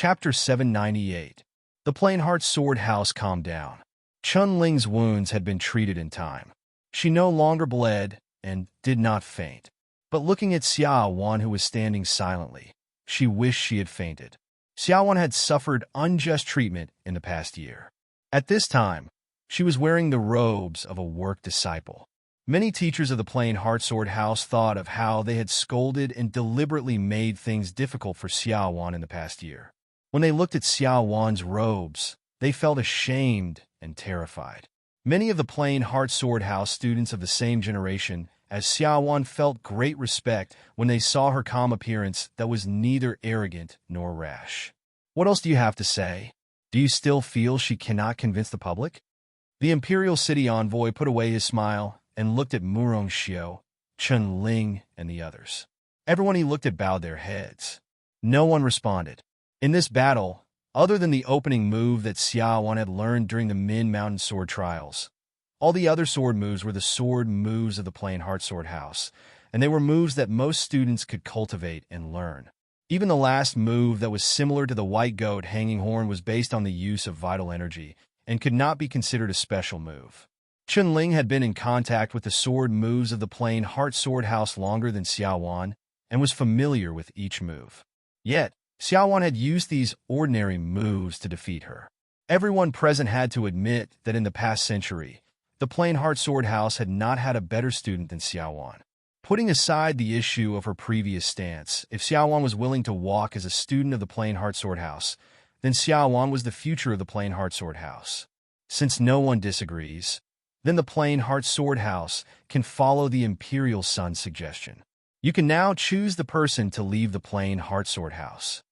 Chapter 798. The Plain-Heart Sword House calmed down. Chun-Ling's wounds had been treated in time. She no longer bled and did not faint. But looking at Xiaowan, who was standing silently, she wished she had fainted. Xiaowan had suffered unjust treatment in the past year. At this time, she was wearing the robes of a work disciple. Many teachers of the Plain-Heart Sword House thought of how they had scolded and deliberately made things difficult for Xiaowan in the past year. When they looked at Xiaowan's robes, they felt ashamed and terrified. Many of the Plain-Heart Sword House students of the same generation as Xiaowan felt great respect when they saw her calm appearance that was neither arrogant nor rash. What else do you have to say? Do you still feel she cannot convince the public? The Imperial City Envoy put away his smile and looked at Murong Xiao, Chun-Ling, and the others. Everyone he looked at bowed their heads. No one responded. In this battle, other than the opening move that Xiaowan had learned during the Min Mountain Sword Trials, all the other sword moves were the sword moves of the Plain-Heart Sword House, and they were moves that most students could cultivate and learn. Even the last move that was similar to the White Goat Hanging Horn was based on the use of vital energy and could not be considered a special move. Chun-Ling had been in contact with the sword moves of the Plain-Heart Sword House longer than Xiaowan and was familiar with each move. Yet, Xiaowan had used these ordinary moves to defeat her. Everyone present had to admit that in the past century, the Plain-Heart Sword House had not had a better student than Xiaowan. Putting aside the issue of her previous stance, if Xiaowan was willing to walk as a student of the Plain-Heart Sword House, then Xiaowan was the future of the Plain-Heart Sword House. Since no one disagrees, then the Plain-Heart Sword House can follow the Imperial Sun's suggestion. You can now choose the person to leave the Plain-Heart Sword House.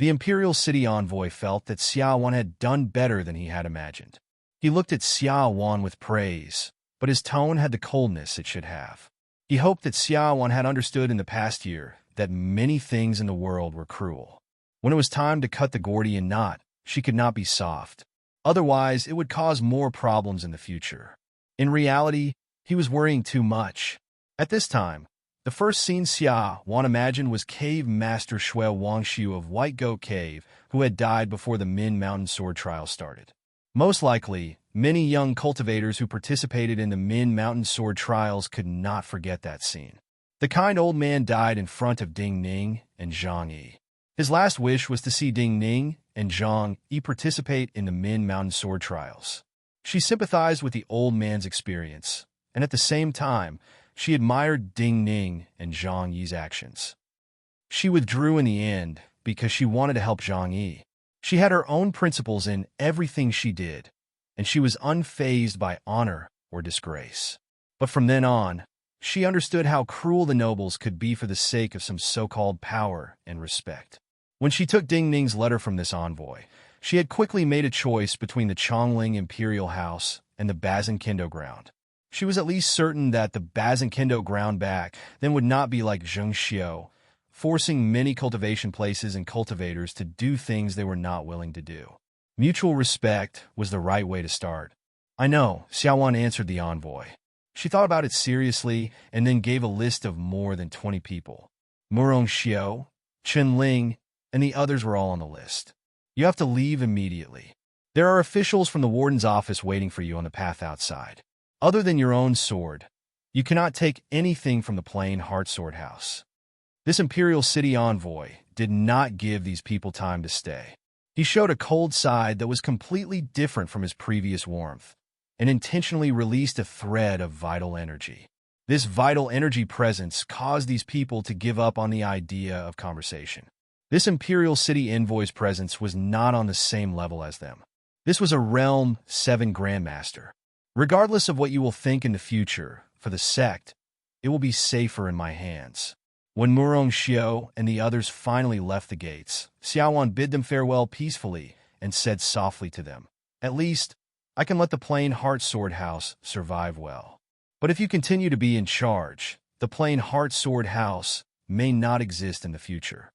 The Imperial City Envoy felt that Xiaowan had done better than he had imagined. He looked at Xiaowan with praise, but his tone had the coldness it should have. He hoped that Xiaowan had understood in the past year that many things in the world were cruel. When it was time to cut the Gordian knot, she could not be soft. Otherwise, it would cause more problems in the future. In reality, he was worrying too much. At this time, the first scene Xiaowan imagined was Cave Master Shui Wangshu of White Goat Cave, who had died before the Min Mountain Sword Trial started. Most likely, many young cultivators who participated in the Min Mountain Sword Trials could not forget that scene. The kind old man died in front of Ding Ning and Zhang Yi. His last wish was to see Ding Ning and Zhang Yi participate in the Min Mountain Sword Trials. She sympathized with the old man's experience, and at the same time, she admired Ding Ning and Zhang Yi's actions. She withdrew in the end because she wanted to help Zhang Yi. She had her own principles in everything she did, and she was unfazed by honor or disgrace. But from then on, she understood how cruel the nobles could be for the sake of some so-called power and respect. When she took Ding Ning's letter from this envoy, she had quickly made a choice between the Chongling Imperial House and the Bazankendo ground. She was at least certain that the Bazankendo ground back then would not be like Zhengxiu, forcing many cultivation places and cultivators to do things they were not willing to do. Mutual respect was the right way to start. I know, Xiaowan answered the envoy. She thought about it seriously and then gave a list of more than 20 people. Murong Xiao, Chun-Ling, and the others were all on the list. You have to leave immediately. There are officials from the warden's office waiting for you on the path outside. Other than your own sword, you cannot take anything from the Plain-Heart Sword House. This Imperial City Envoy did not give these people time to stay. He showed a cold side that was completely different from his previous warmth, and intentionally released a thread of vital energy. This vital energy presence caused these people to give up on the idea of conversation. This Imperial City Envoy's presence was not on the same level as them. This was a Realm 7 Grandmaster. Regardless of what you will think in the future, for the sect, it will be safer in my hands. When Murong Xiao and the others finally left the gates, Xiaowan bid them farewell peacefully and said softly to them, "At least, I can let the Plain-Heart Sword House survive well. But if you continue to be in charge, the Plain-Heart Sword House may not exist in the future."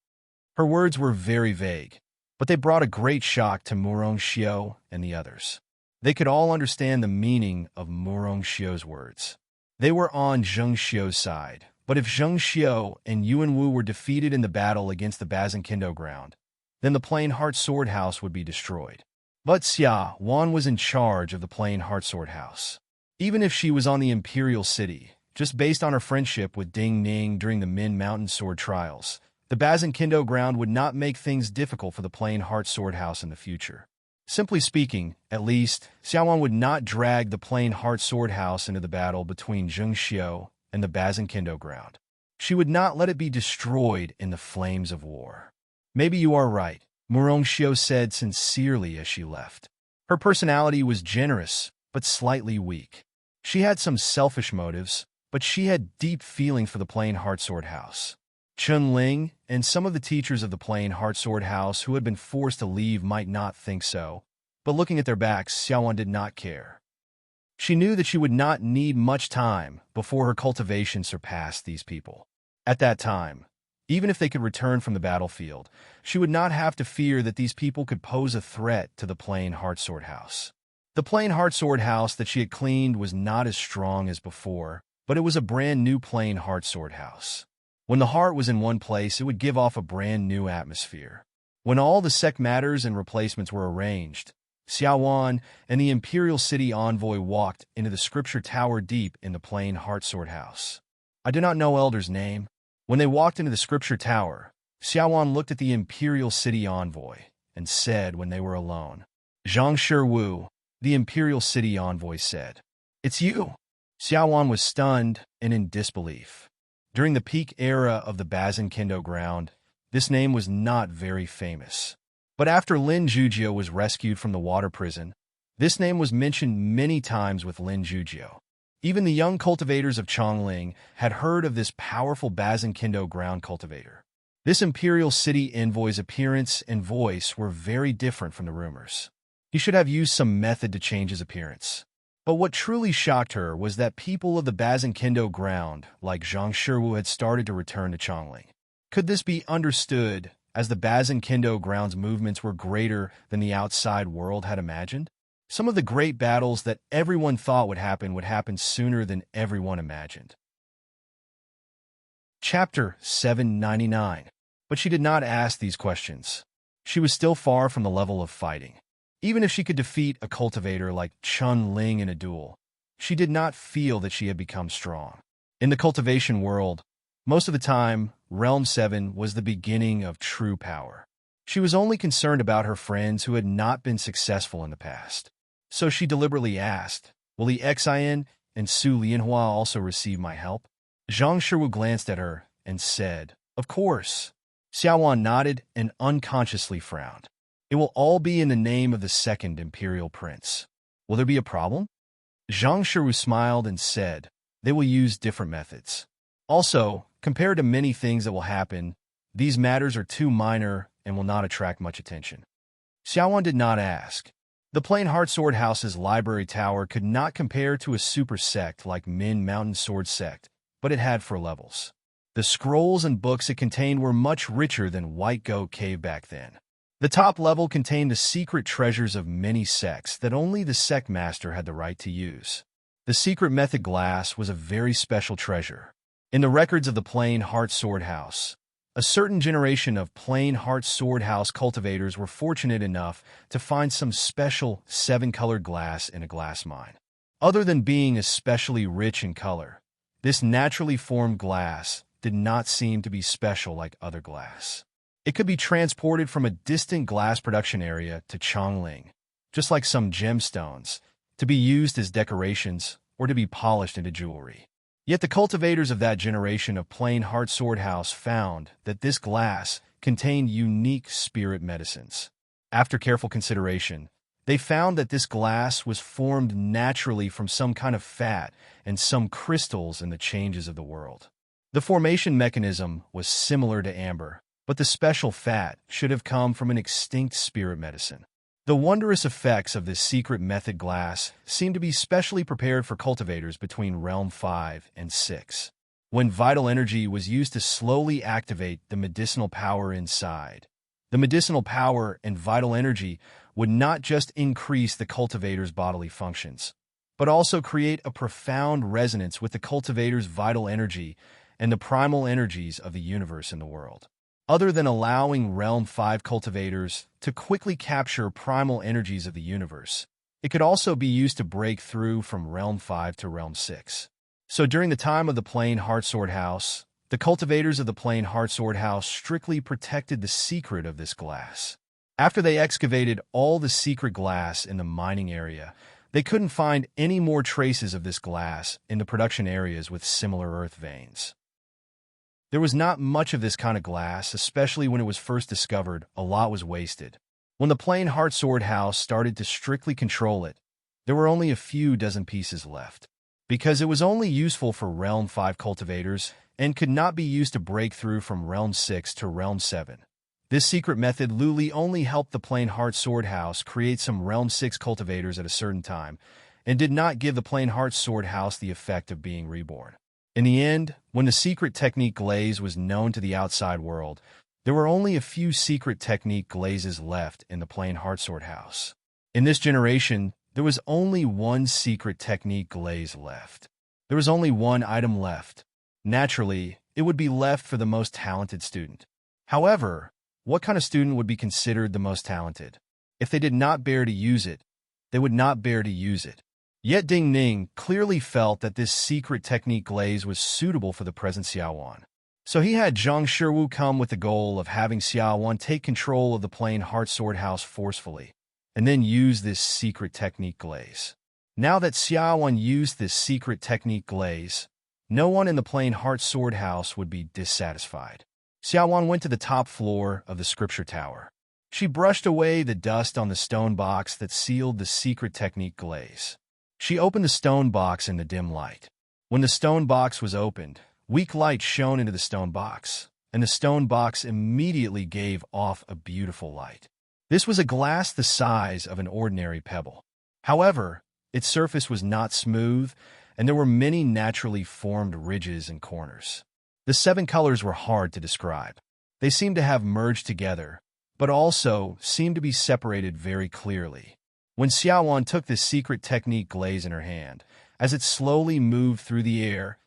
Her words were very vague, but they brought a great shock to Murong Xiao and the others. They could all understand the meaning of Murong Xiao's words. They were on Zheng Xiao's side, but if Zheng Xiao and Yuan Wu were defeated in the battle against the Bazankendo ground, then the Plain Heart Sword House would be destroyed. But Xia Wan was in charge of the Plain Heart Sword House. Even if she was on the Imperial City, just based on her friendship with Ding Ning during the Min Mountain Sword Trials, the Bazin Kendo ground would not make things difficult for the Plain Heart Sword House in the future. Simply speaking, at least, Xiaowan would not drag the Plain Heart Sword House into the battle between Zheng Xiu and the Bazin Kendo ground. She would not let it be destroyed in the flames of war. Maybe you are right, Murong Xiu said sincerely as she left. Her personality was generous, but slightly weak. She had some selfish motives, but she had deep feeling for the Plain Heart Sword House. Chun Ling and some of the teachers of the Plain Heart Sword House who had been forced to leave might not think so, but looking at their backs, Xiaowan did not care. She knew that she would not need much time before her cultivation surpassed these people. At that time, even if they could return from the battlefield, she would not have to fear that these people could pose a threat to the Plain Heart Sword House. The Plain Heart Sword House that she had cleaned was not as strong as before, but it was a brand new Plain Heart Sword House. When the heart was in one place, it would give off a brand new atmosphere. When all the sect matters and replacements were arranged, Xiaowan and the Imperial City envoy walked into the scripture tower deep in the Plain Heart Sword House. I do not know Elder's name. When they walked into the scripture tower, Xiaowan looked at the Imperial City envoy and said when they were alone, "Zhang Shiwu," the Imperial City envoy said. "It's you." Xiaowan was stunned and in disbelief. During the peak era of the Bazin Kendo ground, this name was not very famous. But after Lin Zhujiu was rescued from the water prison, this name was mentioned many times with Lin Zhujiu. Even the young cultivators of Chongling had heard of this powerful Bazin Kendo ground cultivator. This Imperial City envoy's appearance and voice were very different from the rumors. He should have used some method to change his appearance. But what truly shocked her was that people of the Bazin Kendo ground, like Zhang Shiwu, had started to return to Chongling. Could this be understood as the Bazin Kendo ground's movements were greater than the outside world had imagined? Some of the great battles that everyone thought would happen sooner than everyone imagined. Chapter 799. But she did not ask these questions. She was still far from the level of fighting. Even if she could defeat a cultivator like Chun Ling in a duel, she did not feel that she had become strong. In the cultivation world, most of the time, Realm 7 was the beginning of true power. She was only concerned about her friends who had not been successful in the past. So she deliberately asked, "Will the Xin and Su Lianhua also receive my help?" Zhang Shiwu glanced at her and said, "Of course." Xiaowan nodded and unconsciously frowned. "It will all be in the name of the second Imperial Prince. Will there be a problem?" Zhang Shiwu smiled and said, "They will use different methods. Also, compared to many things that will happen, these matters are too minor and will not attract much attention." Xiaowan did not ask. The Plain Heart Sword House's library tower could not compare to a super sect like Min Mountain Sword Sect, but it had 4 levels. The scrolls and books it contained were much richer than White Goat Cave back then. The top level contained the secret treasures of many sects that only the sect master had the right to use. The secret method glass was a very special treasure. In the records of the Plain Heart Sword House, a certain generation of Plain Heart Sword House cultivators were fortunate enough to find some special 7-colored glass in a glass mine. Other than being especially rich in color, this naturally formed glass did not seem to be special like other glass. It could be transported from a distant glass production area to Chongling, just like some gemstones, to be used as decorations or to be polished into jewelry. Yet the cultivators of that generation of Plain Heart Sword House found that this glass contained unique spirit medicines. After careful consideration, they found that this glass was formed naturally from some kind of fat and some crystals in the changes of the world. The formation mechanism was similar to amber, but the special fat should have come from an extinct spirit medicine. The wondrous effects of this secret method glass seemed to be specially prepared for cultivators between Realm 5 and 6. When vital energy was used to slowly activate the medicinal power inside, the medicinal power and vital energy would not just increase the cultivator's bodily functions, but also create a profound resonance with the cultivator's vital energy and the primal energies of the universe and the world. Other than allowing Realm 5 cultivators to quickly capture primal energies of the universe, it could also be used to break through from Realm 5 to Realm 6. So during the time of the Plain Heartsword House, the cultivators of the Plain Heartsword House strictly protected the secret of this glass. After they excavated all the secret glass in the mining area, they couldn't find any more traces of this glass in the production areas with similar earth veins. There was not much of this kind of glass, especially when it was first discovered. A lot was wasted. When the Plain Heartsword House started to strictly control it, there were only a few dozen pieces left. Because it was only useful for Realm 5 cultivators and could not be used to break through from Realm 6 to Realm 7. This secret method Luli only helped the Plain Heartsword House create some Realm 6 cultivators at a certain time, and did not give the Plain Heartsword House the effect of being reborn. In the end, when the secret technique glaze was known to the outside world, there were only a few secret technique glazes left in the Plain Heartsword House. In this generation, there was only one secret technique glaze left. There was only one item left. Naturally, it would be left for the most talented student. However, what kind of student would be considered the most talented? If they did not bear to use it, they would not bear to use it. Yet Ding Ning clearly felt that this secret technique glaze was suitable for the present Xiaowan. So he had Zhang Shiwu come with the goal of having Xiaowan take control of the Plain Heartsword House forcefully, and then use this secret technique glaze. Now that Xiaowan used this secret technique glaze, no one in the Plain Heartsword House would be dissatisfied. Xiaowan went to the top floor of the scripture tower. She brushed away the dust on the stone box that sealed the secret technique glaze. She opened the stone box in the dim light. When the stone box was opened, weak light shone into the stone box, and the stone box immediately gave off a beautiful light. This was a glass the size of an ordinary pebble. However, its surface was not smooth, and there were many naturally formed ridges and corners. The 7 colors were hard to describe. They seemed to have merged together, but also seemed to be separated very clearly. When Xiaowan took this secret technique glaze in her hand, as it slowly moved through the air,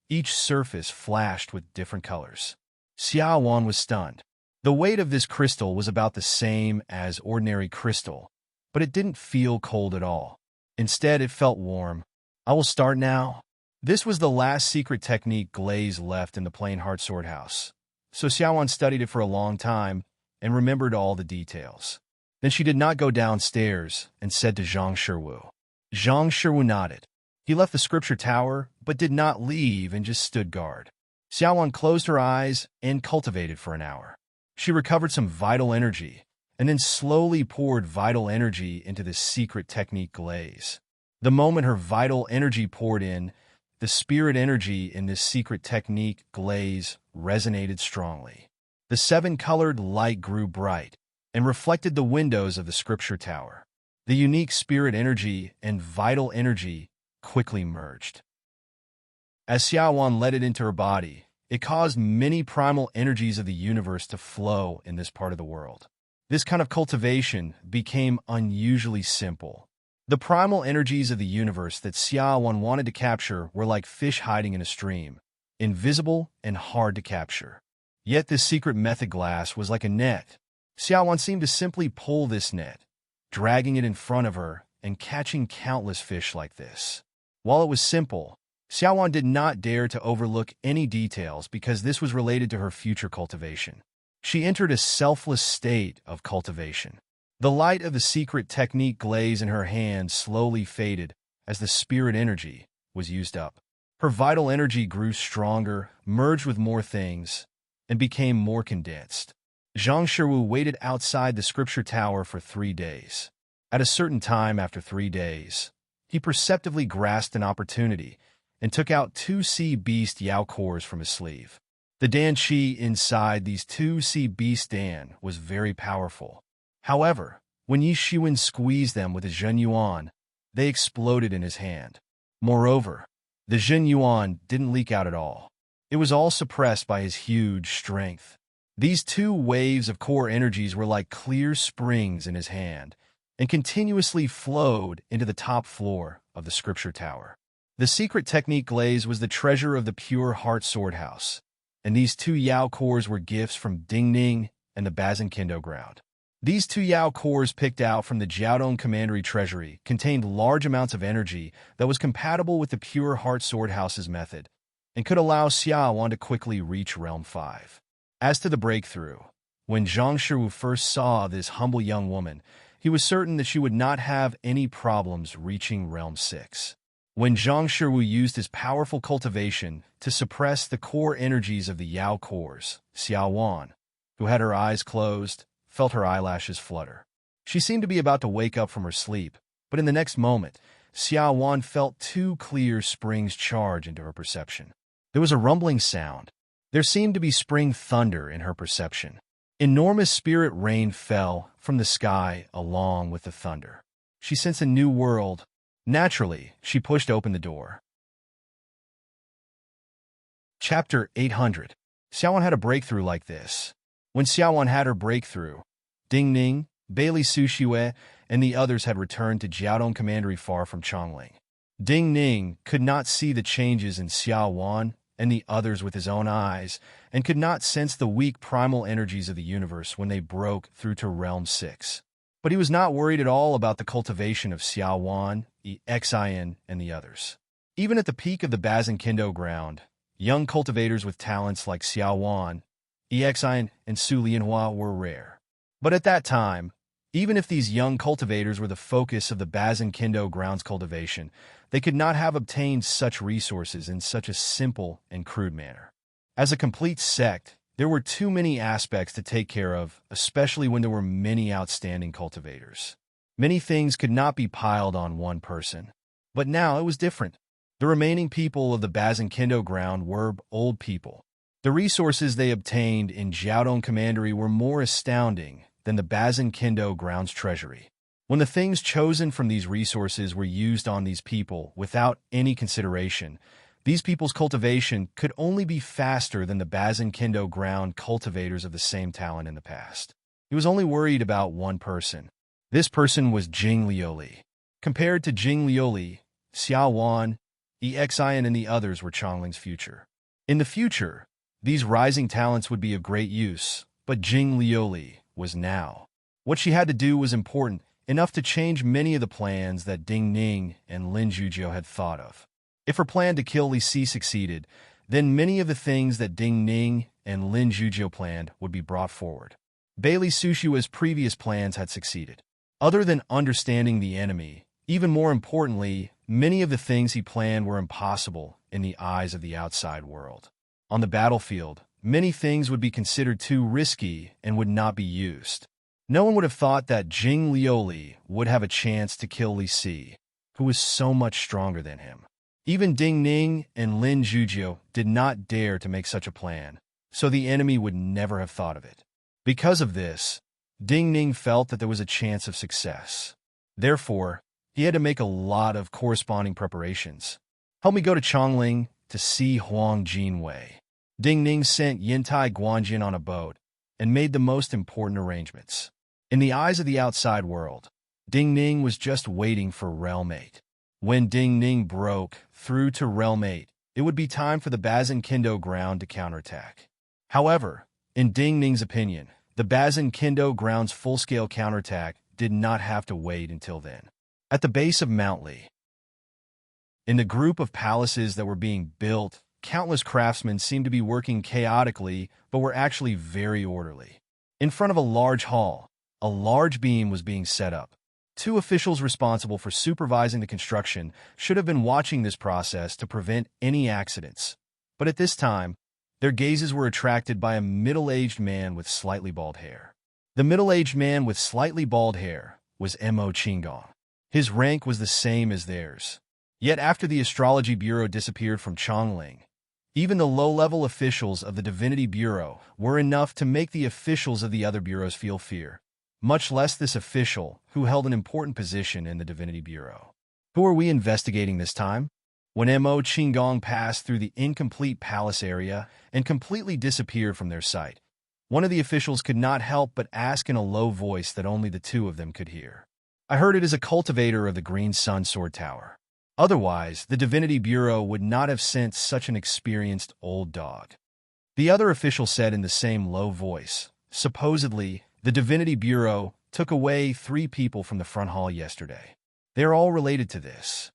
each surface flashed with different colors. Xiaowan was stunned. The weight of this crystal was about the same as ordinary crystal, but it didn't feel cold at all. Instead, it felt warm. I will start now. This was the last secret technique glaze left in the Plain Heartsword House, so Xiaowan studied it for a long time and remembered all the details. Then she did not go downstairs and said to Zhang Shiwu. Zhang Shiwu nodded. He left the scripture tower, but did not leave and just stood guard. Xiaowan closed her eyes and cultivated for an hour. She recovered some vital energy, and then slowly poured vital energy into the secret technique glaze. The moment her vital energy poured in, the spirit energy in this secret technique glaze resonated strongly. The 7-colored light grew bright and reflected the windows of the scripture tower. The unique spirit energy and vital energy quickly merged. As Xiaowan let it into her body, it caused many primal energies of the universe to flow in this part of the world. This kind of cultivation became unusually simple. The primal energies of the universe that Xiaowan wanted to capture were like fish hiding in a stream, invisible and hard to capture. Yet this secret method glass was like a net. Xiaowan seemed to simply pull this net, dragging it in front of her and catching countless fish like this. While it was simple, Xiaowan did not dare to overlook any details because this was related to her future cultivation. She entered a selfless state of cultivation. The light of the secret technique glaze in her hand slowly faded as the spirit energy was used up. Her vital energy grew stronger, merged with more things, and became more condensed. Zhang Shiwu waited outside the scripture tower for 3 days. At a certain time after 3 days, he perceptively grasped an opportunity and took out 2 sea beast Yao cores from his sleeve. The Dan Qi inside these 2 sea beast Dan was very powerful. However, when Yi Shiwen squeezed them with a Zhen Yuan, they exploded in his hand. Moreover, the Zhen Yuan didn't leak out at all. It was all suppressed by his huge strength. These 2 waves of core energies were like clear springs in his hand and continuously flowed into the top floor of the scripture tower. The secret technique glaze was the treasure of the pure heart sword house. and these 2 Yao cores were gifts from Ding Ning and the Bazin Kindo ground. These 2 Yao cores picked out from the Jiaodong Commandery treasury contained large amounts of energy that was compatible with the pure Heart Sword House's method and could allow Xia Wan to quickly reach Realm 5. As to the breakthrough, when Zhang Shiwu first saw this humble young woman, he was certain that she would not have any problems reaching Realm 6. When Zhang Shiwu used his powerful cultivation to suppress the core energies of the Yao cores, Xia Wan, who had her eyes closed, felt her eyelashes flutter. She seemed to be about to wake up from her sleep, but in the next moment, Xia Wan felt 2 clear springs charge into her perception. There was a rumbling sound. There seemed to be spring thunder in her perception. Enormous spirit rain fell from the sky along with the thunder. She sensed a new world. Naturally, she pushed open the door. Chapter 800. Xiaowan had a breakthrough like this. When Xiaowan had her breakthrough, Ding Ning, Bailey Sushue, and the others had returned to Jiaodong Commandery far from Chongling. Ding Ning could not see the changes in Xiaowan and the others with his own eyes, and could not sense the weak primal energies of the universe when they broke through to Realm 6. But he was not worried at all about the cultivation of Xiaowan, Xin, and the others. Even at the peak of the Bazin Kindo ground, young cultivators with talents like Xiaowan, Xin, and Su Lianhua were rare. But at that time, even if these young cultivators were the focus of the Bazin Kindo grounds cultivation, they could not have obtained such resources in such a simple and crude manner. As a complete sect, there were too many aspects to take care of, especially when there were many outstanding cultivators. Many things could not be piled on one person. But now it was different. The remaining people of the Bazin Kindo ground were old people. The resources they obtained in Jiaodong Commandery were more astounding than the Bazin Kindo grounds treasury. When the things chosen from these resources were used on these people without any consideration, these people's cultivation could only be faster than the Bazin Kindo ground cultivators of the same talent in the past. He was only worried about one person. This person was Jing Liuli. Compared to Jing Liuli, Xiao Wan, Xin, and the others were Chongling's future. In the future, these rising talents would be of great use, but Jing Liuli was now. What she had to do was important, enough to change many of the plans that Ding Ning and Lin Zhujiu had thought of. If her plan to kill Li Si succeeded, then many of the things that Ding Ning and Lin Zhujiu planned would be brought forward. Bailey Sushua's previous plans had succeeded. Other than understanding the enemy, even more importantly, many of the things he planned were impossible in the eyes of the outside world. On the battlefield, many things would be considered too risky and would not be used. No one would have thought that Jing Liuli would have a chance to kill Li Si, who was so much stronger than him. Even Ding Ning and Lin Zhujiu did not dare to make such a plan, so the enemy would never have thought of it. Because of this, Ding Ning felt that there was a chance of success. Therefore, he had to make a lot of corresponding preparations. Help me go to Chongling to see Huang Jinwei. Ding Ning sent Yintai Guanjin on a boat and made the most important arrangements. In the eyes of the outside world, Ding Ning was just waiting for Realm 8. When Ding Ning broke through to Realm 8, it would be time for the Bazin Kindo ground to counterattack. However, in Ding Ning's opinion, the Bazin Kindo ground's full-scale counterattack did not have to wait until then. At the base of Mount Li, in the group of palaces that were being built, countless craftsmen seemed to be working chaotically, but were actually very orderly. In front of a large hall, a large beam was being set up. Two officials responsible for supervising the construction should have been watching this process to prevent any accidents. But at this time, their gazes were attracted by a middle-aged man with slightly bald hair. The middle-aged man with slightly bald hair was Mo Qinggong. His rank was the same as theirs. Yet after the Astrology Bureau disappeared from Chongling, even the low-level officials of the Divinity Bureau were enough to make the officials of the other bureaus feel fear, much less this official who held an important position in the Divinity Bureau. Who are we investigating this time? When Mo Qinggong passed through the incomplete palace area and completely disappeared from their sight, one of the officials could not help but ask in a low voice that only the two of them could hear. I heard it is a cultivator of the Green Sun Sword Tower. Otherwise, the Divinity Bureau would not have sent such an experienced old dog. The other official said in the same low voice. Supposedly, the Divinity Bureau took away 3 people from the front hall yesterday. They're all related to this.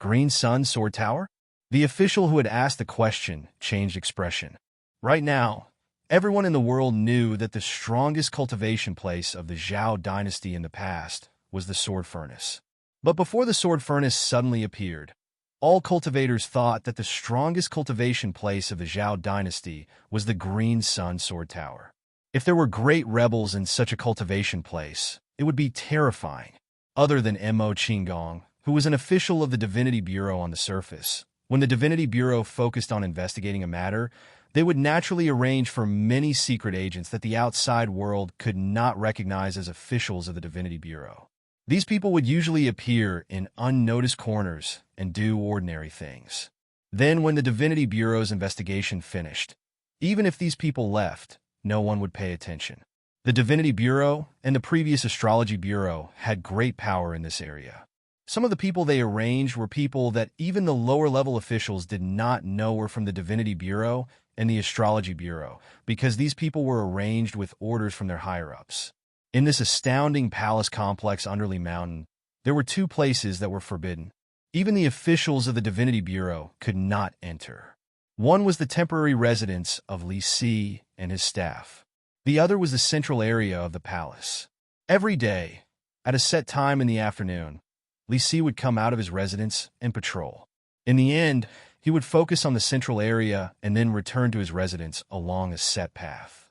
Green Sun Sword Tower? The official who had asked the question changed expression. Right now, everyone in the world knew that the strongest cultivation place of the Zhao dynasty in the past was the Sword Furnace. But before the Sword Furnace suddenly appeared, all cultivators thought that the strongest cultivation place of the Zhao dynasty was the Green Sun Sword Tower. If there were great rebels in such a cultivation place, it would be terrifying. Other than Mo Qinggong, who was an official of the Divinity Bureau on the surface, when the Divinity Bureau focused on investigating a matter, they would naturally arrange for many secret agents that the outside world could not recognize as officials of the Divinity Bureau. These people would usually appear in unnoticed corners and do ordinary things. Then, when the Divinity Bureau's investigation finished, even if these people left, no one would pay attention. The Divinity Bureau and the previous Astrology Bureau had great power in this area. Some of the people they arranged were people that even the lower-level officials did not know were from the Divinity Bureau and the Astrology Bureau, because these people were arranged with orders from their higher-ups. In this astounding palace complex Underly Mountain, there were 2 places that were forbidden. Even the officials of the Divinity Bureau could not enter. One was the temporary residence of Li Si and his staff. The other was the central area of the palace. Every day, at a set time in the afternoon, Li Si would come out of his residence and patrol. In the end, he would focus on the central area and then return to his residence along a set path.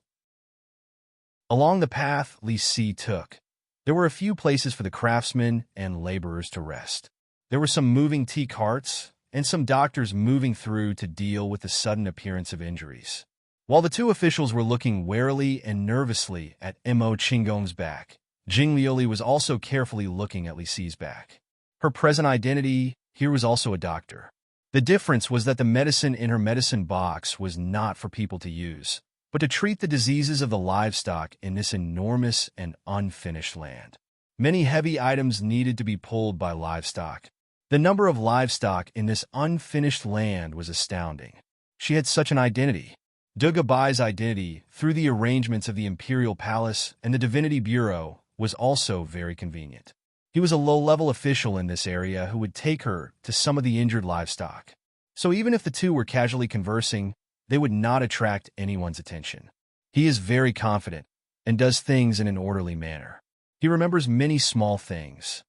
Along the path Li Si took, there were a few places for the craftsmen and laborers to rest. There were some moving tea carts and some doctors moving through to deal with the sudden appearance of injuries. While the 2 officials were looking warily and nervously at Mo Qinggong's back, Jing Liuli was also carefully looking at Li Si's back. Her present identity here was also a doctor. The difference was that the medicine in her medicine box was not for people to use, but to treat the diseases of the livestock in this enormous and unfinished land. Many heavy items needed to be pulled by livestock. The number of livestock in this unfinished land was astounding. She had such an identity. Duga Bai's identity, through the arrangements of the Imperial Palace and the Divinity Bureau, was also very convenient. He was a low-level official in this area who would take her to some of the injured livestock. So even if the 2 were casually conversing, they would not attract anyone's attention. He is very confident and does things in an orderly manner. He remembers many small things.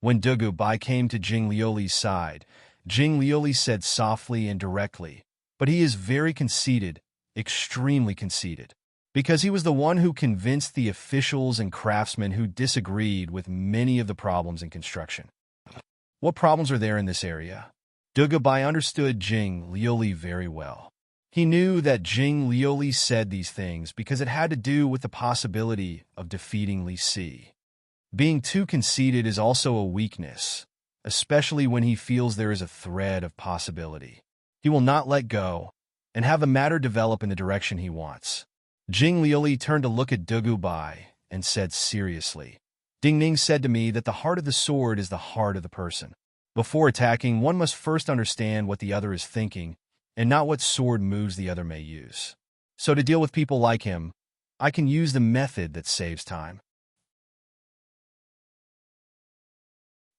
When Dugu Bai came to Jing Liuli's side, Jing Liuli said softly and directly, "But he is very conceited, extremely conceited, because he was the one who convinced the officials and craftsmen who disagreed with many of the problems in construction." What problems are there in this area? Dugu Bai understood Jing Liuli very well. He knew that Jing Liuli said these things because it had to do with the possibility of defeating Li Si. Being too conceited is also a weakness, especially when he feels there is a thread of possibility. He will not let go and have the matter develop in the direction he wants. Jing Liuli turned to look at Dugu Bai and said seriously, "Ding Ning said to me that the heart of the sword is the heart of the person. Before attacking, one must first understand what the other is thinking and not what sword moves the other may use. So to deal with people like him, I can use the method that saves time."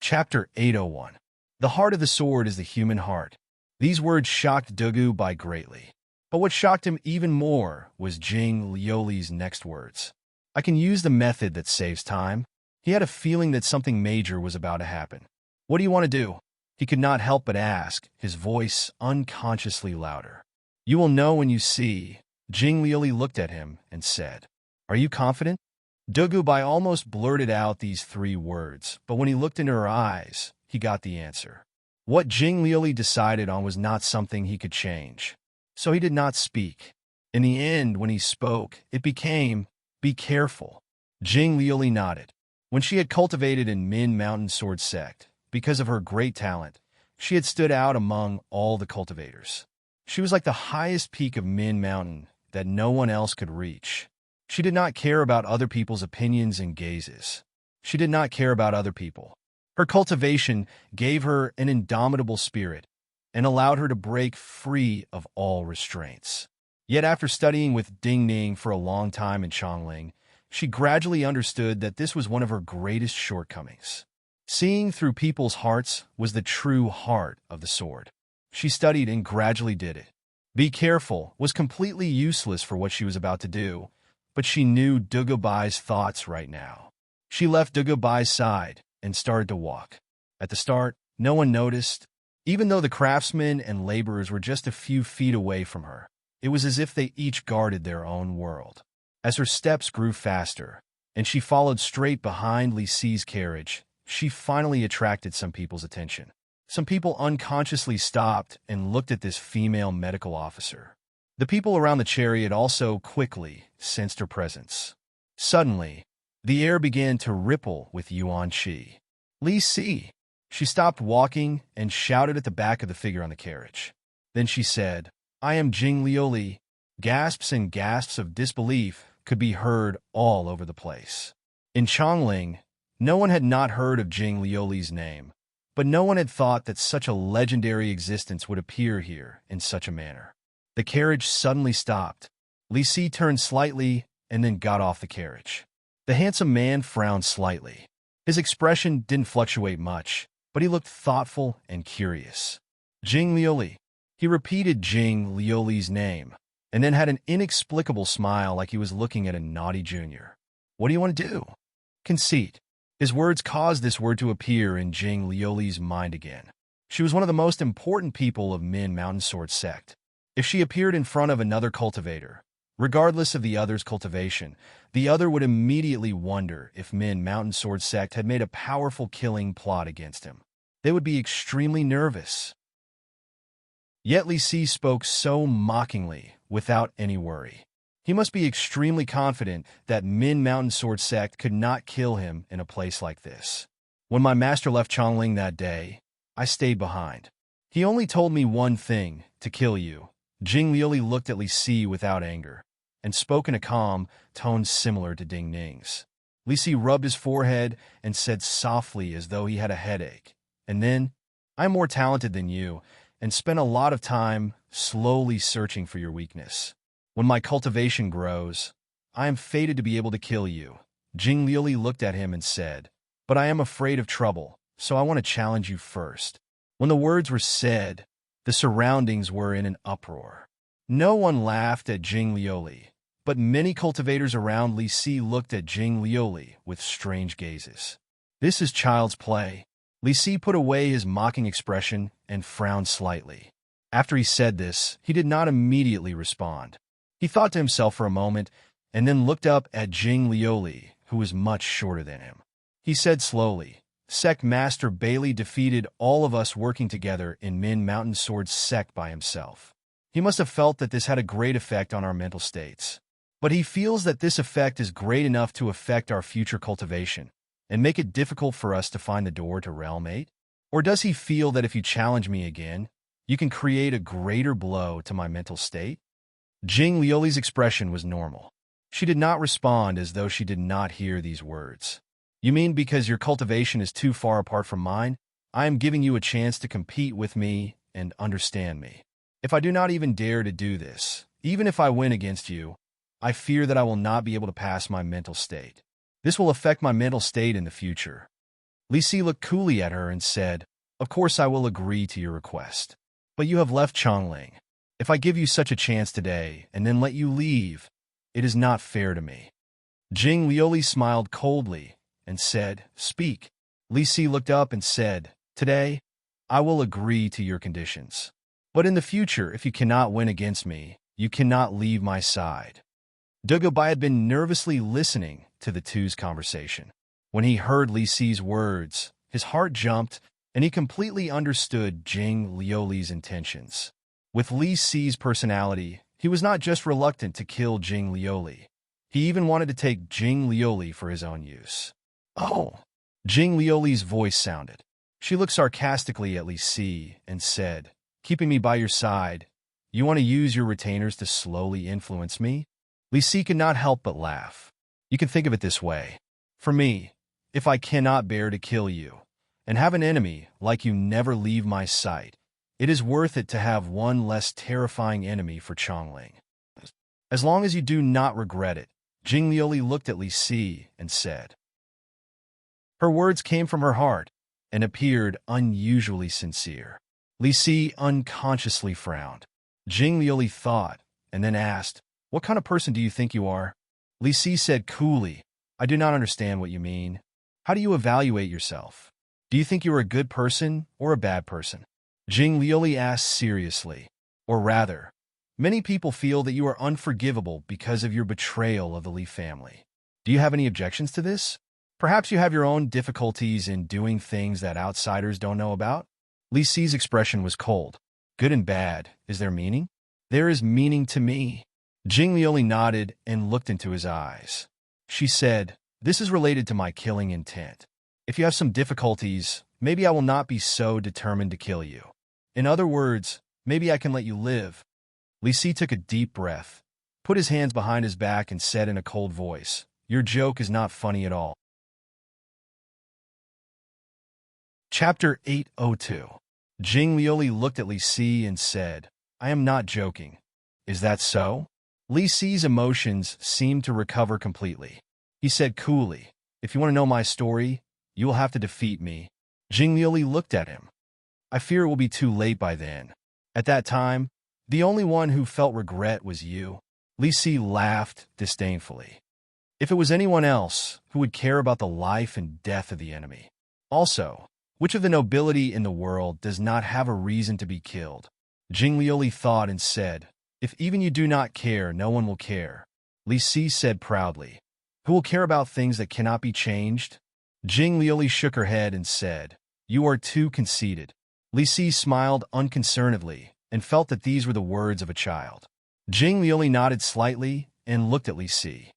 Chapter 801. The heart of the sword is the human heart. These words shocked Dugu Bai greatly. But what shocked him even more was Jing Liuli's next words. "I can use the method that saves time." He had a feeling that something major was about to happen. "What do you want to do?" He could not help but ask, his voice unconsciously louder. "You will know when you see." Jing Liuli looked at him and said, "Are you confident?" Dugu Bai almost blurted out these 3 words, but when he looked into her eyes, he got the answer. What Jing Liuli decided on was not something he could change. So he did not speak. In the end, when he spoke, it became, "Be careful." Jing Liuli nodded. When she had cultivated in Min Mountain Sword Sect, because of her great talent, she had stood out among all the cultivators. She was like the highest peak of Min Mountain that no one else could reach. She did not care about other people's opinions and gazes. She did not care about other people. Her cultivation gave her an indomitable spirit and allowed her to break free of all restraints. Yet after studying with Ding Ning for a long time in Chongling, she gradually understood that this was one of her greatest shortcomings. Seeing through people's hearts was the true heart of the sword. She studied and gradually did it. Be careful was completely useless for what she was about to do, but she knew Dugobai's thoughts right now. She left Dugobai's side and started to walk. At the start, no one noticed, even though the craftsmen and laborers were just a few feet away from her. It was as if they each guarded their own world. As her steps grew faster, and she followed straight behind Li Si's carriage, she finally attracted some people's attention. Some people unconsciously stopped and looked at this female medical officer. The people around the chariot also quickly sensed her presence. Suddenly, the air began to ripple with Yuan Qi. Li Si! She stopped walking and shouted at the back of the figure on the carriage. Then she said, "I am Jing Lioli." Gasps and gasps of disbelief could be heard all over the place. In Chongling, no one had not heard of Jing Lioli's name, but no one had thought that such a legendary existence would appear here in such a manner. The carriage suddenly stopped. Li Si turned slightly and then got off the carriage. The handsome man frowned slightly. His expression didn't fluctuate much, but he looked thoughtful and curious. Jing Lioli. He repeated Jing Lioli's name, and then had an inexplicable smile like he was looking at a naughty junior. What do you want to do? Conceit. His words caused this word to appear in Jing Lioli's mind again. She was one of the most important people of Min Mountain Sword Sect. If she appeared in front of another cultivator, regardless of the other's cultivation, the other would immediately wonder if Min Mountain Sword Sect had made a powerful killing plot against him. They would be extremely nervous. Yet Li Si spoke so mockingly, without any worry. He must be extremely confident that Min Mountain Sword Sect could not kill him in a place like this. When my master left Chongling that day, I stayed behind. He only told me one thing, to kill you. Jing Lioli looked at Li Si without anger, and spoke in a calm tone similar to Ding Ning's. Li Si rubbed his forehead and said softly as though he had a headache, and then, "I'm more talented than you, and spent a lot of time slowly searching for your weakness. When my cultivation grows, I am fated to be able to kill you." Jing Lioli looked at him and said, "But I am afraid of trouble, so I want to challenge you first." When the words were said, the surroundings were in an uproar. No one laughed at Jing Lioli, but many cultivators around Li Si looked at Jing Lioli with strange gazes. This is child's play. Li Si put away his mocking expression and frowned slightly. After he said this, he did not immediately respond. He thought to himself for a moment, and then looked up at Jing Lioli, who was much shorter than him. He said slowly, "Sect Master Bailey defeated all of us working together in Min Mountain Sword Sect by himself. He must have felt that this had a great effect on our mental states. But he feels that this effect is great enough to affect our future cultivation and make it difficult for us to find the door to Realm 8? Or does he feel that if you challenge me again, you can create a greater blow to my mental state?" Jing Lioli's expression was normal. She did not respond as though she did not hear these words. "You mean because your cultivation is too far apart from mine, I am giving you a chance to compete with me and understand me. If I do not even dare to do this, even if I win against you, I fear that I will not be able to pass my mental state. This will affect my mental state in the future." Li Si looked coolly at her and said, "Of course I will agree to your request. But you have left Chongling. If I give you such a chance today and then let you leave, it is not fair to me." Jing Lioli smiled coldly and said, "Speak." Li Si looked up and said, "Today, I will agree to your conditions. But in the future, if you cannot win against me, you cannot leave my side." Dugobei had been nervously listening to the two's conversation. When he heard Li Si's words, his heart jumped, and he completely understood Jing Lioli's intentions. With Li Si's personality, he was not just reluctant to kill Jing Lioli. He even wanted to take Jing Lioli for his own use. "Oh!" Jing Lioli's voice sounded. She looked sarcastically at Li Si and said, "Keeping me by your side, you want to use your retainers to slowly influence me?" Li Si could not help but laugh. "You can think of it this way. For me, if I cannot bear to kill you, and have an enemy like you never leave my sight, it is worth it to have one less terrifying enemy for Chongling." As long as you do not regret it. Jing Liuli looked at Li Si and said. Her words came from her heart and appeared unusually sincere. Li Si unconsciously frowned. Jing Liuli thought and then asked, "What kind of person do you think you are?" Li Si said coolly, "I do not understand what you mean. How do you evaluate yourself? Do you think you are a good person or a bad person?" Jing Liuli asked seriously. Or rather, many people feel that you are unforgivable because of your betrayal of the Li family. Do you have any objections to this? Perhaps you have your own difficulties in doing things that outsiders don't know about? Li Si's expression was cold. Good and bad, is there meaning? There is meaning to me. Jing Liuli nodded and looked into his eyes. She said, "This is related to my killing intent. If you have some difficulties, maybe I will not be so determined to kill you. In other words, maybe I can let you live." Li Si took a deep breath, put his hands behind his back and said in a cold voice, "Your joke is not funny at all." Chapter 802. Jing Liuli looked at Li Si and said, "I am not joking. Is that so?" Li Si's emotions seemed to recover completely. He said coolly, "If you want to know my story, you will have to defeat me." Jing Liuli looked at him. "I fear it will be too late by then. At that time, the only one who felt regret was you." Li Si laughed disdainfully. "If it was anyone else, who would care about the life and death of the enemy? Also, which of the nobility in the world does not have a reason to be killed?" Jing Liuli thought and said, "If even you do not care, no one will care." Li Si said proudly, "Who will care about things that cannot be changed?" Jing Liuli shook her head and said, "You are too conceited." Li Si smiled unconcernedly and felt that these were the words of a child. Jing Liuli nodded slightly and looked at Li Si.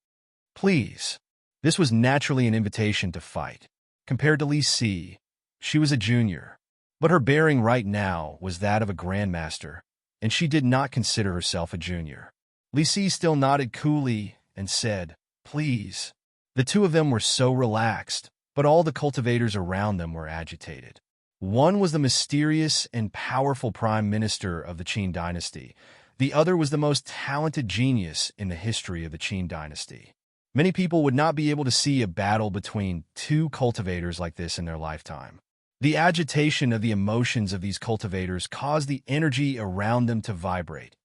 "Please." This was naturally an invitation to fight. Compared to Li Si, she was a junior, but her bearing right now was that of a grandmaster, and she did not consider herself a junior. Li Si still nodded coolly and said, "Please." The two of them were so relaxed, but all the cultivators around them were agitated. One was the mysterious and powerful prime minister of the Qin dynasty. The other was the most talented genius in the history of the Qin dynasty. Many people would not be able to see a battle between two cultivators like this in their lifetime. The agitation of the emotions of these cultivators caused the energy around them to vibrate,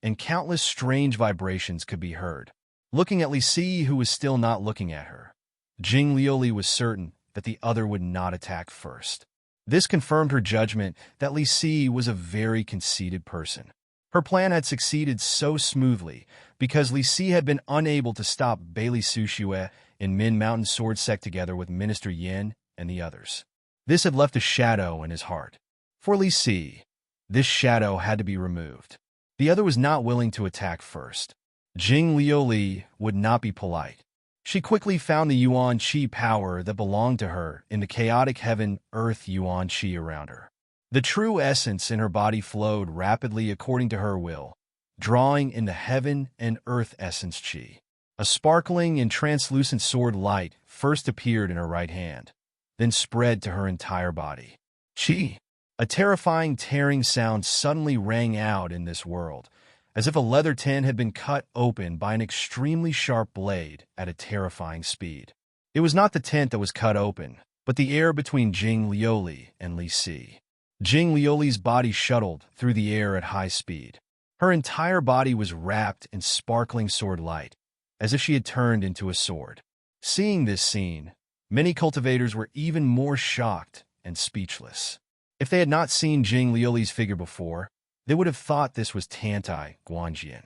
and countless strange vibrations could be heard. Looking at Li Si, who was still not looking at her, Jing Liuli was certain that the other would not attack first. This confirmed her judgment that Li Si was a very conceited person. Her plan had succeeded so smoothly because Li Si had been unable to stop Bailey Sushue and Min Mountain Sword Sect together with Minister Yin and the others. This had left a shadow in his heart. For Li Si, this shadow had to be removed. The other was not willing to attack first. Jing Liuli would not be polite. She quickly found the Yuan Qi power that belonged to her in the chaotic heaven-earth Yuan Qi around her. The true essence in her body flowed rapidly according to her will, drawing in the heaven and earth essence Qi. A sparkling and translucent sword light first appeared in her right hand, then spread to her entire body. Qi! A terrifying tearing sound suddenly rang out in this world, as if a leather tin had been cut open by an extremely sharp blade at a terrifying speed. It was not the tent that was cut open, but the air between Jing Liuli and Li Si. Jing Liuli's body shuttled through the air at high speed. Her entire body was wrapped in sparkling sword light, as if she had turned into a sword. Seeing this scene, many cultivators were even more shocked and speechless. If they had not seen Jing Liuli's figure before, they would have thought this was Tantai Guanjian.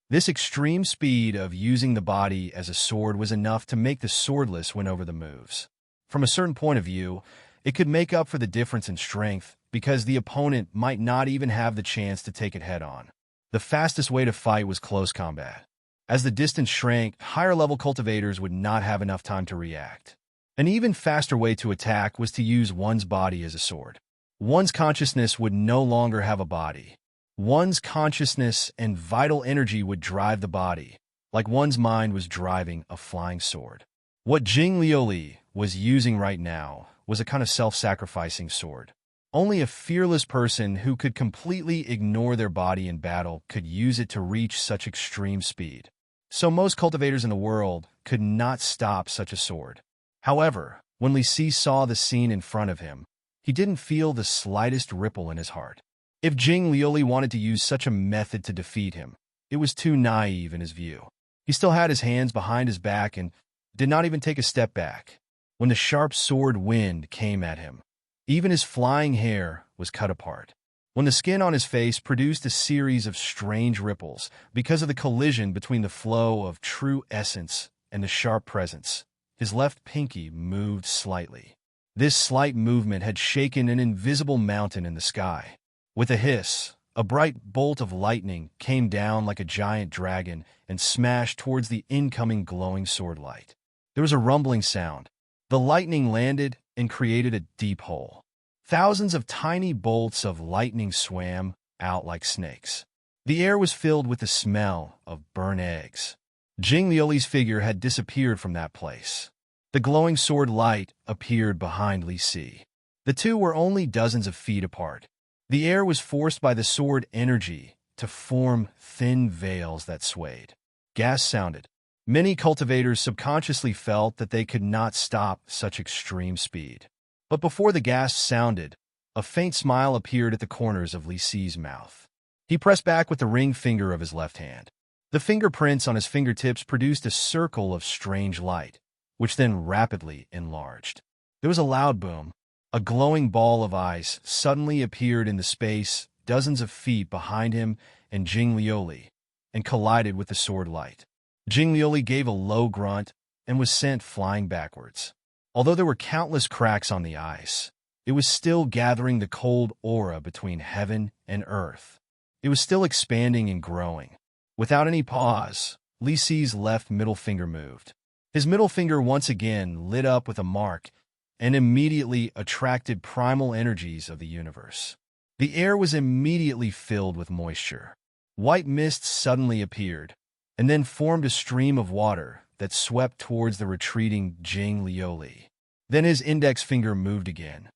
This extreme speed of using the body as a sword was enough to make the swordless win over the moves. From a certain point of view, it could make up for the difference in strength because the opponent might not even have the chance to take it head-on. The fastest way to fight was close combat. As the distance shrank, higher-level cultivators would not have enough time to react. An even faster way to attack was to use one's body as a sword. One's consciousness would no longer have a body. One's consciousness and vital energy would drive the body, like one's mind was driving a flying sword. What Jing Liuli was using right now was a kind of self-sacrificing sword. Only a fearless person who could completely ignore their body in battle could use it to reach such extreme speed. So most cultivators in the world could not stop such a sword. However, when Li Si saw the scene in front of him, he didn't feel the slightest ripple in his heart. If Jing Liuli wanted to use such a method to defeat him, it was too naive in his view. He still had his hands behind his back and did not even take a step back. When the sharp sword wind came at him, even his flying hair was cut apart. When the skin on his face produced a series of strange ripples because of the collision between the flow of true essence and the sharp presence, his left pinky moved slightly. This slight movement had shaken an invisible mountain in the sky. With a hiss, a bright bolt of lightning came down like a giant dragon and smashed towards the incoming glowing sword light. There was a rumbling sound. The lightning landed and created a deep hole. Thousands of tiny bolts of lightning swam out like snakes. The air was filled with the smell of burnt eggs. Jing Liuli's figure had disappeared from that place. The glowing sword light appeared behind Li Si. The two were only dozens of feet apart. The air was forced by the sword energy to form thin veils that swayed. Gas sounded. Many cultivators subconsciously felt that they could not stop such extreme speed. But before the gas sounded, a faint smile appeared at the corners of Li Si's mouth. He pressed back with the ring finger of his left hand. The fingerprints on his fingertips produced a circle of strange light, which then rapidly enlarged. There was a loud boom. A glowing ball of ice suddenly appeared in the space dozens of feet behind him and Jing Liuli, and collided with the sword light. Jing Liuli gave a low grunt and was sent flying backwards. Although there were countless cracks on the ice, it was still gathering the cold aura between heaven and earth. It was still expanding and growing. Without any pause, Li Si's left middle finger moved. His middle finger once again lit up with a mark and immediately attracted primal energies of the universe. The air was immediately filled with moisture. White mist suddenly appeared, and then formed a stream of water that swept towards the retreating Jing Liuli. Then his index finger moved again.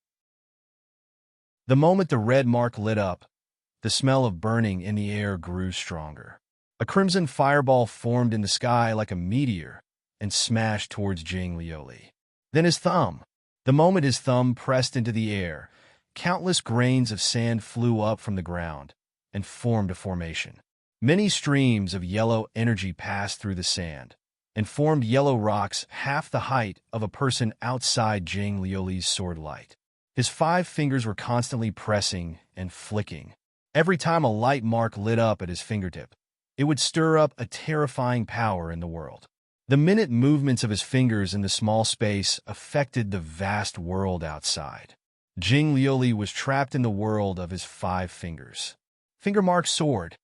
The moment the red mark lit up, the smell of burning in the air grew stronger. A crimson fireball formed in the sky like a meteor and smashed towards Jing Liuli. Then his thumb. The moment his thumb pressed into the air, countless grains of sand flew up from the ground and formed a formation. Many streams of yellow energy passed through the sand and formed yellow rocks half the height of a person outside Jing Liuli's sword light. His 5 fingers were constantly pressing and flicking. Every time a light mark lit up at his fingertip, it would stir up a terrifying power in the world. The minute movements of his fingers in the small space affected the vast world outside. Jing Liuli was trapped in the world of his 5 fingers. Finger marked sword.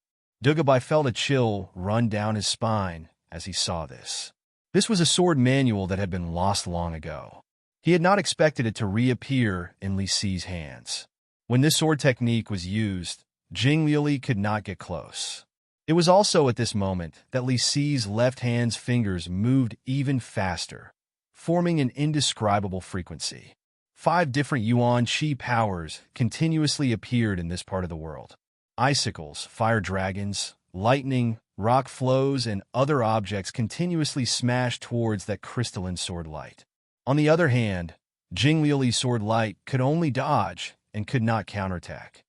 Dugabai felt a chill run down his spine as he saw this. This was a sword manual that had been lost long ago. He had not expected it to reappear in Li Si's hands. When this sword technique was used, Jing Liuli could not get close. It was also at this moment that Li Si's left hand's fingers moved even faster, forming an indescribable frequency. 5 different Yuan Qi powers continuously appeared in this part of the world. Icicles, fire dragons, lightning, rock flows, and other objects continuously smashed towards that crystalline sword light. On the other hand, Jing Liuli's sword light could only dodge and could not counterattack.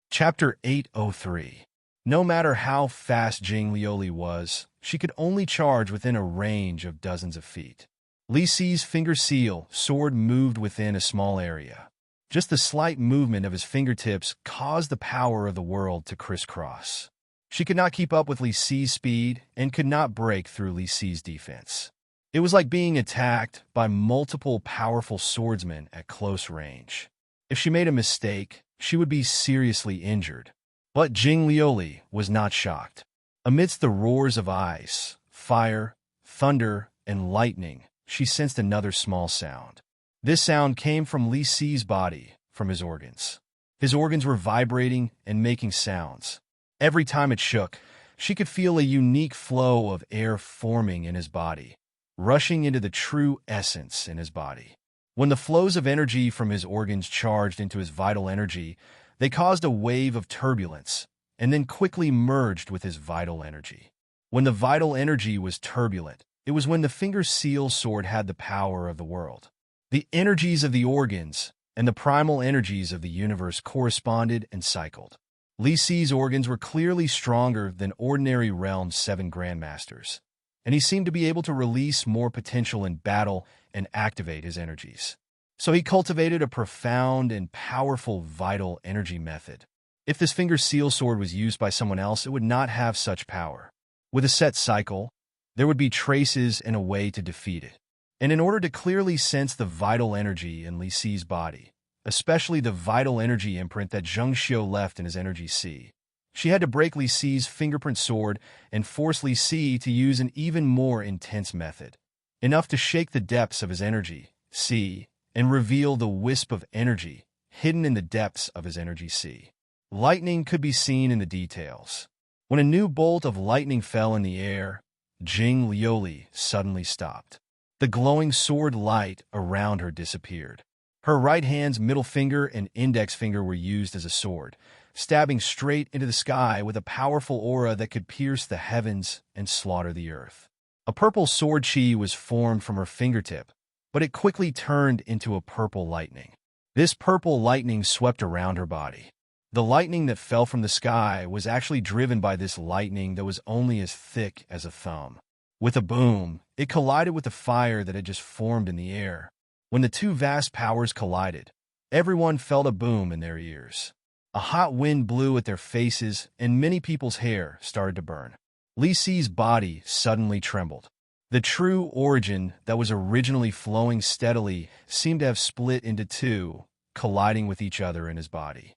Chapter 803. No matter how fast Jing Liuli was, she could only charge within a range of dozens of feet. Li Si's finger seal sword moved within a small area. Just the slight movement of his fingertips caused the power of the world to crisscross. She could not keep up with Li Si's speed and could not break through Li Si's defense. It was like being attacked by multiple powerful swordsmen at close range. If she made a mistake, she would be seriously injured. But Jing Liuli was not shocked. Amidst the roars of ice, fire, thunder, and lightning, she sensed another small sound. This sound came from Li Si's body, from his organs. His organs were vibrating and making sounds. Every time it shook, she could feel a unique flow of air forming in his body, rushing into the true essence in his body. When the flows of energy from his organs charged into his vital energy, they caused a wave of turbulence, and then quickly merged with his vital energy. When the vital energy was turbulent, it was when the finger seal sword had the power of the world. The energies of the organs and the primal energies of the universe corresponded and cycled. Li Si's organs were clearly stronger than ordinary Realm's 7 Grandmasters, and he seemed to be able to release more potential in battle and activate his energies. So he cultivated a profound and powerful vital energy method. If this finger seal sword was used by someone else, it would not have such power. With a set cycle, there would be traces and a way to defeat it. And in order to clearly sense the vital energy in Li Si's body, especially the vital energy imprint that Zheng Xiu left in his energy C, she had to break Li Si's fingerprint sword and force Li Si to use an even more intense method, enough to shake the depths of his energy C and reveal the wisp of energy hidden in the depths of his energy C. Lightning could be seen in the details. When a new bolt of lightning fell in the air, Jing Lioli suddenly stopped. The glowing sword light around her disappeared. Her right hand's middle finger and index finger were used as a sword, stabbing straight into the sky with a powerful aura that could pierce the heavens and slaughter the earth. A purple sword chi was formed from her fingertip, but it quickly turned into a purple lightning. This purple lightning swept around her body. The lightning that fell from the sky was actually driven by this lightning that was only as thick as a thumb. With a boom, it collided with the fire that had just formed in the air. When the two vast powers collided, everyone felt a boom in their ears. A hot wind blew at their faces, and many people's hair started to burn. Li Si's body suddenly trembled. The true origin that was originally flowing steadily seemed to have split into two, colliding with each other in his body.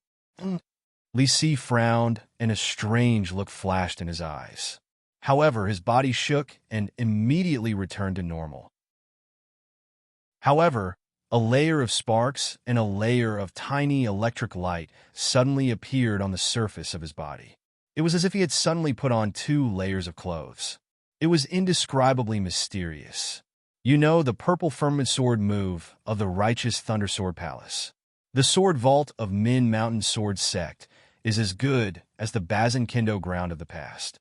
Li Si frowned, and a strange look flashed in his eyes. However, his body shook and immediately returned to normal. However, a layer of sparks and a layer of tiny electric light suddenly appeared on the surface of his body. It was as if he had suddenly put on 2 layers of clothes. It was indescribably mysterious. You know the purple firmament sword move of the righteous Thunder Sword Palace. The sword vault of Min Mountain Sword Sect is as good as the Bazin Kendo ground of the past.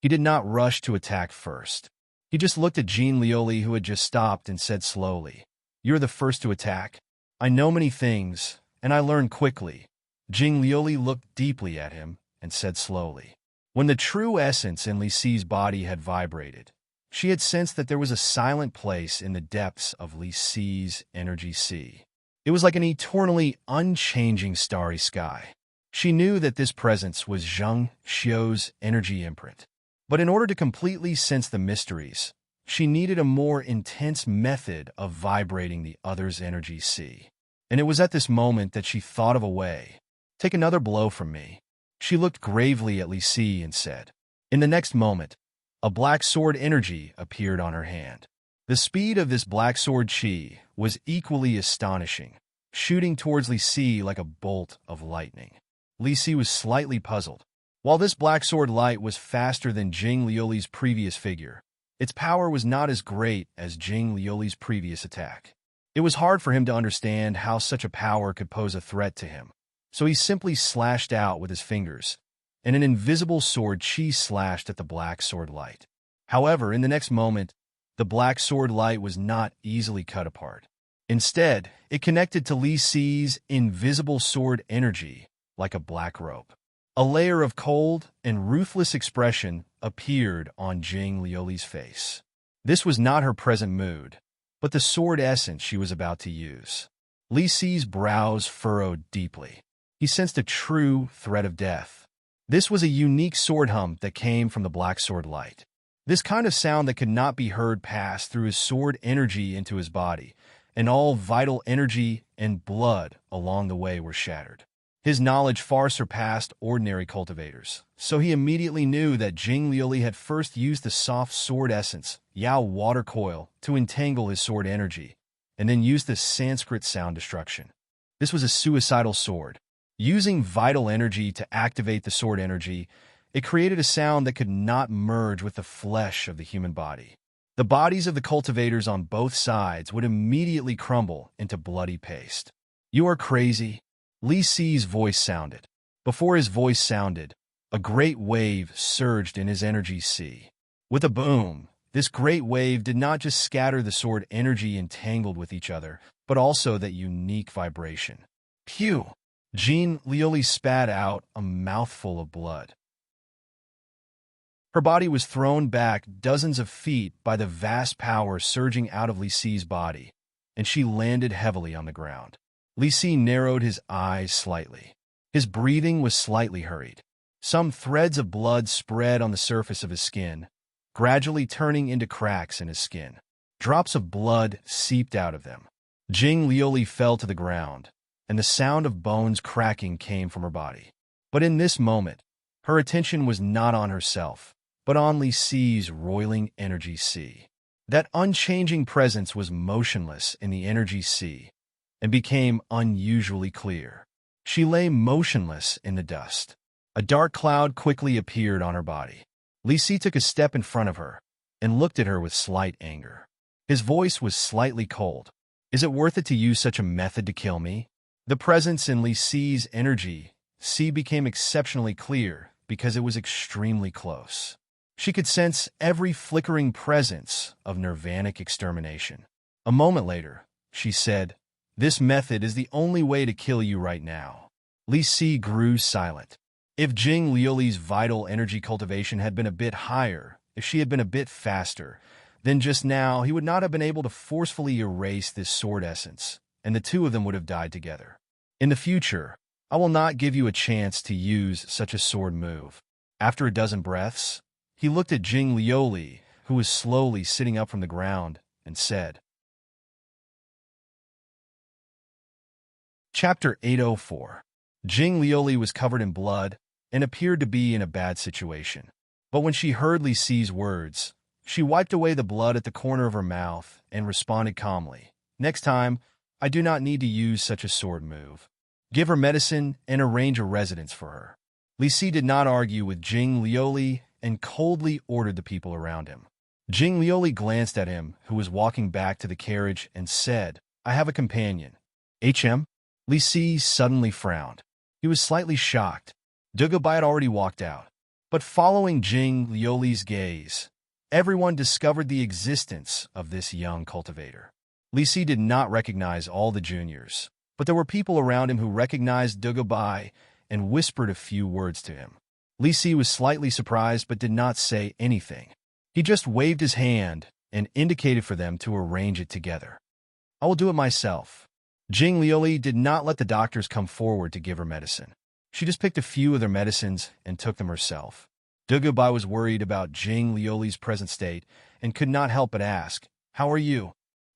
He did not rush to attack first. He just looked at Jean Lioli, who had just stopped, and said slowly, "You're the first to attack. I know many things, and I learn quickly." Jean Lioli looked deeply at him and said slowly. When the true essence in Li Si's body had vibrated, she had sensed that there was a silent place in the depths of Li Si's energy sea. It was like an eternally unchanging starry sky. She knew that this presence was Zheng Xiu's energy imprint. But in order to completely sense the mysteries, she needed a more intense method of vibrating the other's energy sea. And it was at this moment that she thought of a way. "Take another blow from me." She looked gravely at Li Si and said. In the next moment, a black sword energy appeared on her hand. The speed of this black sword chi was equally astonishing, shooting towards Li Si like a bolt of lightning. Li Si was slightly puzzled. While this black sword light was faster than Jing Lioli's previous figure, its power was not as great as Jing Lioli's previous attack. It was hard for him to understand how such a power could pose a threat to him, so he simply slashed out with his fingers, and an invisible sword chi slashed at the black sword light. However, in the next moment, the black sword light was not easily cut apart. Instead, it connected to Li Si's invisible sword energy like a black rope. A layer of cold and ruthless expression appeared on Jing Lioli's face. This was not her present mood, but the sword essence she was about to use. Li Si's brows furrowed deeply. He sensed a true threat of death. This was a unique sword hum that came from the black sword light. This kind of sound that could not be heard passed through his sword energy into his body, and all vital energy and blood along the way were shattered. His knowledge far surpassed ordinary cultivators, so he immediately knew that Jing Lioli had first used the soft sword essence, Yao water coil, to entangle his sword energy, and then used the Sanskrit sound destruction. This was a suicidal sword. Using vital energy to activate the sword energy, it created a sound that could not merge with the flesh of the human body. The The bodies of the cultivators on both sides would immediately crumble into bloody paste. "You are crazy," Li Si's voice sounded. Before his voice sounded, a great wave surged in his energy sea. With a boom, this great wave did not just scatter the sword energy entangled with each other, but also that unique vibration. Phew! Jean Lioli spat out a mouthful of blood. Her body was thrown back dozens of feet by the vast power surging out of Li Si's body, and she landed heavily on the ground. Li Si narrowed his eyes slightly. His breathing was slightly hurried. Some threads of blood spread on the surface of his skin, gradually turning into cracks in his skin. Drops of blood seeped out of them. Jing Lioli fell to the ground, and the sound of bones cracking came from her body. But in this moment, her attention was not on herself, but on Li Si's roiling energy sea. That unchanging presence was motionless in the energy sea, and became unusually clear. She lay motionless in the dust. A dark cloud quickly appeared on her body. Li Si took a step in front of her, and looked at her with slight anger. His voice was slightly cold. "Is it worth it to use such a method to kill me?" The presence in Li Si's energy sea became exceptionally clear because it was extremely close. She could sense every flickering presence of nirvanic extermination. A moment later, she said, "This method is the only way to kill you right now." Li Si grew silent. If Jing Lioli's vital energy cultivation had been a bit higher, if she had been a bit faster, then just now he would not have been able to forcefully erase this sword essence, and the two of them would have died together. "In the future, I will not give you a chance to use such a sword move." After a dozen breaths, he looked at Jing Lioli, who was slowly sitting up from the ground, and said, Chapter 804. Jing Lioli was covered in blood and appeared to be in a bad situation. But when she heard Li Si's words, she wiped away the blood at the corner of her mouth and responded calmly, "Next time, I do not need to use such a sword move. Give her medicine and arrange a residence for her." Li Si did not argue with Jing Lioli and coldly ordered the people around him. Jing Lioli glanced at him, who was walking back to the carriage, and said, "I have a companion." "HM?" Li Si suddenly frowned. He was slightly shocked. Dugubai had already walked out. But following Jing Lioli's gaze, everyone discovered the existence of this young cultivator. Li Si did not recognize all the juniors, but there were people around him who recognized Dugubai and whispered a few words to him. Li Si was slightly surprised but did not say anything. He just waved his hand and indicated for them to arrange it together. "I will do it myself." Jing Lioli did not let the doctors come forward to give her medicine. She just picked a few of their medicines and took them herself. Dugubai was worried about Jing Lioli's present state and could not help but ask, "How are you?"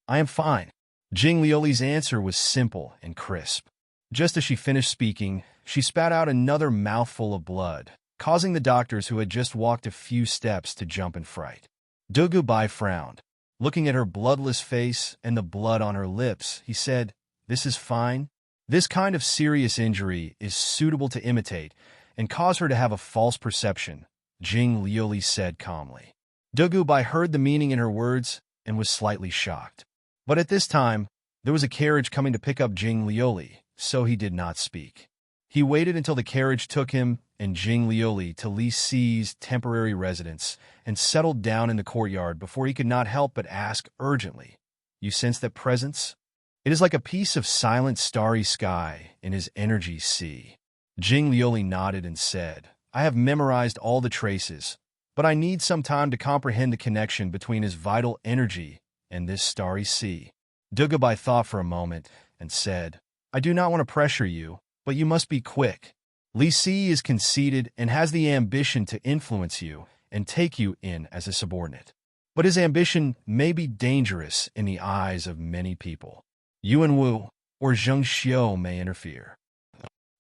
"I am fine." Jing Lioli's answer was simple and crisp. Just as she finished speaking, she spat out another mouthful of blood, causing the doctors who had just walked a few steps to jump in fright. Dugubai frowned. Looking at her bloodless face and the blood on her lips, he said, "This is fine. This kind of serious injury is suitable to imitate and cause her to have a false perception," Jing Lioli said calmly. Dugubai heard the meaning in her words and was slightly shocked. But at this time, there was a carriage coming to pick up Jing Lioli, so he did not speak. He waited until the carriage took him and Jing Lioli to Li Si's temporary residence and settled down in the courtyard before he could not help but ask urgently, "You sense that presence?" It is like a piece of silent starry sky in his energy sea. Jing Lioli nodded and said, "I have memorized all the traces, but I need some time to comprehend the connection between his vital energy and this starry sea." Dugubai thought for a moment and said, "I do not want to pressure you, but you must be quick. Li Si is conceited and has the ambition to influence you and take you in as a subordinate. But his ambition may be dangerous in the eyes of many people. Yuan Wu or Zheng Xiu may interfere.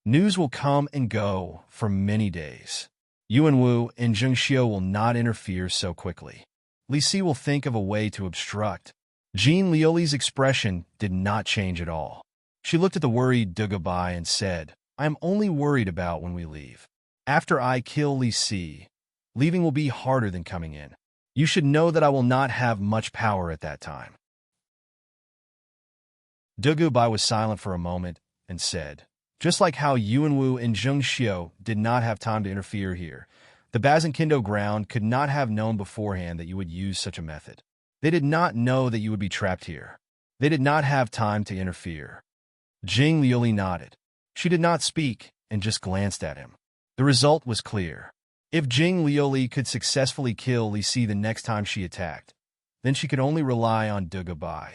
News will come and go for many days. Yuan Wu and Zheng Xiu will not interfere so quickly. Li Si will think of a way to obstruct." Jean Lioli's expression did not change at all. She looked at the worried Dugubai and said, "I am only worried about when we leave. After I kill Li Si, leaving will be harder than coming in. You should know that I will not have much power at that time. Dugubai was silent for a moment and said, just like how Yuanwu and Zheng Xiu did not have time to interfere here, the Bazinkindo ground could not have known beforehand that you would use such a method. They did not know that you would be trapped here. They did not have time to interfere. Jing Liuli nodded. She did not speak and just glanced at him. The result was clear. If Jing Liuli could successfully kill Li Si the next time she attacked, then she could only rely on Dugubai.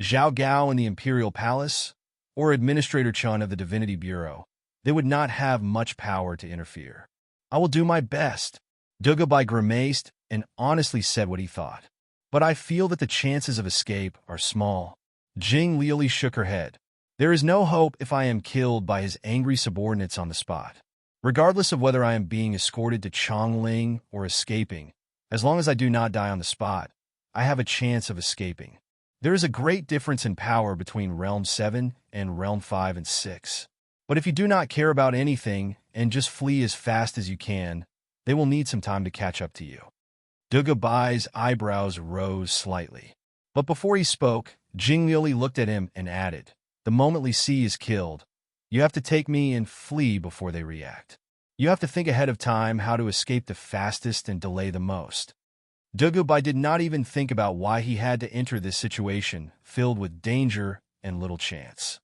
Zhao Gao in the Imperial Palace, or Administrator Chun of the Divinity Bureau, they would not have much power to interfere. I will do my best. Dugubai grimaced and honestly said what he thought. But I feel that the chances of escape are small. Jing Liuli shook her head. There is no hope if I am killed by his angry subordinates on the spot. Regardless of whether I am being escorted to Chongling or escaping, as long as I do not die on the spot, I have a chance of escaping. There is a great difference in power between Realm 7 and Realm 5 and 6. But if you do not care about anything and just flee as fast as you can, they will need some time to catch up to you. Dugubai's eyebrows rose slightly. But before he spoke, Jing Liuli looked at him and added, the moment Li Si is killed, you have to take me and flee before they react. You have to think ahead of time how to escape the fastest and delay the most. Dugubai did not even think about why he had to enter this situation filled with danger and little chance.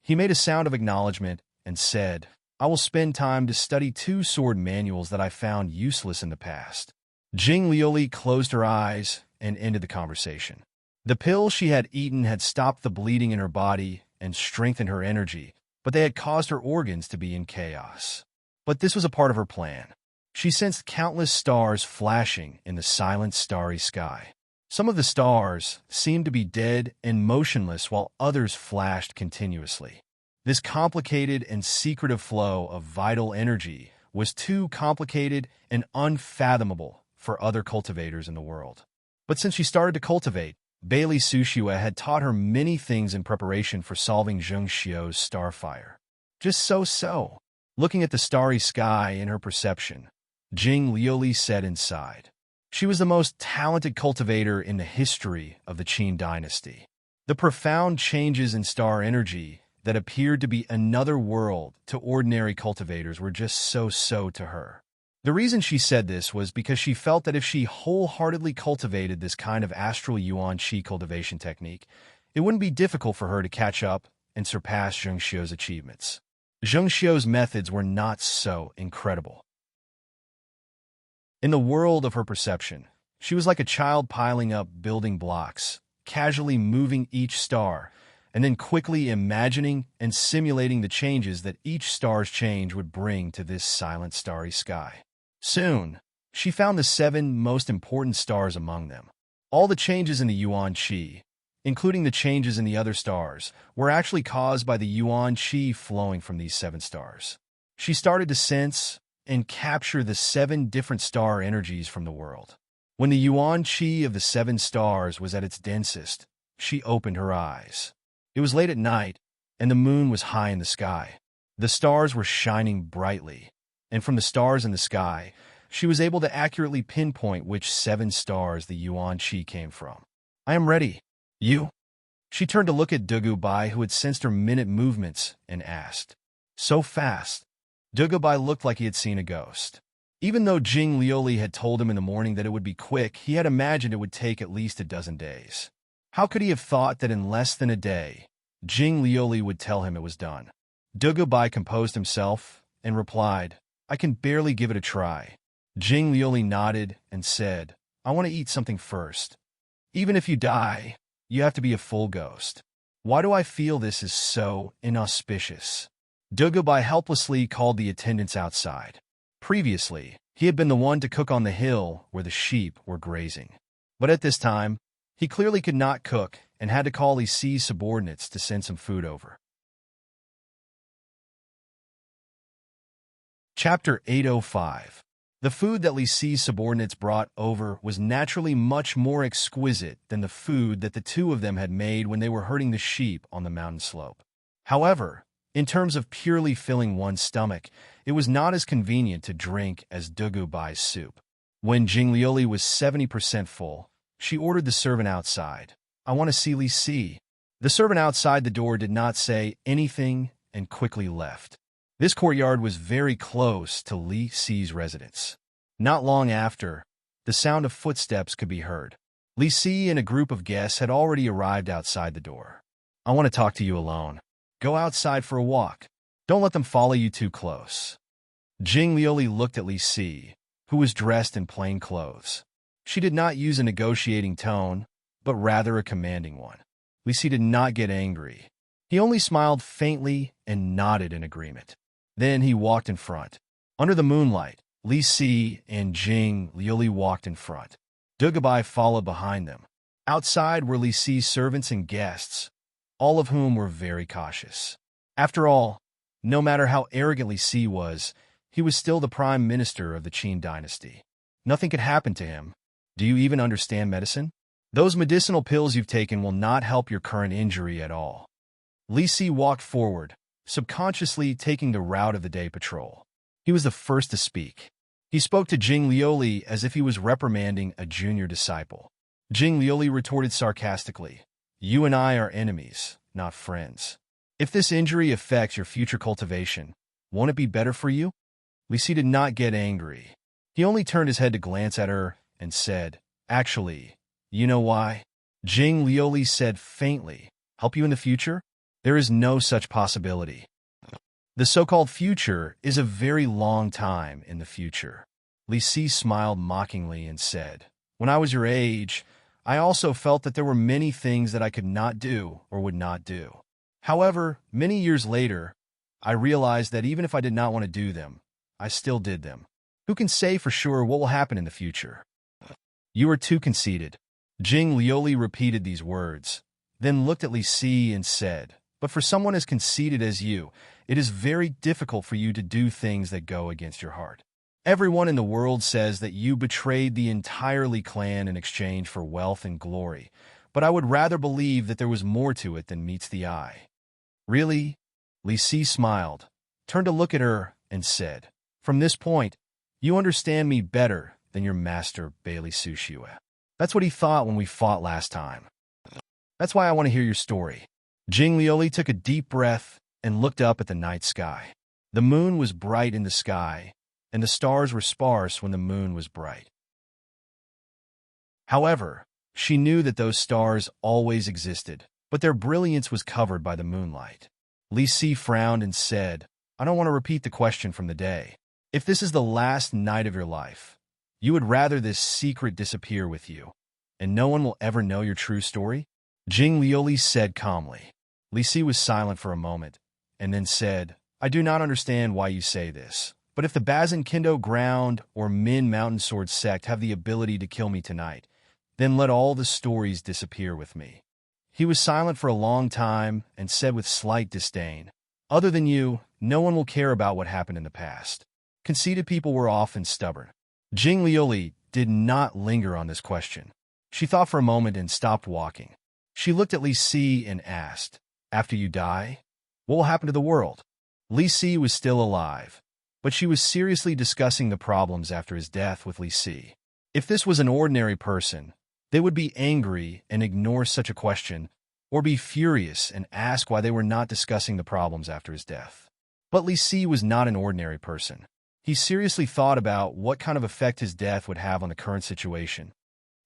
He made a sound of acknowledgement and said, I will spend time to study 2 sword manuals that I found useless in the past. Jing Liuli closed her eyes and ended the conversation. The pills she had eaten had stopped the bleeding in her body and strengthened her energy, but they had caused her organs to be in chaos. But this was a part of her plan. She sensed countless stars flashing in the silent, starry sky. Some of the stars seemed to be dead and motionless while others flashed continuously. This complicated and secretive flow of vital energy was too complicated and unfathomable for other cultivators in the world. But since she started to cultivate, Bailey Sushua had taught her many things in preparation for solving Zheng Xiu's starfire. Just so. Looking at the starry sky in her perception, Jing Liuli said inside. She was the most talented cultivator in the history of the Qin dynasty. The profound changes in star energy that appeared to be another world to ordinary cultivators were just so to her. The reason she said this was because she felt that if she wholeheartedly cultivated this kind of astral yuan qi cultivation technique, it wouldn't be difficult for her to catch up and surpass Zheng Xiu's achievements. Zheng Xiu's methods were not so incredible. In the world of her perception, she was like a child piling up building blocks, casually moving each star, and then quickly imagining and simulating the changes that each star's change would bring to this silent starry sky. Soon, she found the 7 most important stars among them. All the changes in the Yuan Qi, including the changes in the other stars, were actually caused by the Yuan Qi flowing from these 7 stars. She started to sense and capture the 7 different star energies from the world. When the Yuan Qi of the 7 stars was at its densest, she opened her eyes. It was late at night, and the moon was high in the sky. The stars were shining brightly, and from the stars in the sky, she was able to accurately pinpoint which 7 stars the Yuan Qi came from. I am ready. You? She turned to look at Dugubai, who had sensed her minute movements, and asked. So fast. Dugubai looked like he had seen a ghost. Even though Jing Liuli had told him in the morning that it would be quick, he had imagined it would take at least a dozen days. How could he have thought that in less than a day, Jing Liuli would tell him it was done? Dugubai composed himself and replied, I can barely give it a try. Jing Liuli nodded and said, I want to eat something first. Even if you die, you have to be a full ghost. Why do I feel this is so inauspicious? Dugubai helplessly called the attendants outside. Previously, he had been the one to cook on the hill where the sheep were grazing. But at this time, he clearly could not cook and had to call Li Si's subordinates to send some food over. Chapter 805. The food that Li Si's subordinates brought over was naturally much more exquisite than the food that the 2 of them had made when they were herding the sheep on the mountain slope. However, in terms of purely filling one's stomach, it was not as convenient to drink as Dugubai's soup. When Jing Lioli was 70% full, she ordered the servant outside. "I want to see Li Si." The servant outside the door did not say anything and quickly left. This courtyard was very close to Li Si's residence. Not long after, the sound of footsteps could be heard. Li Si and a group of guests had already arrived outside the door. "I want to talk to you alone. Go outside for a walk. Don't let them follow you too close." Jing Lioli looked at Li Si, who was dressed in plain clothes. She did not use a negotiating tone, but rather a commanding one. Li Si did not get angry. He only smiled faintly and nodded in agreement. Then he walked in front. Under the moonlight, Li Si and Jing Lioli walked in front. Dugabai followed behind them. Outside were Li Si's servants and guests, all of whom were very cautious. After all, no matter how arrogant Li Si was, he was still the prime minister of the Qin dynasty. Nothing could happen to him. Do you even understand medicine? Those medicinal pills you've taken will not help your current injury at all. Li Si walked forward, subconsciously taking the route of the day patrol. He was the first to speak. He spoke to Jing Lioli as if he was reprimanding a junior disciple. Jing Lioli retorted sarcastically, "You and I are enemies, not friends. If this injury affects your future cultivation, won't it be better for you?" Li Si did not get angry. He only turned his head to glance at her and said, "Actually, you know why?" Jing Lioli said faintly, "Help you in the future? There is no such possibility. The so-called future is a very long time in the future." Li Si smiled mockingly and said, "When I was your age, I also felt that there were many things that I could not do or would not do. However, many years later, I realized that even if I did not want to do them, I still did them. Who can say for sure what will happen in the future?" "You are too conceited." Jing Lioli repeated these words, then looked at Li Si and said, "But for someone as conceited as you, it is very difficult for you to do things that go against your heart. Everyone in the world says that you betrayed the entire Li clan in exchange for wealth and glory, but I would rather believe that there was more to it than meets the eye." "Really?" Li Si smiled, turned to look at her, and said, "From this point, you understand me better than your master Bailey Sushue. That's what he thought when we fought last time. That's why I want to hear your story." Jing Lioli took a deep breath and looked up at the night sky. The moon was bright in the sky, and the stars were sparse when the moon was bright. However, she knew that those stars always existed, but their brilliance was covered by the moonlight. Li Si frowned and said, "I don't want to repeat the question from the day. If this is the last night of your life, you would rather this secret disappear with you, and no one will ever know your true story?" Jing Lioli said calmly. Li Si was silent for a moment, and then said, "I do not understand why you say this, but if the Bazin Kendo Ground or Min Mountain Sword sect have the ability to kill me tonight, then let all the stories disappear with me." He was silent for a long time and said with slight disdain, "Other than you, no one will care about what happened in the past. Conceited people were often stubborn." Jing Lioli did not linger on this question. She thought for a moment and stopped walking. She looked at Li Si and asked, "After you die, what will happen to the world?" Li Si was still alive, but she was seriously discussing the problems after his death with Li Si. If this was an ordinary person, they would be angry and ignore such a question, or be furious and ask why they were not discussing the problems after his death. But Li Si was not an ordinary person. He seriously thought about what kind of effect his death would have on the current situation.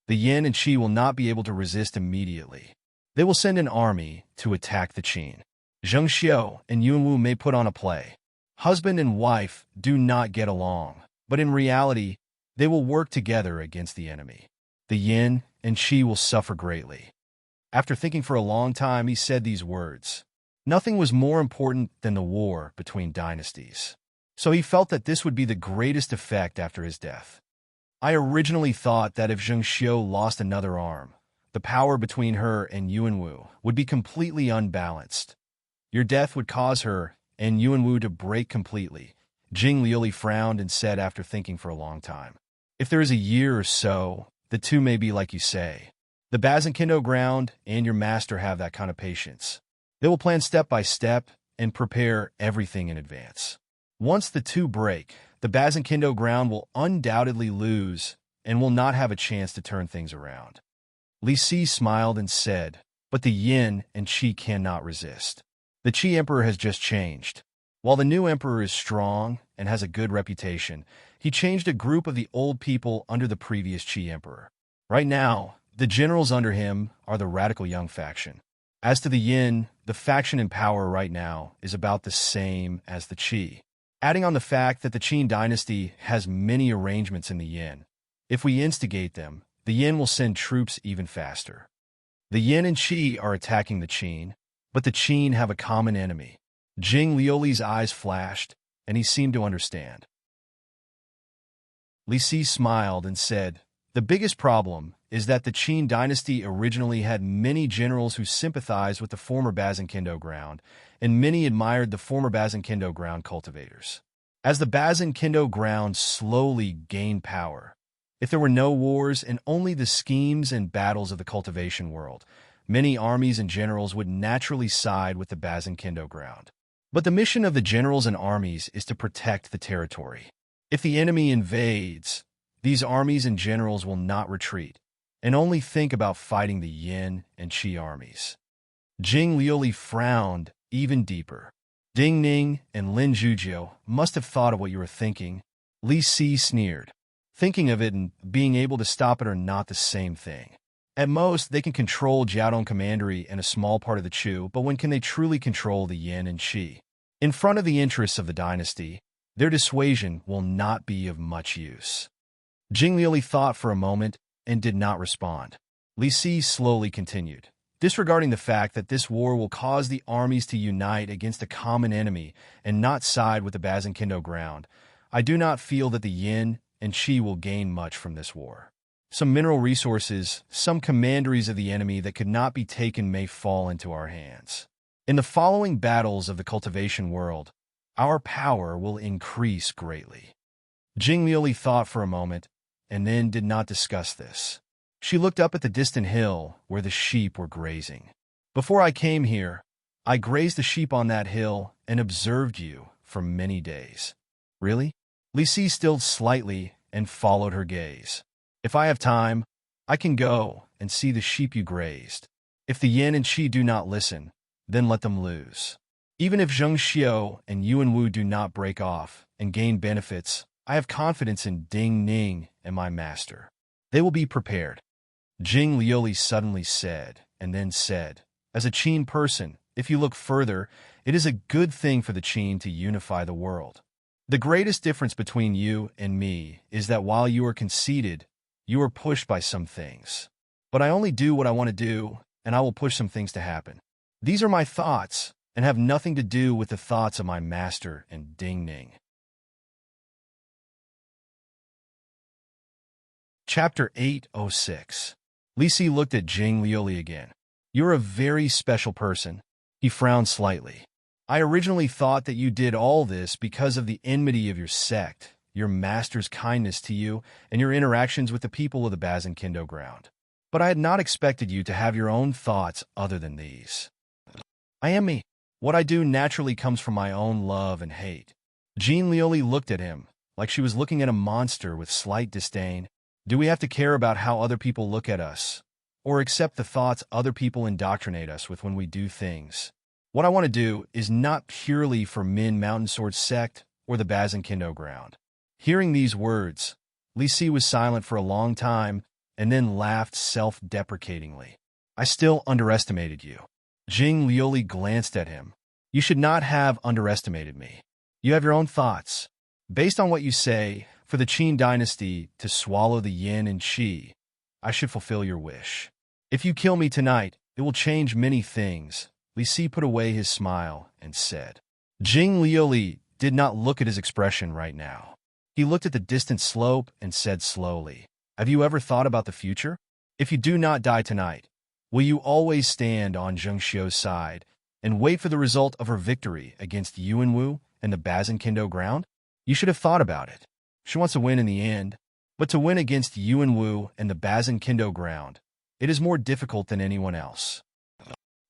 The Yin and Qi will not be able to resist immediately. They will send an army to attack the Qin. Zheng Xiu and Yunwu may put on a play. Husband and wife do not get along, but in reality, they will work together against the enemy. The Yin and Qi will suffer greatly. After thinking for a long time, he said these words. Nothing was more important than the war between dynasties. So he felt that this would be the greatest effect after his death. "I originally thought that if Zheng Xiu lost another arm, the power between her and Yuanwu would be completely unbalanced. Your death would cause her and Yuanwu to break completely." Jing Lioli frowned and said after thinking for a long time, "If there is a year or so, the two may be like you say. The Bazin Kendo Ground and your master have that kind of patience. They will plan step by step and prepare everything in advance. Once the two break, the Bazin Kendo Ground will undoubtedly lose, and will not have a chance to turn things around. Li Si smiled and said, but the yin and qi cannot resist. The Qi Emperor has just changed. While the new emperor is strong and has a good reputation, he changed a group of the old people under the previous Qi Emperor. Right now, the generals under him are the radical young faction. As to the yin, the faction in power right now is about the same as the Qi. Adding on the fact that the Qin dynasty has many arrangements in the yin. If we instigate them, the yin will send troops even faster. The yin and qi are attacking the Qin, but the Qin have a common enemy. Jing Liuli's eyes flashed, and he seemed to understand. Li Si smiled and said, the biggest problem is that the Qin dynasty originally had many generals who sympathized with the former Bazankendo ground, and many admired the former Bazankendo ground cultivators. As the Bazankendo ground slowly gained power, if there were no wars and only the schemes and battles of the cultivation world, many armies and generals would naturally side with the Bazankendo ground. But the mission of the generals and armies is to protect the territory. If the enemy invades, these armies and generals will not retreat, and only think about fighting the yin and qi armies. Jing Liuli frowned even deeper. Ding Ning and Lin Zhujiu must have thought of what you were thinking. Li Si sneered. Thinking of it and being able to stop it are not the same thing. At most, they can control Jiaodong Commandery and a small part of the Chu, but when can they truly control the yin and qi? In front of the interests of the dynasty, their dissuasion will not be of much use. Jing Liuli thought for a moment and did not respond. Li Si slowly continued, disregarding the fact that this war will cause the armies to unite against a common enemy and not side with the Bazankendo ground. I do not feel that the yin and qi will gain much from this war. Some mineral resources, some commanderies of the enemy that could not be taken may fall into our hands. In the following battles of the cultivation world, our power will increase greatly. Jing Liuli thought for a moment, and then did not discuss this. She looked up at the distant hill where the sheep were grazing. Before I came here, I grazed the sheep on that hill and observed you for many days. Really? Li Si stilled slightly and followed her gaze. If I have time, I can go and see the sheep you grazed. If the yin and qi do not listen, then let them lose. Even if Zheng Xiu and Yuan Wu do not break off and gain benefits, I have confidence in Ding Ning and my master. They will be prepared. Jing Liuli suddenly said, and then said, as a Qin person, if you look further, it is a good thing for the Qin to unify the world. The greatest difference between you and me is that while you are conceited, you are pushed by some things. But I only do what I want to do, and I will push some things to happen. These are my thoughts, and have nothing to do with the thoughts of my master and Ding Ning. Chapter 806. Li Si looked at Jing Liuli again. You're a very special person. He frowned slightly. I originally thought that you did all this because of the enmity of your sect, your master's kindness to you, and your interactions with the people of the Bazankendo ground. But I had not expected you to have your own thoughts other than these. I am me. What I do naturally comes from my own love and hate. Jing Liuli looked at him, like she was looking at a monster with slight disdain. Do we have to care about how other people look at us, or accept the thoughts other people indoctrinate us with when we do things? What I want to do is not purely for Min Mountain Sword sect or the Bazankendo ground. Hearing these words, Li Si was silent for a long time and then laughed self-deprecatingly. I still underestimated you. Jing Liuli glanced at him. You should not have underestimated me. You have your own thoughts. Based on what you say, for the Qin dynasty to swallow the yin and qi, I should fulfill your wish. If you kill me tonight, it will change many things. Li Si put away his smile and said. Jing Liuli did not look at his expression right now. He looked at the distant slope and said slowly, have you ever thought about the future? If you do not die tonight, will you always stand on Zheng Xiu's side and wait for the result of her victory against Yuan Wu and the Bazankendo ground? You should have thought about it. She wants to win in the end, but to win against Yuan Wu and the Bazankendo ground, it is more difficult than anyone else.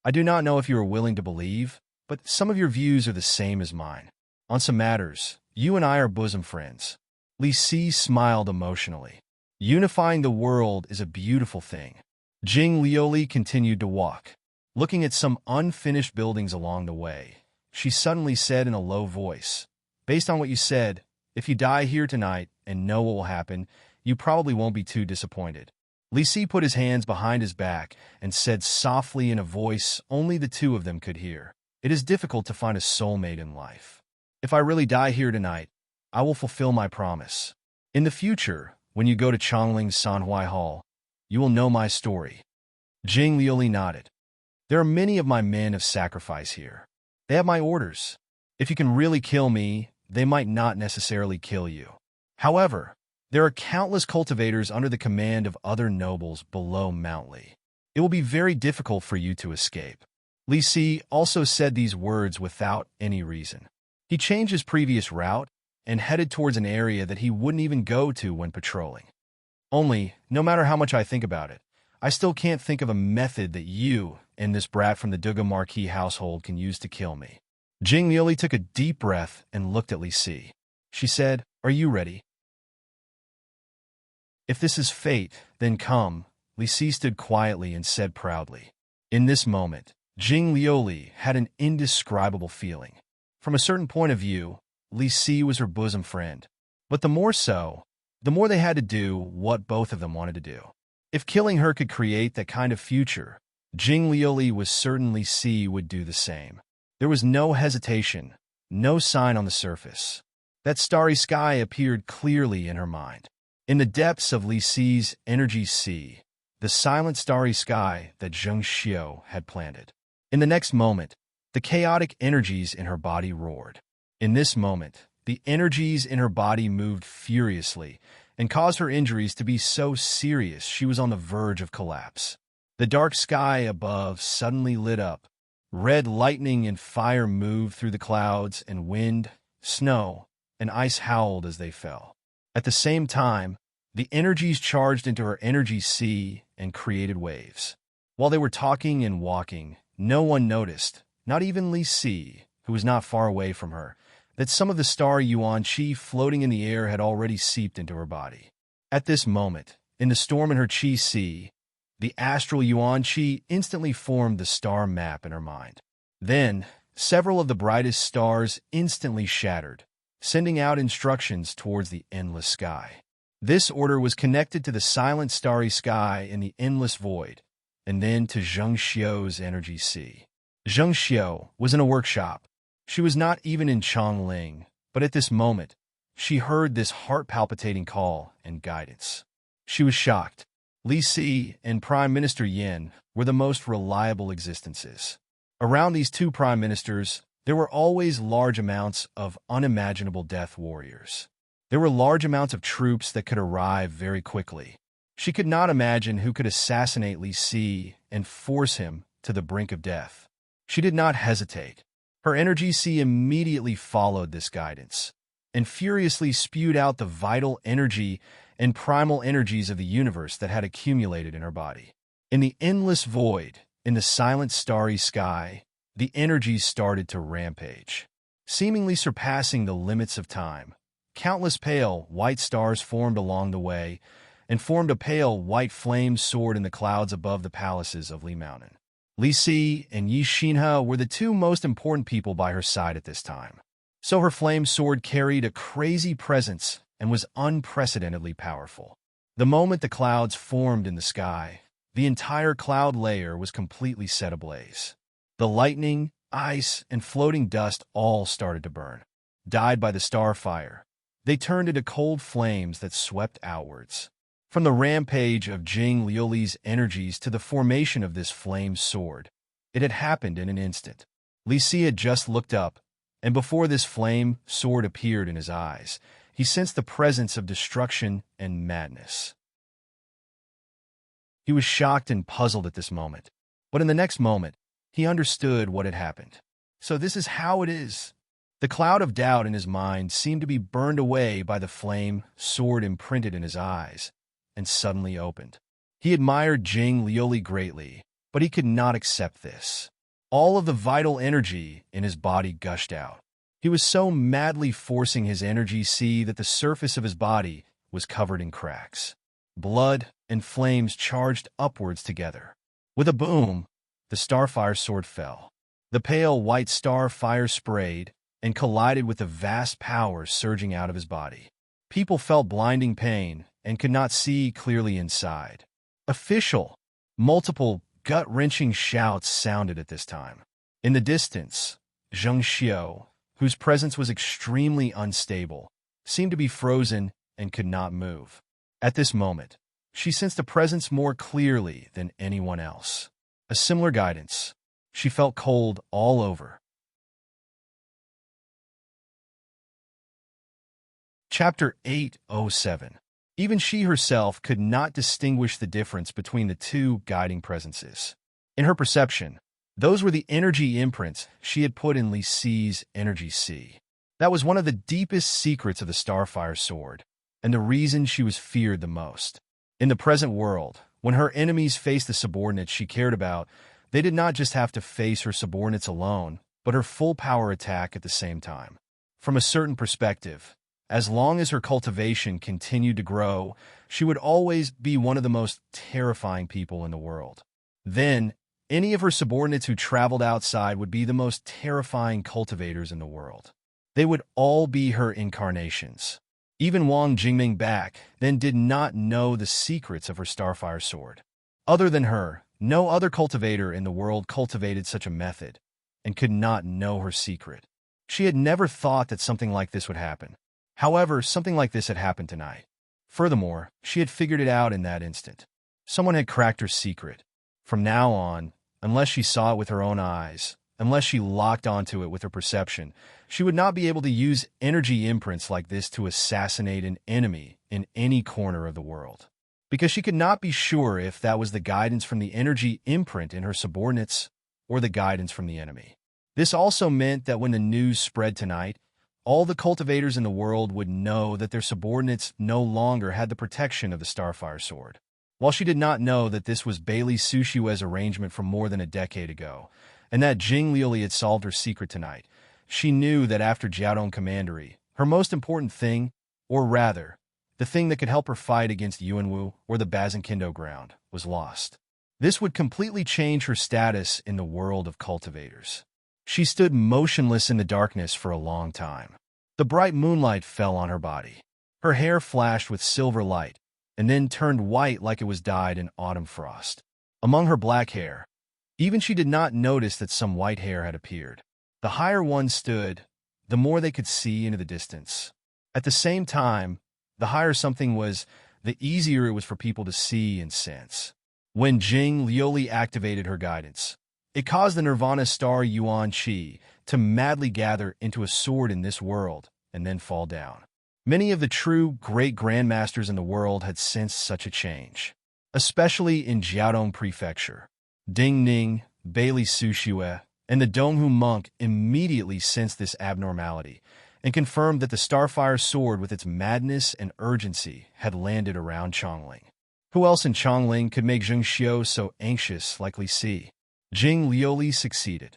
I do not know if you are willing to believe, but some of your views are the same as mine. On some matters, you and I are bosom friends. Li Si smiled emotionally. Unifying the world is a beautiful thing. Jing Lioli continued to walk, looking at some unfinished buildings along the way. She suddenly said in a low voice, "Based on what you said, if you die here tonight and know what will happen, you probably won't be too disappointed." Li Si put his hands behind his back and said softly in a voice only the two of them could hear, "It is difficult to find a soulmate in life. If I really die here tonight, I will fulfill my promise. In the future, when you go to Chongling's Sanhui Hall, you will know my story." Jing Lioli nodded. "There are many of my men of sacrifice here. They have my orders. If you can really kill me, they might not necessarily kill you. However, there are countless cultivators under the command of other nobles below Mount Li. It will be very difficult for you to escape." Li Si also said these words without any reason. He changed his previous route and headed towards an area that he wouldn't even go to when patrolling. "Only, no matter how much I think about it, I still can't think of a method that you and this brat from the Duga Marquis household can use to kill me." Jing Lioli took a deep breath and looked at Li Si. She said, "Are you ready?" "If this is fate, then come." Li Si stood quietly and said proudly. In this moment, Jing Lioli had an indescribable feeling. From a certain point of view, Li Si was her bosom friend. But the more so, the more they had to do what both of them wanted to do. If killing her could create that kind of future, Jing Lioli was certain Li Si would do the same. There was no hesitation, no sign on the surface. That starry sky appeared clearly in her mind. In the depths of Li Si's energy sea, the silent starry sky that Zheng Xiu had planted. In the next moment, the chaotic energies in her body roared. In this moment, the energies in her body moved furiously and caused her injuries to be so serious she was on the verge of collapse. The dark sky above suddenly lit up. Red lightning and fire moved through the clouds, and wind, snow, and ice howled as they fell. At the same time, the energies charged into her energy sea and created waves. While they were talking and walking, no one noticed, not even Li Si, who was not far away from her, that some of the star Yuan Qi floating in the air had already seeped into her body. At this moment, in the storm in her Qi sea, the astral Yuan Qi instantly formed the star map in her mind. Then, several of the brightest stars instantly shattered, sending out instructions towards the endless sky. This order was connected to the silent starry sky in the endless void, and then to Zheng Xiu's energy sea. Zheng Xiu was in a workshop. She was not even in Chongling, but at this moment, she heard this heart-palpitating call and guidance. She was shocked. Li Si and Prime Minister Yin were the most reliable existences. Around these two prime ministers, there were always large amounts of unimaginable death warriors. There were large amounts of troops that could arrive very quickly. She could not imagine who could assassinate Li Si and force him to the brink of death. She did not hesitate. Her energy sea immediately followed this guidance and furiously spewed out the vital energy and primal energies of the universe that had accumulated in her body. In the endless void, in the silent starry sky, the energies started to rampage. Seemingly surpassing the limits of time, countless pale, white stars formed along the way and formed a pale, white flame soared in the clouds above the palaces of Li Mountain. Li Si and Yi Xinhe were the two most important people by her side at this time. So her flame sword carried a crazy presence and was unprecedentedly powerful. The moment the clouds formed in the sky, the entire cloud layer was completely set ablaze. The lightning, ice, and floating dust all started to burn. Dyed by the star fire, they turned into cold flames that swept outwards. From the rampage of Jing Liuli's energies to the formation of this flame sword, it had happened in an instant. Li Si had just looked up, and before this flame sword appeared in his eyes, he sensed the presence of destruction and madness. He was shocked and puzzled at this moment, but in the next moment, he understood what had happened. So this is how it is. The cloud of doubt in his mind seemed to be burned away by the flame sword imprinted in his eyes, and suddenly opened. He admired Jing Liuli greatly, but he could not accept this. All of the vital energy in his body gushed out. He was so madly forcing his energy sea that the surface of his body was covered in cracks. Blood and flames charged upwards together. With a boom, the starfire sword fell. The pale white starfire sprayed and collided with the vast power surging out of his body. People felt blinding pain and could not see clearly inside. Official, multiple gut-wrenching shouts sounded at this time. In the distance, Zheng Xiao, whose presence was extremely unstable, seemed to be frozen and could not move. At this moment, she sensed a presence more clearly than anyone else. A similar guidance. She felt cold all over. Chapter 807. Even she herself could not distinguish the difference between the two guiding presences. In her perception, those were the energy imprints she had put in Li Si's energy sea. That was one of the deepest secrets of the Starfire Sword, and the reason she was feared the most. In the present world, when her enemies faced the subordinates she cared about, they did not just have to face her subordinates alone, but her full power attack at the same time. From a certain perspective, as long as her cultivation continued to grow, she would always be one of the most terrifying people in the world. Then, any of her subordinates who traveled outside would be the most terrifying cultivators in the world. They would all be her incarnations. Even Wang Jingming back then did not know the secrets of her Starfire Sword. Other than her, no other cultivator in the world cultivated such a method, and could not know her secret. She had never thought that something like this would happen. However, something like this had happened tonight. Furthermore, she had figured it out in that instant. Someone had cracked her secret. From now on, unless she saw it with her own eyes, unless she locked onto it with her perception, she would not be able to use energy imprints like this to assassinate an enemy in any corner of the world. Because she could not be sure if that was the guidance from the energy imprint in her subordinates or the guidance from the enemy. This also meant that when the news spread tonight, all the cultivators in the world would know that their subordinates no longer had the protection of the Starfire Sword. While she did not know that this was Bailey Sushue's arrangement from more than a decade ago, and that Jing Liuli had solved her secret tonight, she knew that after Jiaodong Commandery, her most important thing, or rather, the thing that could help her fight against Yuanwu or the Bazinkindo ground, was lost. This would completely change her status in the world of cultivators. She stood motionless in the darkness for a long time. The bright moonlight fell on her body. Her hair flashed with silver light, and then turned white like it was dyed in autumn frost. Among her black hair, even she did not notice that some white hair had appeared. The higher one stood, the more they could see into the distance. At the same time, the higher something was, the easier it was for people to see and sense. When Jing Liuli activated her guidance, it caused the Nirvana star Yuan Qi to madly gather into a sword in this world and then fall down. Many of the true great grandmasters in the world had sensed such a change, especially in Jiaodong Prefecture. Ding Ning, Bailey Sushue, and the Donghu monk immediately sensed this abnormality and confirmed that the Starfire Sword with its madness and urgency had landed around Chongling. Who else in Chongling could make Zheng Xiao so anxious like Li Si? Jing Liuli succeeded.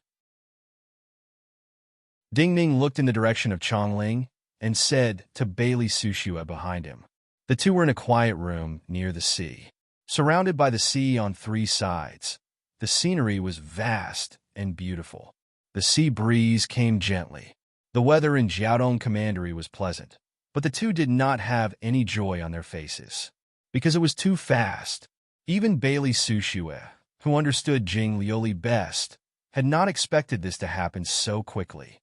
Ding Ning looked in the direction of Chongling and said to Bailey Sushue behind him. The two were in a quiet room near the sea. Surrounded by the sea on three sides, the scenery was vast and beautiful. The sea breeze came gently. The weather in Jiaodong Commandery was pleasant, but the two did not have any joy on their faces, because it was too fast. Even Bailey Sushue, who understood Jing Liuli best, had not expected this to happen so quickly.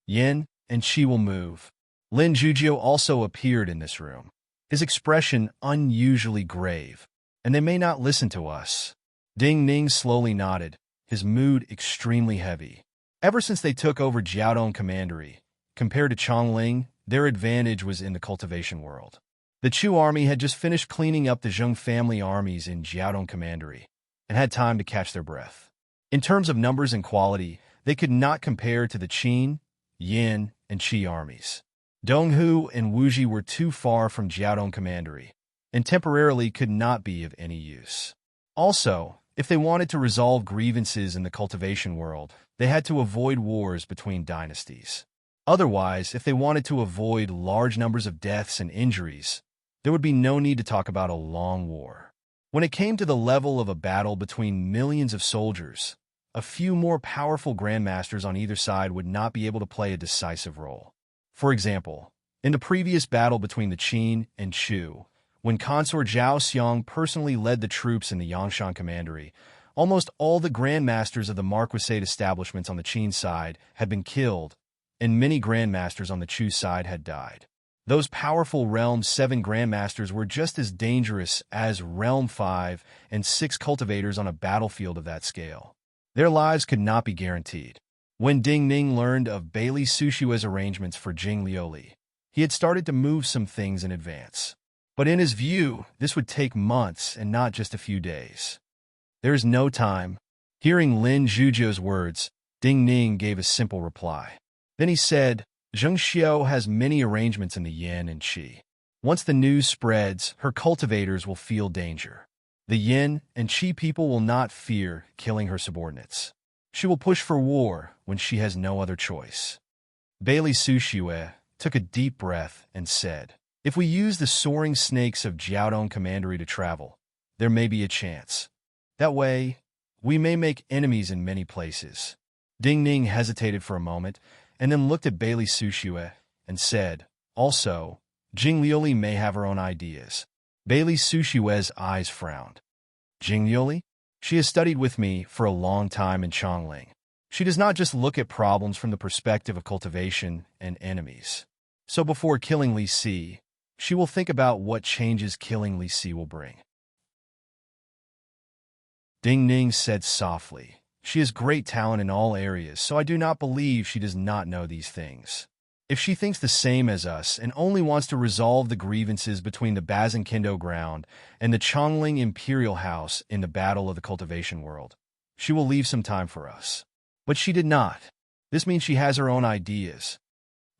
Yin and Qi will move. Lin Jujio also appeared in this room, his expression unusually grave. And they may not listen to us. Ding Ning slowly nodded, his mood extremely heavy. Ever since they took over Jiaodong Commandery, compared to Chongling, their advantage was in the cultivation world. The Chu army had just finished cleaning up the Zheng family armies in Jiaodong Commandery, and had time to catch their breath. In terms of numbers and quality, they could not compare to the Qin, Yin, and Qi armies. Donghu and Wuji were too far from Jiaodong Commandery, and temporarily could not be of any use. Also, if they wanted to resolve grievances in the cultivation world, they had to avoid wars between dynasties. Otherwise, if they wanted to avoid large numbers of deaths and injuries, there would be no need to talk about a long war. When it came to the level of a battle between millions of soldiers, a few more powerful grandmasters on either side would not be able to play a decisive role. For example, in the previous battle between the Qin and Chu, when Consort Zhao Xiang personally led the troops in the Yangshan Commandery, almost all the grandmasters of the marquisate establishments on the Qin side had been killed, and many grandmasters on the Chu side had died. Those powerful Realm 7 grandmasters were just as dangerous as Realm 5 and 6 cultivators on a battlefield of that scale. Their lives could not be guaranteed. When Ding Ning learned of Bailey Sushue's arrangements for Jing Liuli, he had started to move some things in advance. But in his view, this would take months and not just a few days. There is no time. Hearing Lin Zhuzhou's words, Ding Ning gave a simple reply. Then he said, Zheng Xiao has many arrangements in the Yin and Qi. Once the news spreads, her cultivators will feel danger. The Yin and Qi people will not fear killing her subordinates. She will push for war when she has no other choice. Bailey Sushue took a deep breath and said, if we use the soaring snakes of Jiaodong Commandery to travel, there may be a chance. That way, we may make enemies in many places. Ding Ning hesitated for a moment, and then looked at Bailey Sushue and said, also, Jing Liuli may have her own ideas. Bailey Sushue's eyes frowned. Jing Liuli? She has studied with me for a long time in Chongling. She does not just look at problems from the perspective of cultivation and enemies. So before killing Li Si, she will think about what changes killing Li Si will bring. Ding Ning said softly, she has great talent in all areas, so I do not believe she does not know these things. If she thinks the same as us and only wants to resolve the grievances between the Bazin Kendo ground and the Chongling Imperial House in the battle of the cultivation world, she will leave some time for us. But she did not. This means she has her own ideas.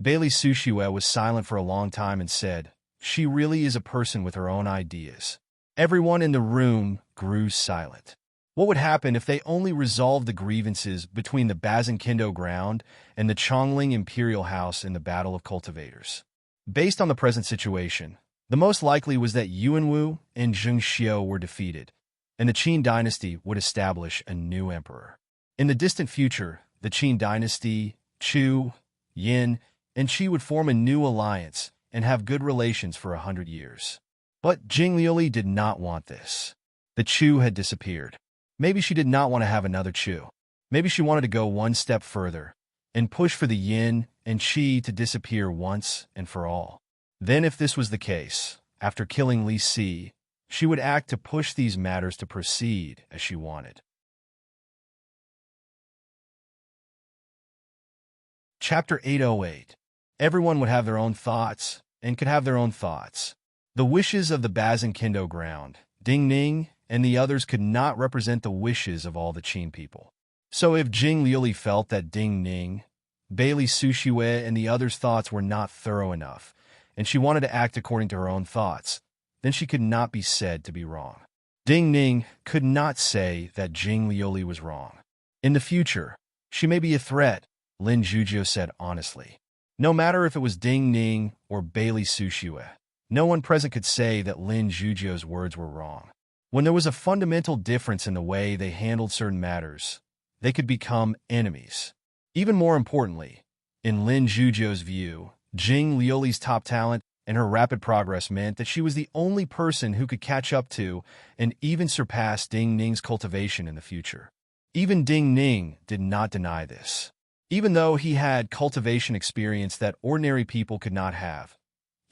Bailey Sushue was silent for a long time and said, she really is a person with her own ideas. Everyone in the room grew silent. What would happen if they only resolved the grievances between the Bazin Kendo ground and the Chongling Imperial House in the Battle of Cultivators? Based on the present situation, the most likely was that Yuanwu and Zheng Xiao were defeated, and the Qin dynasty would establish a new emperor. In the distant future, the Qin dynasty, Chu, Yin, and Qi would form a new alliance and have good relations for 100 years. But Jing Liuli did not want this. The Chu had disappeared. Maybe she did not want to have another Chu. Maybe she wanted to go one step further and push for the Yin and Qi to disappear once and for all. Then if this was the case, after killing Li Si, she would act to push these matters to proceed as she wanted. Chapter 808. Everyone would have their own thoughts and could have their own thoughts. The wishes of the Bazin Kendo ground, Ding Ning, and the others could not represent the wishes of all the Qin people. So if Jing Liuli felt that Ding Ning, Bailey Sushue, and the others' thoughts were not thorough enough, and she wanted to act according to her own thoughts, then she could not be said to be wrong. Ding Ning could not say that Jing Liuli was wrong. In the future, she may be a threat, Lin Zhuzhou said honestly. No matter if it was Ding Ning or Bailey Sushue, no one present could say that Lin Zhuzhou's words were wrong. When there was a fundamental difference in the way they handled certain matters, they could become enemies. Even more importantly, in Lin Zhuzhou's view, Jing Liuli's top talent and her rapid progress meant that she was the only person who could catch up to and even surpass Ding Ning's cultivation in the future. Even Ding Ning did not deny this. Even though he had cultivation experience that ordinary people could not have,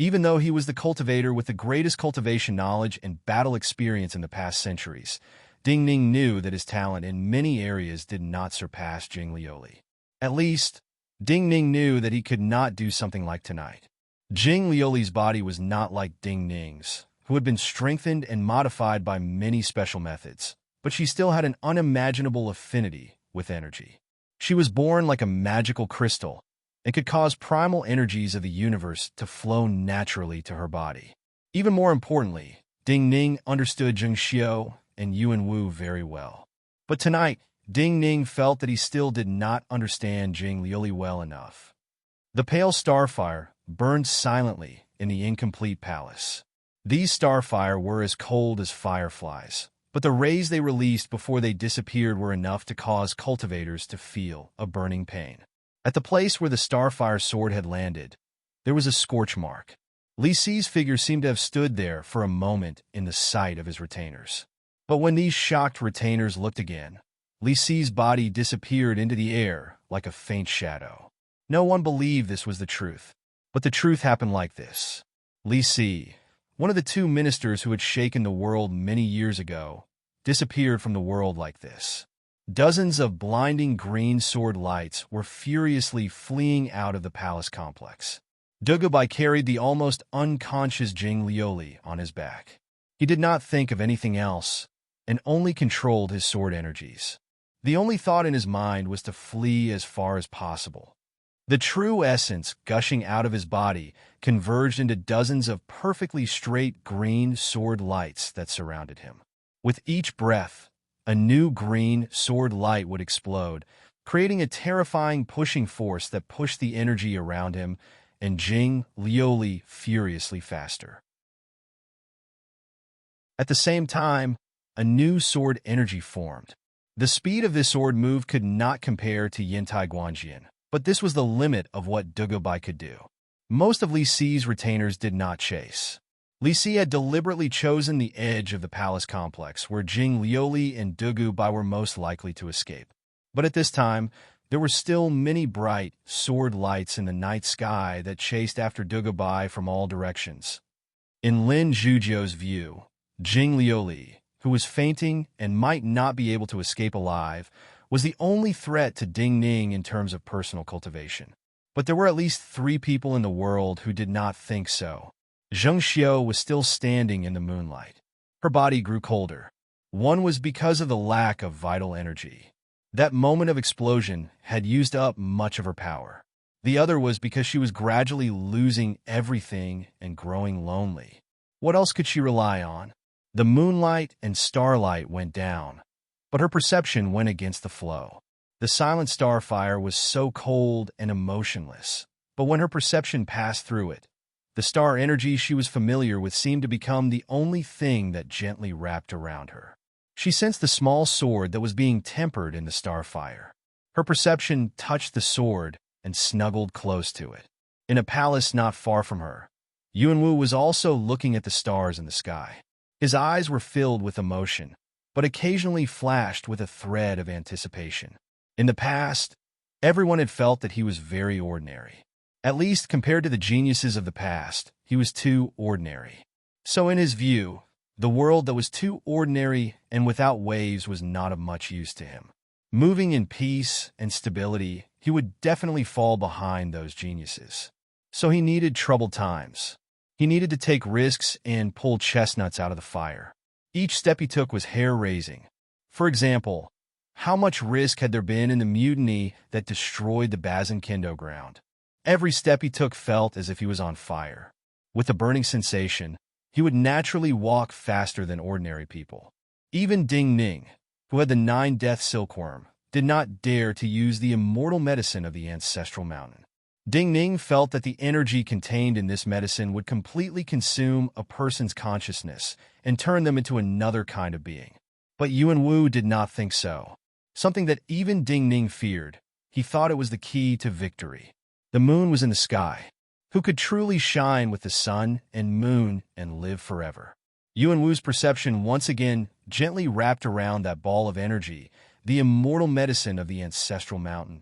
even though he was the cultivator with the greatest cultivation knowledge and battle experience in the past centuries, Ding Ning knew that his talent in many areas did not surpass Jing Liuli. At least, Ding Ning knew that he could not do something like tonight. Jing Liuli's body was not like Ding Ning's, who had been strengthened and modified by many special methods, but she still had an unimaginable affinity with energy. She was born like a magical crystal, and could cause primal energies of the universe to flow naturally to her body. Even more importantly, Ding Ning understood Zheng Xiao and Yuanwu very well. But tonight, Ding Ning felt that he still did not understand Jing Liuli well enough. The pale starfire burned silently in the incomplete palace. These starfire were as cold as fireflies, but the rays they released before they disappeared were enough to cause cultivators to feel a burning pain. At the place where the starfire sword had landed, there was a scorch mark. Li Si's figure seemed to have stood there for a moment in the sight of his retainers. But when these shocked retainers looked again, Li Si's body disappeared into the air like a faint shadow. No one believed this was the truth, but the truth happened like this. Li Si, one of the two ministers who had shaken the world many years ago, disappeared from the world like this. Dozens of blinding green sword lights were furiously fleeing out of the palace complex. Dugubai carried the almost unconscious Jing Lioli on his back. He did not think of anything else and only controlled his sword energies. The only thought in his mind was to flee as far as possible. The true essence gushing out of his body converged into dozens of perfectly straight green sword lights that surrounded him. With each breath, a new green sword light would explode, creating a terrifying pushing force that pushed the energy around him and Jing Lioli furiously faster. At the same time, a new sword energy formed. The speed of this sword move could not compare to Yintai Guanjian, but this was the limit of what Dugubai could do. Most of Li Si's retainers did not chase. Li Si had deliberately chosen the edge of the palace complex where Jing Lioli and Dugubai were most likely to escape. But at this time, there were still many bright sword lights in the night sky that chased after Dugubai from all directions. In Lin Zhujiu's view, Jing Lioli, who was fainting and might not be able to escape alive, was the only threat to Ding Ning in terms of personal cultivation. But there were at least 3 people in the world who did not think so. Zheng Xiao was still standing in the moonlight. Her body grew colder. One was because of the lack of vital energy. That moment of explosion had used up much of her power. The other was because she was gradually losing everything and growing lonely. What else could she rely on? The moonlight and starlight went down, but her perception went against the flow. The silent starfire was so cold and emotionless, but when her perception passed through it, the star energy she was familiar with seemed to become the only thing that gently wrapped around her. She sensed the small sword that was being tempered in the starfire. Her perception touched the sword and snuggled close to it. In a palace not far from her, Yuanwu was also looking at the stars in the sky. His eyes were filled with emotion, but occasionally flashed with a thread of anticipation. In the past, everyone had felt that he was very ordinary. At least compared to the geniuses of the past, he was too ordinary. So in his view, the world that was too ordinary and without waves was not of much use to him. Moving in peace and stability, he would definitely fall behind those geniuses. So he needed troubled times. He needed to take risks and pull chestnuts out of the fire. Each step he took was hair-raising. For example, how much risk had there been in the mutiny that destroyed the Bazin Kendo ground? Every step he took felt as if he was on fire. With the burning sensation, he would naturally walk faster than ordinary people. Even Ding Ning, who had the 9-death silkworm, did not dare to use the immortal medicine of the ancestral mountain. Ding Ning felt that the energy contained in this medicine would completely consume a person's consciousness and turn them into another kind of being. But Yuanwu did not think so. Something that even Ding Ning feared. He thought it was the key to victory. The moon was in the sky. Who could truly shine with the sun and moon and live forever? Yuanwu's perception once again gently wrapped around that ball of energy, the immortal medicine of the ancestral mountain.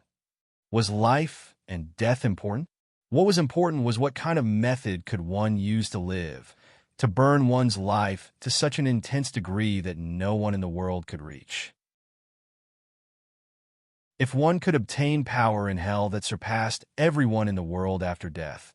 Was life and death important? What was important was what kind of method could one use to live, to burn one's life to such an intense degree that no one in the world could reach. If one could obtain power in hell that surpassed everyone in the world after death,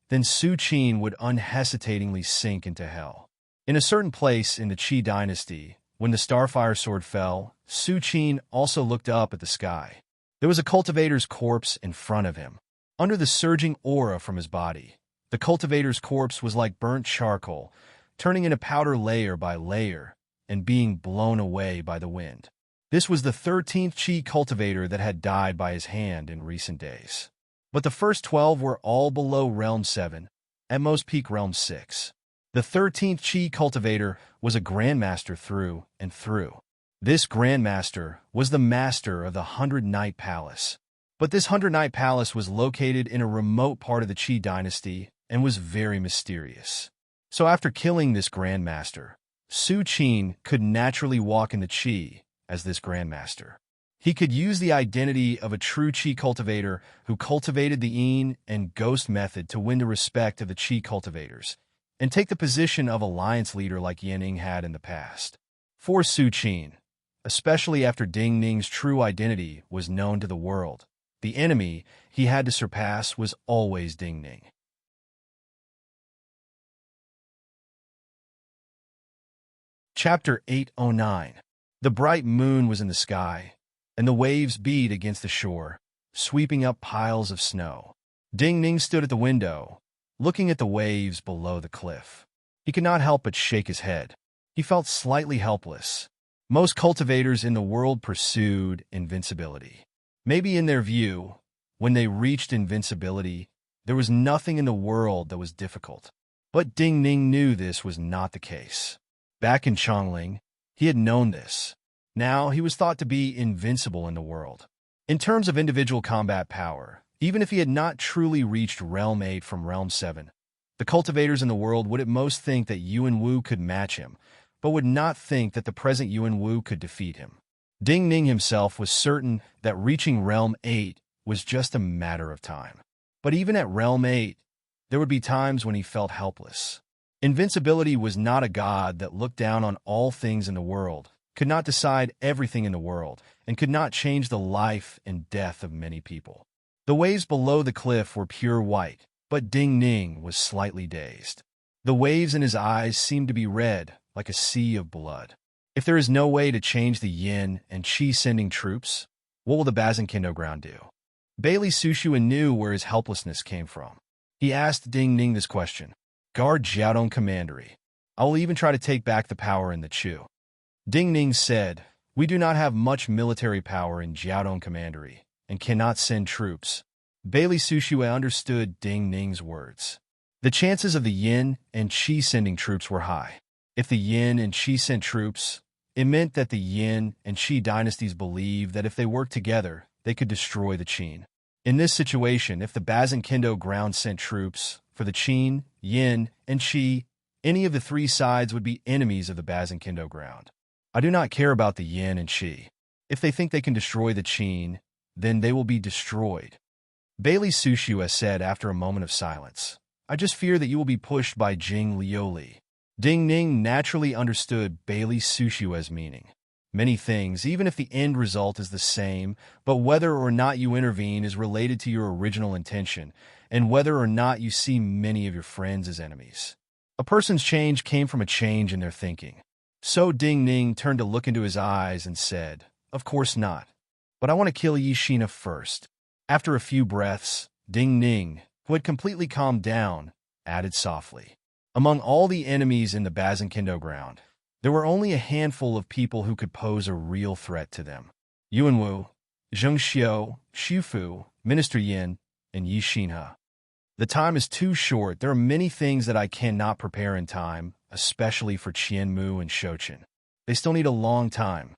then Su Qin would unhesitatingly sink into hell. In a certain place in the Qi dynasty, when the Starfire sword fell, Su Qin also looked up at the sky. There was a cultivator's corpse in front of him. Under the surging aura from his body, the cultivator's corpse was like burnt charcoal, turning into powder layer by layer and being blown away by the wind. This was the 13th Qi cultivator that had died by his hand in recent days. But the first 12 were all below Realm 7, at most peak Realm 6. The 13th Qi cultivator was a grandmaster through and through. This grandmaster was the master of the 100-Night Palace. But this 100-Night Palace was located in a remote part of the Qi dynasty and was very mysterious. So after killing this grandmaster, Su Qin could naturally walk in the Qi as this grandmaster. He could use the identity of a true Qi cultivator who cultivated the Yin and Ghost method to win the respect of the Qi cultivators, and take the position of alliance leader like Yanning had in the past. For Su Qin, especially after Ding Ning's true identity was known to the world, the enemy he had to surpass was always Ding Ning. Chapter 809. The bright moon was in the sky, and the waves beat against the shore, sweeping up piles of snow. Ding Ning stood at the window, looking at the waves below the cliff. He could not help but shake his head. He felt slightly helpless. Most cultivators in the world pursued invincibility. Maybe in their view, when they reached invincibility, there was nothing in the world that was difficult. But Ding Ning knew this was not the case. Back in Chongling, he had known this. Now he was thought to be invincible in the world. In terms of individual combat power, even if he had not truly reached Realm 8 from Realm 7, the cultivators in the world would at most think that Yuan Wu could match him, but would not think that the present Yuan Wu could defeat him. Ding Ning himself was certain that reaching Realm 8 was just a matter of time. But even at Realm 8, there would be times when he felt helpless. Invincibility was not a god that looked down on all things in the world, could not decide everything in the world, and could not change the life and death of many people. The waves below the cliff were pure white, but Ding Ning was slightly dazed. The waves in his eyes seemed to be red, like a sea of blood. If there is no way to change the yin and qi sending troops, what will the Bazinkindo ground do? Bailey Sushua knew where his helplessness came from. He asked Ding Ning this question. Guard Jiaodong Commandery. I will even try to take back the power in the Chu. Ding Ning said, we do not have much military power in Jiaodong Commandery and cannot send troops. Bailey Sushua understood Ding Ning's words. The chances of the yin and qi sending troops were high. If the yin and qi sent troops, it meant that the yin and qi dynasties believed that if they worked together, they could destroy the Qin. In this situation, if the Bazinkindo ground sent troops, for the Qin, yin, and qi, any of the three sides would be enemies of the Bazinkindo ground. I do not care about the yin and qi. If they think they can destroy the Qin, then they will be destroyed. Bailey Sushua said after a moment of silence, I just fear that you will be pushed by Jing Lioli. Ding Ning naturally understood Bailey Sushua's meaning. Many things, even if the end result is the same, but whether or not you intervene is related to your original intention, and whether or not you see many of your friends as enemies. A person's change came from a change in their thinking. So Ding Ning turned to look into his eyes and said, Of course not. But I want to kill Yishina first. After a few breaths, Ding Ning, who had completely calmed down, added softly. Among all the enemies in the Bazinkindo ground, there were only a handful of people who could pose a real threat to them. Yuan Wu, Zheng Xiu, Xu Fu, Minister Yin, and Yi Xinhe. The time is too short. There are many things that I cannot prepare in time, especially for Qianmu and Shouchen. They still need a long time.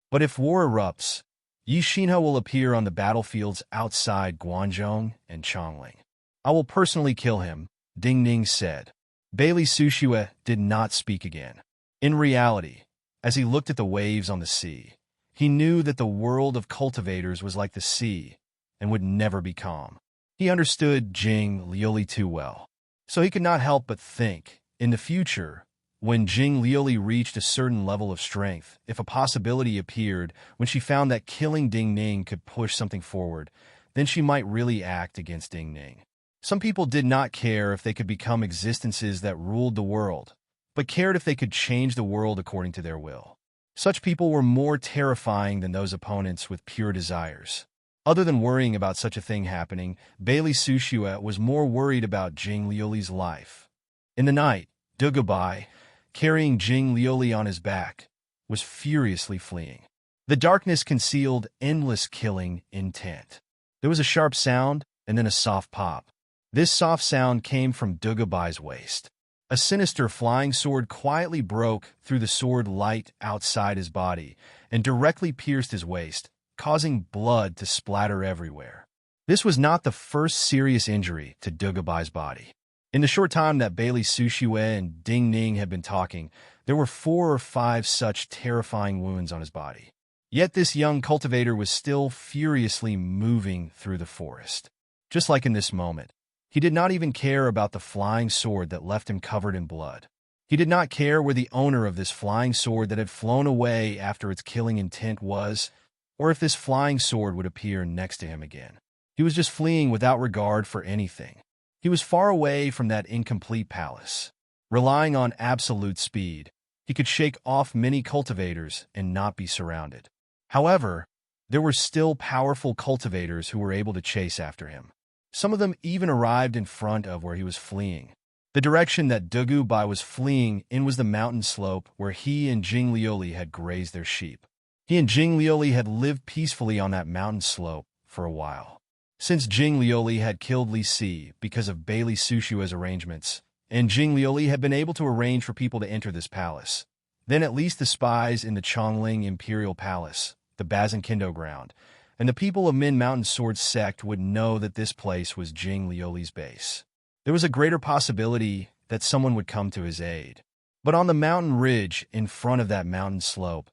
But if war erupts, Yi Xinhe will appear on the battlefields outside Guanzhong and Chongling. I will personally kill him, Ding Ning said. Bailey Sushua did not speak again. In reality, as he looked at the waves on the sea, he knew that the world of cultivators was like the sea and would never be calm. He understood Jing Lioli too well. So he could not help but think, in the future, when Jing Lioli reached a certain level of strength, if a possibility appeared when she found that killing Ding Ning could push something forward, then she might really act against Ding Ning. Some people did not care if they could become existences that ruled the world, but cared if they could change the world according to their will. Such people were more terrifying than those opponents with pure desires. Other than worrying about such a thing happening, Bailey Sushua was more worried about Jing Lioli's life. In the night, Dugubai, carrying Jing Lioli on his back, was furiously fleeing. The darkness concealed endless killing intent. There was a sharp sound and then a soft pop. This soft sound came from Dugubai's waist. A sinister flying sword quietly broke through the sword light outside his body and directly pierced his waist, causing blood to splatter everywhere. This was not the first serious injury to Dugubai's body. In the short time that Bailey Sushiwe and Ding Ning had been talking, there were 4 or 5 such terrifying wounds on his body. Yet this young cultivator was still furiously moving through the forest. Just like in this moment, he did not even care about the flying sword that left him covered in blood. He did not care where the owner of this flying sword that had flown away after its killing intent was, or if this flying sword would appear next to him again. He was just fleeing without regard for anything. He was far away from that incomplete palace. Relying on absolute speed, he could shake off many cultivators and not be surrounded. However, there were still powerful cultivators who were able to chase after him. Some of them even arrived in front of where he was fleeing. The direction that Dugubai was fleeing in was the mountain slope where he and Jing Lioli had grazed their sheep. He and Jing Lioli had lived peacefully on that mountain slope for a while. Since Jing Lioli had killed Li Si because of Bailey Sushiwe's arrangements, and Jing Lioli had been able to arrange for people to enter this palace, then at least the spies in the Chongling Imperial Palace, the Bazinkindo ground, and the people of Min Mountain Sword sect would know that this place was Jing Lioli's base. There was a greater possibility that someone would come to his aid. But on the mountain ridge in front of that mountain slope,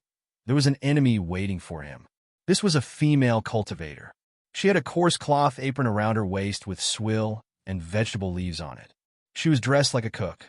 there was an enemy waiting for him. This was a female cultivator. She had a coarse cloth apron around her waist with swill and vegetable leaves on it. She was dressed like a cook.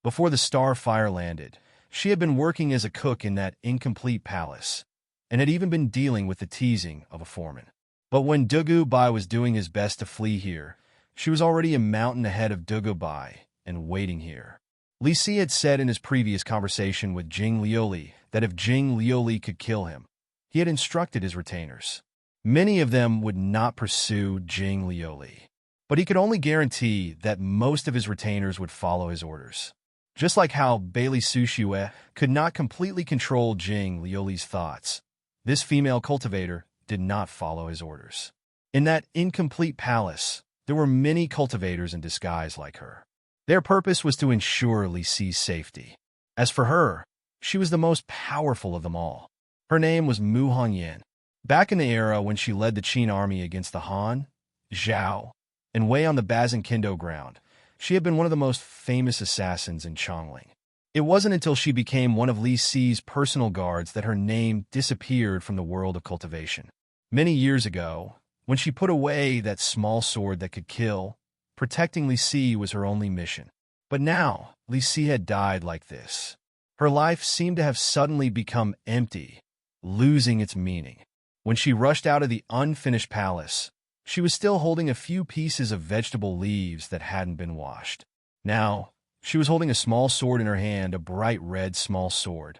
Before the star fire landed, she had been working as a cook in that incomplete palace, and had even been dealing with the teasing of a foreman. But when Dugubai was doing his best to flee here, she was already a mountain ahead of Dugubai and waiting here. Li Si had said in his previous conversation with Jing Lioli that if Jing Lioli could kill him, he had instructed his retainers. Many of them would not pursue Jing Lioli, but he could only guarantee that most of his retainers would follow his orders. Just like how Bailey Sushiwe could not completely control Jing Lioli's thoughts, this female cultivator did not follow his orders. In that incomplete palace, there were many cultivators in disguise like her. Their purpose was to ensure Li Si's safety. As for her, she was the most powerful of them all. Her name was Mu Hongyan. Back in the era when she led the Qin army against the Han, Zhao, and Wei on the Bazinkindo ground, she had been one of the most famous assassins in Chongling. It wasn't until she became one of Li Si's personal guards that her name disappeared from the world of cultivation. Many years ago, when she put away that small sword that could kill, protecting Li Si was her only mission. But now, Li Si had died like this. Her life seemed to have suddenly become empty, losing its meaning. When she rushed out of the unfinished palace, she was still holding a few pieces of vegetable leaves that hadn't been washed. Now, she was holding a small sword in her hand, a bright red small sword.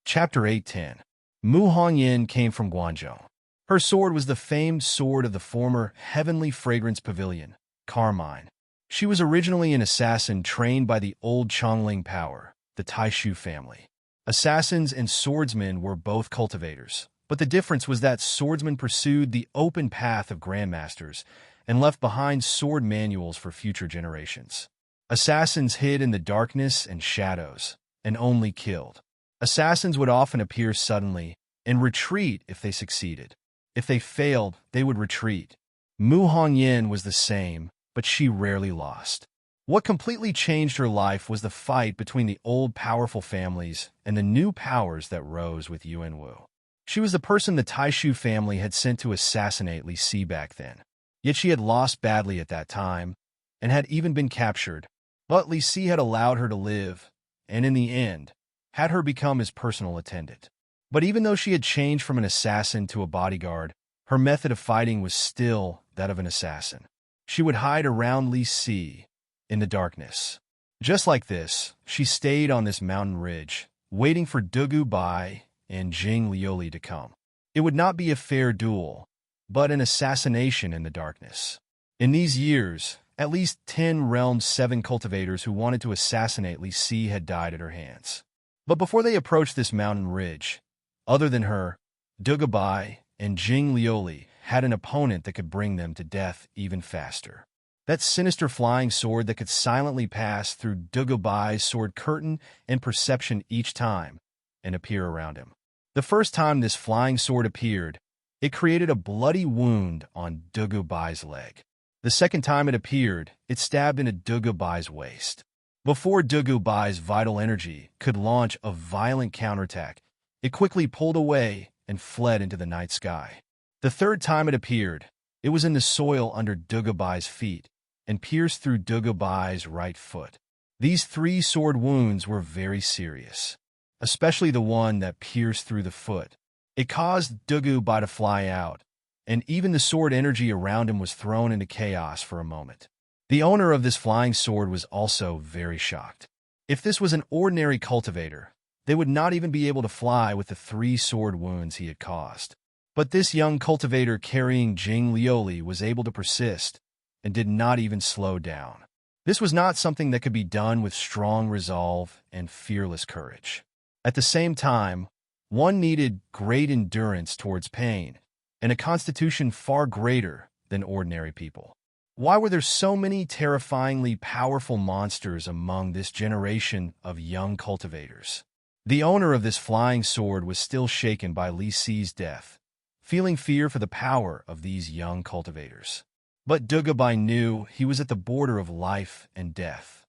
Chapter 8:10. Mu Hongyan came from Guangzhou. Her sword was the famed sword of the former Heavenly Fragrance Pavilion, Carmine. She was originally an assassin trained by the old Chongling power, the Taishu family. Assassins and swordsmen were both cultivators, but the difference was that swordsmen pursued the open path of grandmasters and left behind sword manuals for future generations. Assassins hid in the darkness and shadows, and only killed. Assassins would often appear suddenly and retreat if they succeeded. If they failed, they would retreat. Mu Hongyan was the same, but she rarely lost. What completely changed her life was the fight between the old powerful families and the new powers that rose with Yuan Wu. She was the person the Taishu family had sent to assassinate Li Si back then. Yet she had lost badly at that time, and had even been captured. But Li Si had allowed her to live, and in the end, had her become his personal attendant. But even though she had changed from an assassin to a bodyguard, her method of fighting was still that of an assassin. She would hide around Li Si in the darkness. Just like this, she stayed on this mountain ridge, waiting for Dugubai and Jing Lioli to come. It would not be a fair duel, but an assassination in the darkness. In these years, at least 10 Realm 7 cultivators who wanted to assassinate Li Si had died at her hands. But before they approached this mountain ridge, Other than her, Dugabai and Jing Lioli had an opponent that could bring them to death even faster. That sinister flying sword that could silently pass through Dugubai's sword curtain and perception each time and appear around him. The first time this flying sword appeared, it created a bloody wound on Dugubai's leg. The second time it appeared, it stabbed into Dugubai's waist. Before Dugubai's vital energy could launch a violent counterattack, it quickly pulled away and fled into the night sky. The third time it appeared, it was in the soil under Dugubai's feet and pierced through Dugubai's right foot. These 3 sword wounds were very serious, especially the one that pierced through the foot. It caused Dugubai to fly out, and even the sword energy around him was thrown into chaos for a moment. The owner of this flying sword was also very shocked. If this was an ordinary cultivator, they would not even be able to fly with the 3 sword wounds he had caused. But this young cultivator carrying Jing Lioli was able to persist and did not even slow down. This was not something that could be done with strong resolve and fearless courage. At the same time, one needed great endurance towards pain and a constitution far greater than ordinary people. Why were there so many terrifyingly powerful monsters among this generation of young cultivators? The owner of this flying sword was still shaken by Li Si's death, feeling fear for the power of these young cultivators. But Dugubai knew he was at the border of life and death.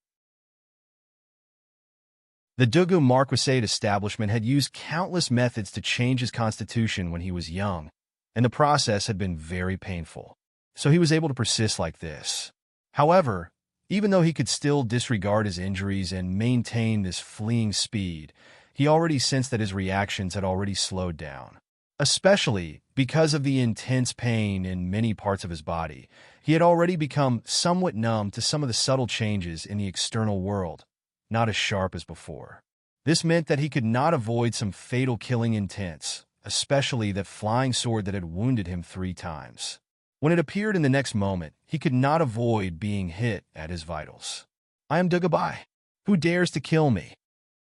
The Dugu Marquisate establishment had used countless methods to change his constitution when he was young, and the process had been very painful. So he was able to persist like this. However, even though he could still disregard his injuries and maintain this fleeing speed, he already sensed that his reactions had already slowed down. Especially because of the intense pain in many parts of his body, he had already become somewhat numb to some of the subtle changes in the external world, not as sharp as before. This meant that he could not avoid some fatal killing intents, especially that flying sword that had wounded him 3 times. When it appeared in the next moment, he could not avoid being hit at his vitals. "I am Dugubai. Who dares to kill me?"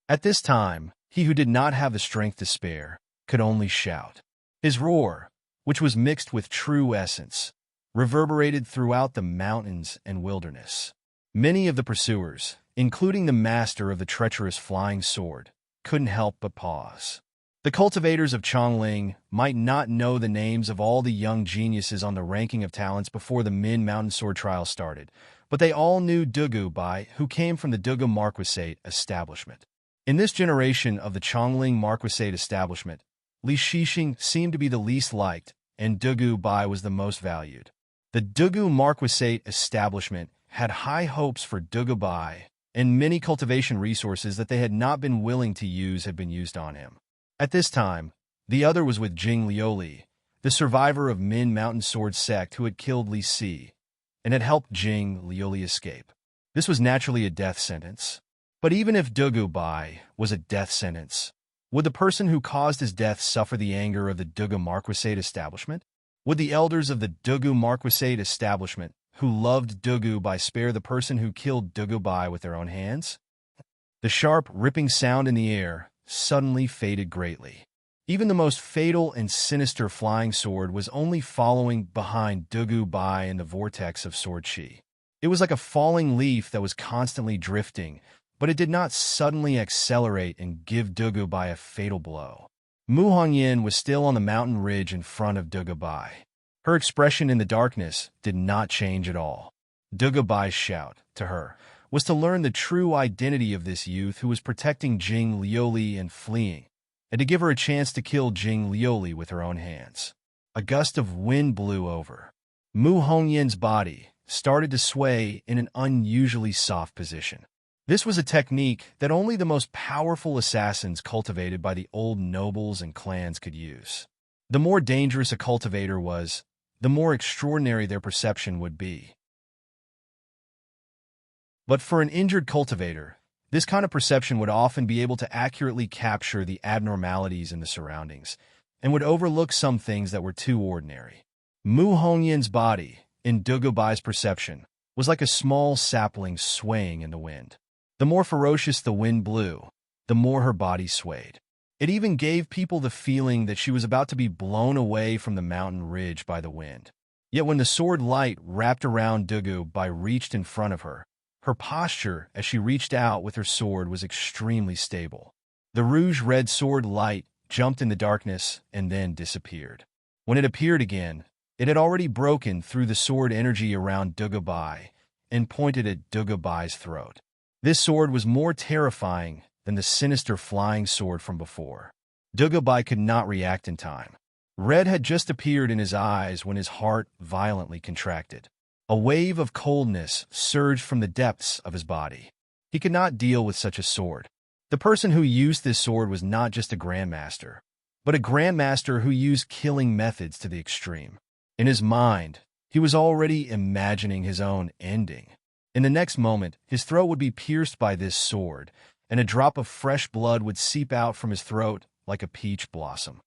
At this time, he who did not have the strength to spare could only shout. His roar, which was mixed with true essence, reverberated throughout the mountains and wilderness. Many of the pursuers, including the master of the treacherous flying sword, couldn't help but pause. The cultivators of Chongling might not know the names of all the young geniuses on the ranking of talents before the Min Mountain Sword Trial started, but they all knew Dugubai, who came from the Dugu Marquisate establishment. In this generation of the Chongling Marquisate establishment, Li Shixing seemed to be the least liked, and Dugubai was the most valued. The Dugu Marquisate establishment had high hopes for Dugubai, and many cultivation resources that they had not been willing to use had been used on him. At this time, the other was with Jing Lioli, the survivor of Min Mountain Sword sect who had killed Li Si, and had helped Jing Lioli escape. This was naturally a death sentence. But even if Dugubai was a death sentence, would the person who caused his death suffer the anger of the Dugu Marquisate establishment? Would the elders of the Dugu Marquisate establishment, who loved Dugubai, spare the person who killed Dugubai with their own hands? The sharp, ripping sound in the air suddenly faded greatly. Even the most fatal and sinister flying sword was only following behind Dugubai in the vortex of sword chi. It was like a falling leaf that was constantly drifting, but it did not suddenly accelerate and give Dugubai a fatal blow. Mu Hongyan was still on the mountain ridge in front of Dugubai. Her expression in the darkness did not change at all. Dugubai's shout to her was to learn the true identity of this youth who was protecting Jing Lioli and fleeing, and to give her a chance to kill Jing Lioli with her own hands. A gust of wind blew over. Mu Hongyan's body started to sway in an unusually soft position. This was a technique that only the most powerful assassins cultivated by the old nobles and clans could use. The more dangerous a cultivator was, the more extraordinary their perception would be. But for an injured cultivator, this kind of perception would often be able to accurately capture the abnormalities in the surroundings, and would overlook some things that were too ordinary. Mu Hongyan's body, in Dugubai's perception, was like a small sapling swaying in the wind. The more ferocious the wind blew, the more her body swayed. It even gave people the feeling that she was about to be blown away from the mountain ridge by the wind. Yet when the sword light wrapped around Dugubai reached in front of her, her posture as she reached out with her sword was extremely stable. The rouge-red sword light jumped in the darkness and then disappeared. When it appeared again, it had already broken through the sword energy around Dugubai and pointed at Dugubai's throat. This sword was more terrifying than the sinister flying sword from before. Dugubai could not react in time. Red had just appeared in his eyes when his heart violently contracted. A wave of coldness surged from the depths of his body. He could not deal with such a sword. The person who used this sword was not just a grandmaster, but a grandmaster who used killing methods to the extreme. In his mind, he was already imagining his own ending. In the next moment, his throat would be pierced by this sword, and a drop of fresh blood would seep out from his throat like a peach blossom.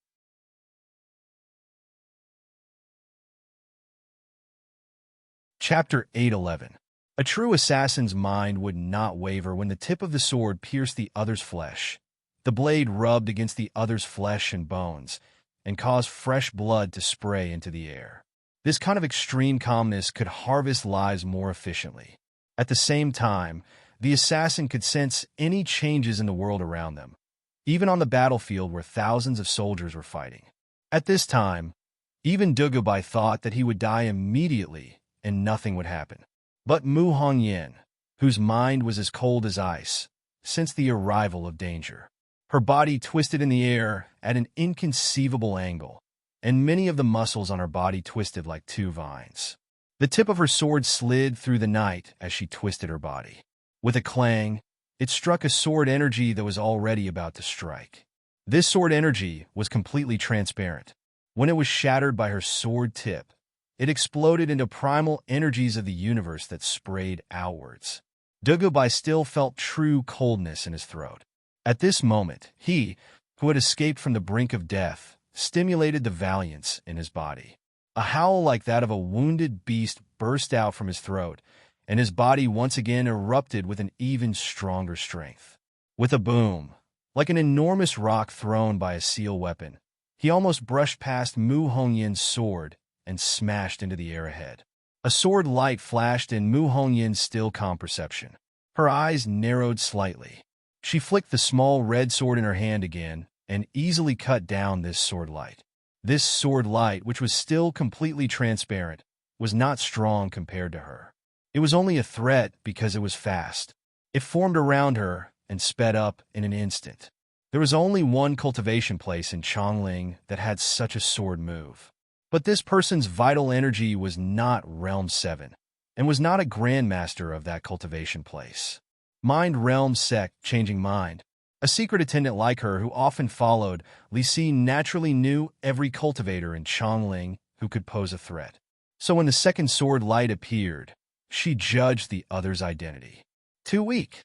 Chapter 811. A true assassin's mind would not waver when the tip of the sword pierced the other's flesh. The blade rubbed against the other's flesh and bones, and caused fresh blood to spray into the air. This kind of extreme calmness could harvest lives more efficiently. At the same time, the assassin could sense any changes in the world around them, even on the battlefield where thousands of soldiers were fighting. At this time, even Dugubai thought that he would die immediately and nothing would happen. But Mu Hongyan, whose mind was as cold as ice, sensed the arrival of danger. Her body twisted in the air at an inconceivable angle, and many of the muscles on her body twisted like two vines. The tip of her sword slid through the night as she twisted her body. With a clang, it struck a sword energy that was already about to strike. This sword energy was completely transparent. When it was shattered by her sword tip, it exploded into primal energies of the universe that sprayed outwards. Dugubai still felt true coldness in his throat. At this moment, he, who had escaped from the brink of death, stimulated the valiance in his body. A howl like that of a wounded beast burst out from his throat, and his body once again erupted with an even stronger strength. With a boom, like an enormous rock thrown by a seal weapon, he almost brushed past Mu Hongyan's sword and smashed into the air ahead. A sword light flashed in Mu Hongyan's still calm perception. Her eyes narrowed slightly. She flicked the small red sword in her hand again and easily cut down this sword light. This sword light, which was still completely transparent, was not strong compared to her. It was only a threat because it was fast. It formed around her and sped up in an instant. There was only one cultivation place in Chongling that had such a sword move. But this person's vital energy was not Realm 7, and was not a grandmaster of that cultivation place. Mind Realm Sect, changing mind. A secret attendant like her who often followed Li Si naturally knew every cultivator in Chongling who could pose a threat. So when the second sword light appeared, she judged the other's identity. Too weak.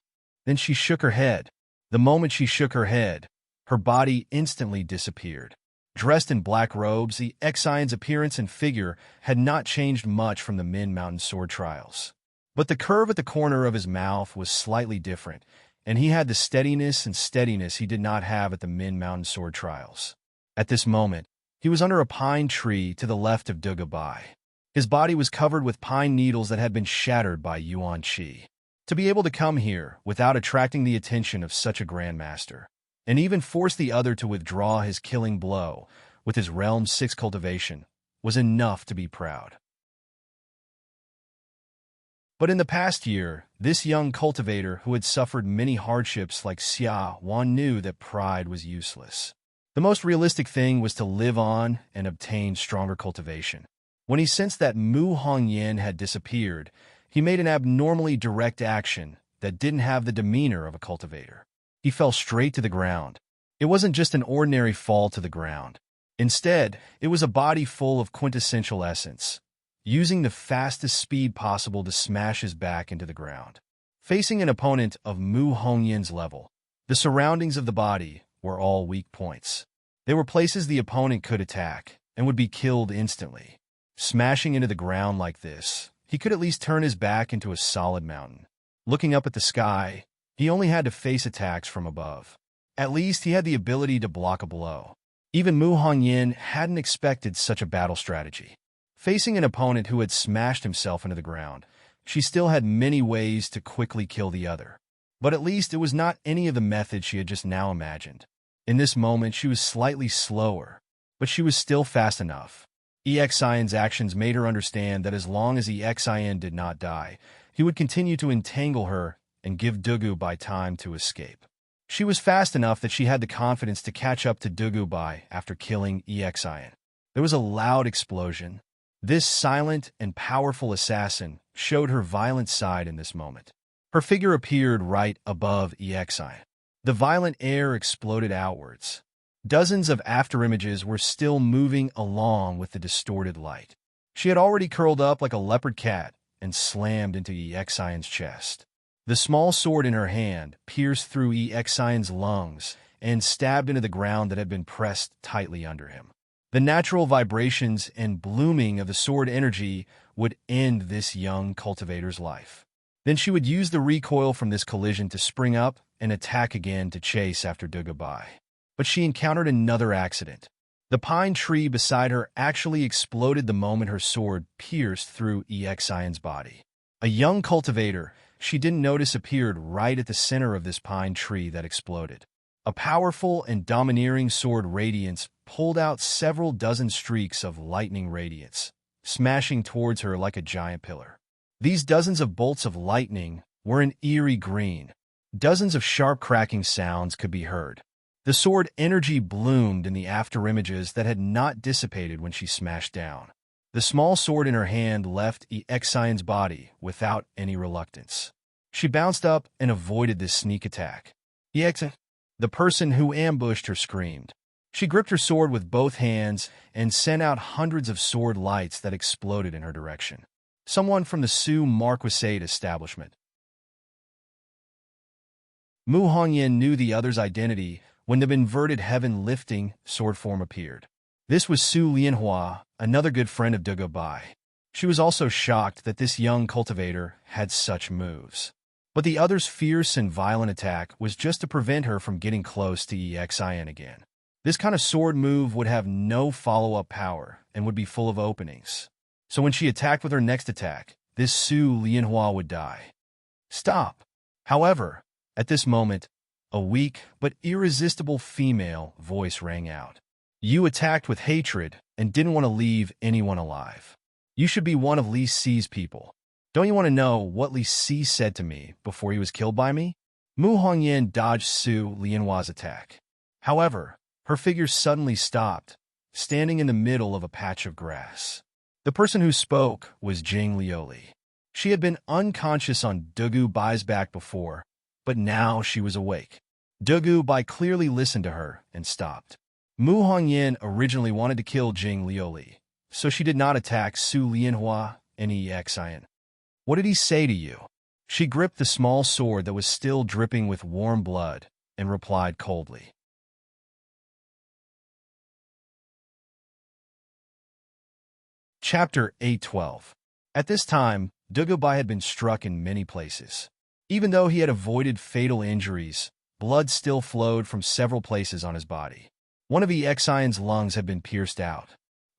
Then she shook her head. The moment she shook her head, her body instantly disappeared. Dressed in black robes, the Exion's appearance and figure had not changed much from the Min Mountain sword trials. But the curve at the corner of his mouth was slightly different, and he had the steadiness he did not have at the Min Mountain sword trials. At this moment, he was under a pine tree to the left of Dugubai. His body was covered with pine needles that had been shattered by Yuan Qi. To be able to come here without attracting the attention of such a grandmaster, and even force the other to withdraw his killing blow with his Realm 6 cultivation, was enough to be proud. But in the past year, this young cultivator who had suffered many hardships like Xia Wan knew that pride was useless. The most realistic thing was to live on and obtain stronger cultivation. When he sensed that Mu Hongyan had disappeared, he made an abnormally direct action that didn't have the demeanor of a cultivator. He fell straight to the ground. It wasn't just an ordinary fall to the ground. Instead, it was a body full of quintessential essence, using the fastest speed possible to smash his back into the ground. Facing an opponent of Mu Hongyan's level, the surroundings of the body were all weak points. They were places the opponent could attack and would be killed instantly. Smashing into the ground like this, he could at least turn his back into a solid mountain. Looking up at the sky, he only had to face attacks from above. At least he had the ability to block a blow. Even Mu Hongyan hadn't expected such a battle strategy. Facing an opponent who had smashed himself into the ground, she still had many ways to quickly kill the other. But at least it was not any of the methods she had just now imagined. In this moment, she was slightly slower, but she was still fast enough. EXIN's actions made her understand that as long as EXIN did not die, he would continue to entangle her and give Dugubai time to escape. She was fast enough that she had the confidence to catch up to Dugubai after killing EXIN. There was a loud explosion. This silent and powerful assassin showed her violent side in this moment. Her figure appeared right above EXIN. The violent air exploded outwards. Dozens of afterimages were still moving along with the distorted light. She had already curled up like a leopard cat and slammed into EXIN's chest. The small sword in her hand pierced through EXIN's lungs and stabbed into the ground that had been pressed tightly under him. The natural vibrations and blooming of the sword energy would end this young cultivator's life. Then she would use the recoil from this collision to spring up and attack again to chase after Dugubai. But she encountered another accident. The pine tree beside her actually exploded the moment her sword pierced through EXIN's body. A young cultivator she didn't notice appeared right at the center of this pine tree that exploded. A powerful and domineering sword radiance pulled out several dozen streaks of lightning radiance, smashing towards her like a giant pillar. These dozens of bolts of lightning were an eerie green. Dozens of sharp cracking sounds could be heard. The sword energy bloomed in the afterimages that had not dissipated when she smashed down. The small sword in her hand left EXIN's body without any reluctance. She bounced up and avoided this sneak attack. EXIN, the person who ambushed her, screamed. She gripped her sword with both hands and sent out hundreds of sword lights that exploded in her direction. Someone from the Su Marquisate establishment. Mu Hongyan knew the other's identity when the inverted heaven-lifting sword form appeared. This was Su Lianhua, another good friend of Dugubai. She was also shocked that this young cultivator had such moves. But the other's fierce and violent attack was just to prevent her from getting close to EXIN again. This kind of sword move would have no follow-up power and would be full of openings. So when she attacked with her next attack, this Su Lianhua would die. Stop! However, at this moment, a weak but irresistible female voice rang out. You attacked with hatred and didn't want to leave anyone alive. You should be one of Li Si's people. Don't you want to know what Li Si said to me before he was killed by me? Mu Hongyan dodged Su Lianhua's attack. However, her figure suddenly stopped, standing in the middle of a patch of grass. The person who spoke was Jing Lioli. She had been unconscious on Dugubai's back before, but now she was awake. Dugubai clearly listened to her and stopped. Mu Hongyan originally wanted to kill Jing Lioli, so she did not attack Su Lianhua and EXIN. What did he say to you? She gripped the small sword that was still dripping with warm blood and replied coldly. Chapter 812. At this time, Dugubai had been struck in many places. Even though he had avoided fatal injuries, blood still flowed from several places on his body. One of EXIN's lungs had been pierced out.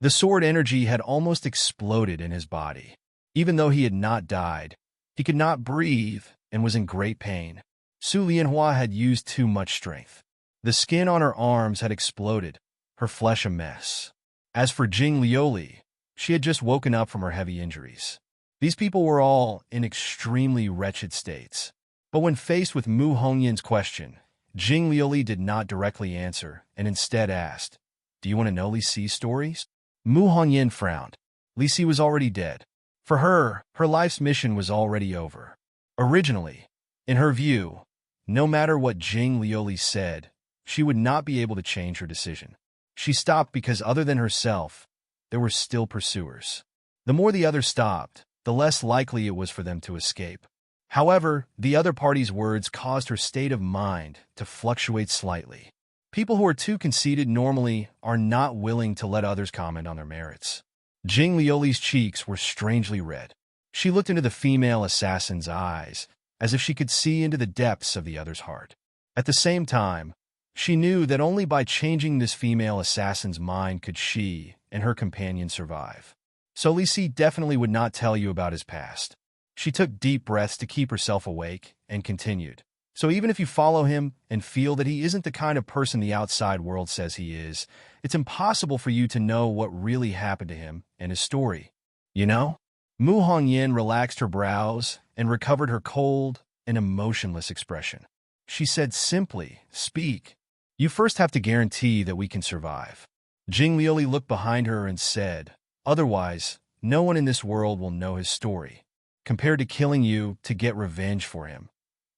The sword energy had almost exploded in his body. Even though he had not died, he could not breathe and was in great pain. Su Lianhua had used too much strength. The skin on her arms had exploded, her flesh a mess. As for Jing Lioli, she had just woken up from her heavy injuries. These people were all in extremely wretched states. But when faced with Mu Hongyan's question, Jing Lioli did not directly answer and instead asked, Do you want to know Li Si's stories? Mu Hongyan frowned. Li Si was already dead. For her, her life's mission was already over. Originally, in her view, no matter what Jing Lioli said, she would not be able to change her decision. She stopped because other than herself, there were still pursuers. The more the others stopped, the less likely it was for them to escape. However, the other party's words caused her state of mind to fluctuate slightly. People who are too conceited normally are not willing to let others comment on their merits. Jing Lioli's cheeks were strangely red. She looked into the female assassin's eyes, as if she could see into the depths of the other's heart. At the same time, She knew that only by changing this female assassin's mind could she and her companion survive. So Li Si definitely would not tell you about his past. She took deep breaths to keep herself awake and continued. So even if you follow him and feel that he isn't the kind of person the outside world says he is, it's impossible for you to know what really happened to him and his story. You know? Mu Hongyan relaxed her brows and recovered her cold and emotionless expression. She said simply, "Speak. You first have to guarantee that we can survive." Jing Lioli looked behind her and said, "Otherwise, no one in this world will know his story. Compared to killing you to get revenge for him,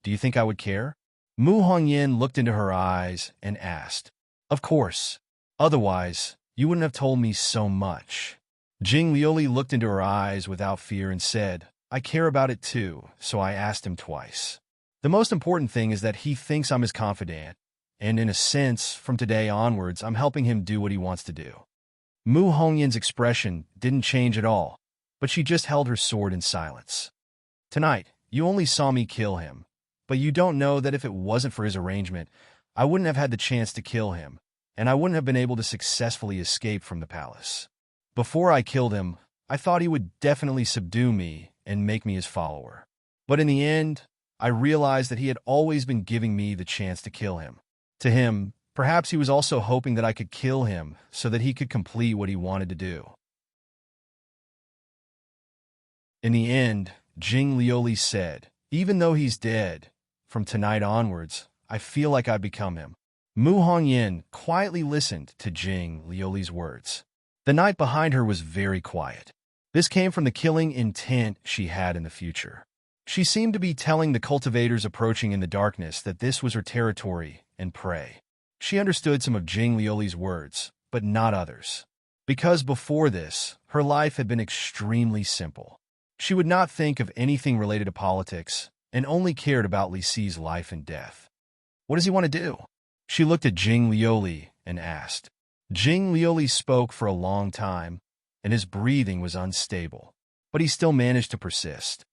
do you think I would care?" Mu Hongyan looked into her eyes and asked, "Of course. Otherwise, you wouldn't have told me so much." Jing Lioli looked into her eyes without fear and said, "I care about it too, so I asked him twice. The most important thing is that he thinks I'm his confidant, and in a sense, from today onwards, I'm helping him do what he wants to do." Mu Hongyan's expression didn't change at all, but she just held her sword in silence. "Tonight, you only saw me kill him, but you don't know that if it wasn't for his arrangement, I wouldn't have had the chance to kill him, and I wouldn't have been able to successfully escape from the palace. Before I killed him, I thought he would definitely subdue me and make me his follower. But in the end, I realized that he had always been giving me the chance to kill him. To him, perhaps he was also hoping that I could kill him so that he could complete what he wanted to do." In the end, Jing Lioli said, "Even though he's dead, from tonight onwards, I feel like I've become him." Mu Hongyan quietly listened to Jing Lioli's words. The night behind her was very quiet. This came from the killing intent she had in the future. She seemed to be telling the cultivators approaching in the darkness that this was her territory and prey. She understood some of Jing Lioli's words, but not others. Because before this, her life had been extremely simple. She would not think of anything related to politics and only cared about Li Si's life and death. "What does he want to do?" She looked at Jing Lioli and asked. Jing Lioli spoke for a long time, and his breathing was unstable, but he still managed to persist.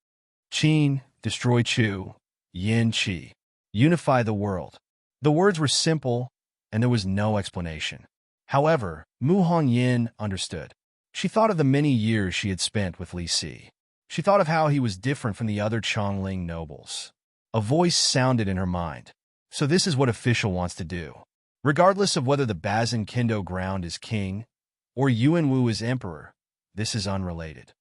"Qin, destroy Chu, Yin Qi, unify the world." The words were simple, and there was no explanation. However, Mu Hongyan understood. She thought of the many years she had spent with Li Si. She thought of how he was different from the other Chongling nobles. A voice sounded in her mind. So this is what official wants to do. Regardless of whether the Bazin Kendo ground is king or Yuan Wu is emperor, this is unrelated.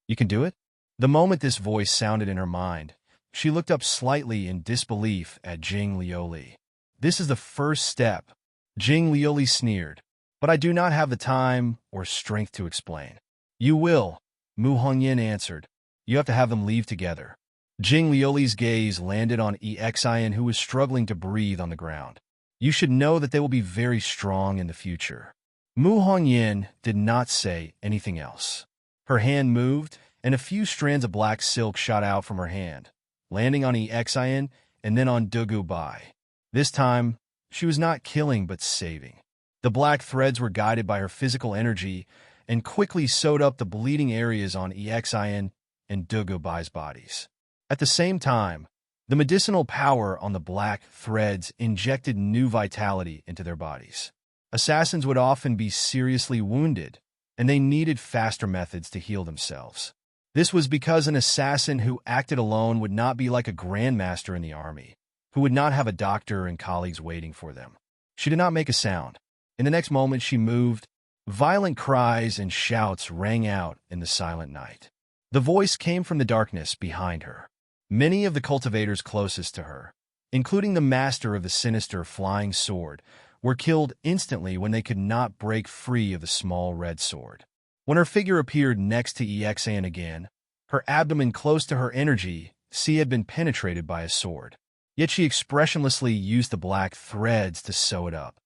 You can do it? The moment this voice sounded in her mind, she looked up slightly in disbelief at Jing Lioli. "This is the first step," Jing Lioli sneered, "but I do not have the time or strength to explain." "You will," Mu Hongyan answered. "You have to have them leave together." Jing Lioli's gaze landed on Exian, who was struggling to breathe on the ground. "You should know that they will be very strong in the future." Mu Hongyan did not say anything else. Her hand moved, and a few strands of black silk shot out from her hand, landing on Exian and then on Dugu Bai. This time, she was not killing but saving. The black threads were guided by her physical energy and quickly sewed up the bleeding areas on Exian and Dugu Bai's bodies. At the same time, the medicinal power on the black threads injected new vitality into their bodies. Assassins would often be seriously wounded, and they needed faster methods to heal themselves. This was because an assassin who acted alone would not be like a grandmaster in the army, who would not have a doctor and colleagues waiting for them. She did not make a sound. In the next moment, she moved. Violent cries and shouts rang out in the silent night. The voice came from the darkness behind her. Many of the cultivators closest to her, including the master of the sinister flying sword, were killed instantly when they could not break free of the small red sword. When her figure appeared next to Exian again, her abdomen close to her energy, she had been penetrated by a sword. Yet she expressionlessly used the black threads to sew it up.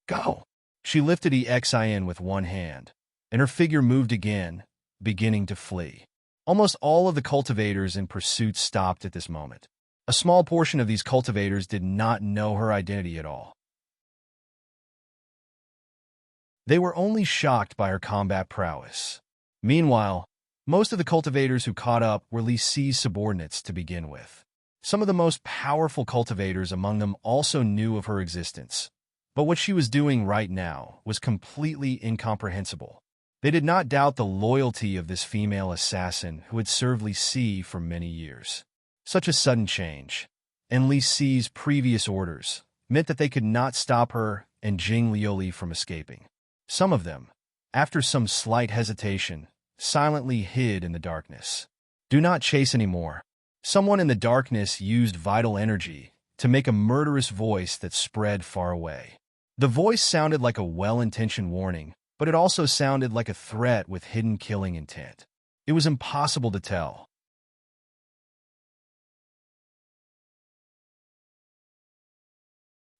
"Go!" She lifted Exian with one hand, and her figure moved again, beginning to flee. Almost all of the cultivators in pursuit stopped at this moment. A small portion of these cultivators did not know her identity at all. They were only shocked by her combat prowess. Meanwhile, most of the cultivators who caught up were Li Si's subordinates to begin with. Some of the most powerful cultivators among them also knew of her existence. But what she was doing right now was completely incomprehensible. They did not doubt the loyalty of this female assassin who had served Li Si for many years. Such a sudden change, and Li Si's previous orders, meant that they could not stop her and Jing Lioli from escaping. Some of them, after some slight hesitation, silently hid in the darkness. Do not chase anymore. Someone in the darkness used vital energy to make a murderous voice that spread far away. The voice sounded like a well-intentioned warning, but it also sounded like a threat with hidden killing intent. It was impossible to tell.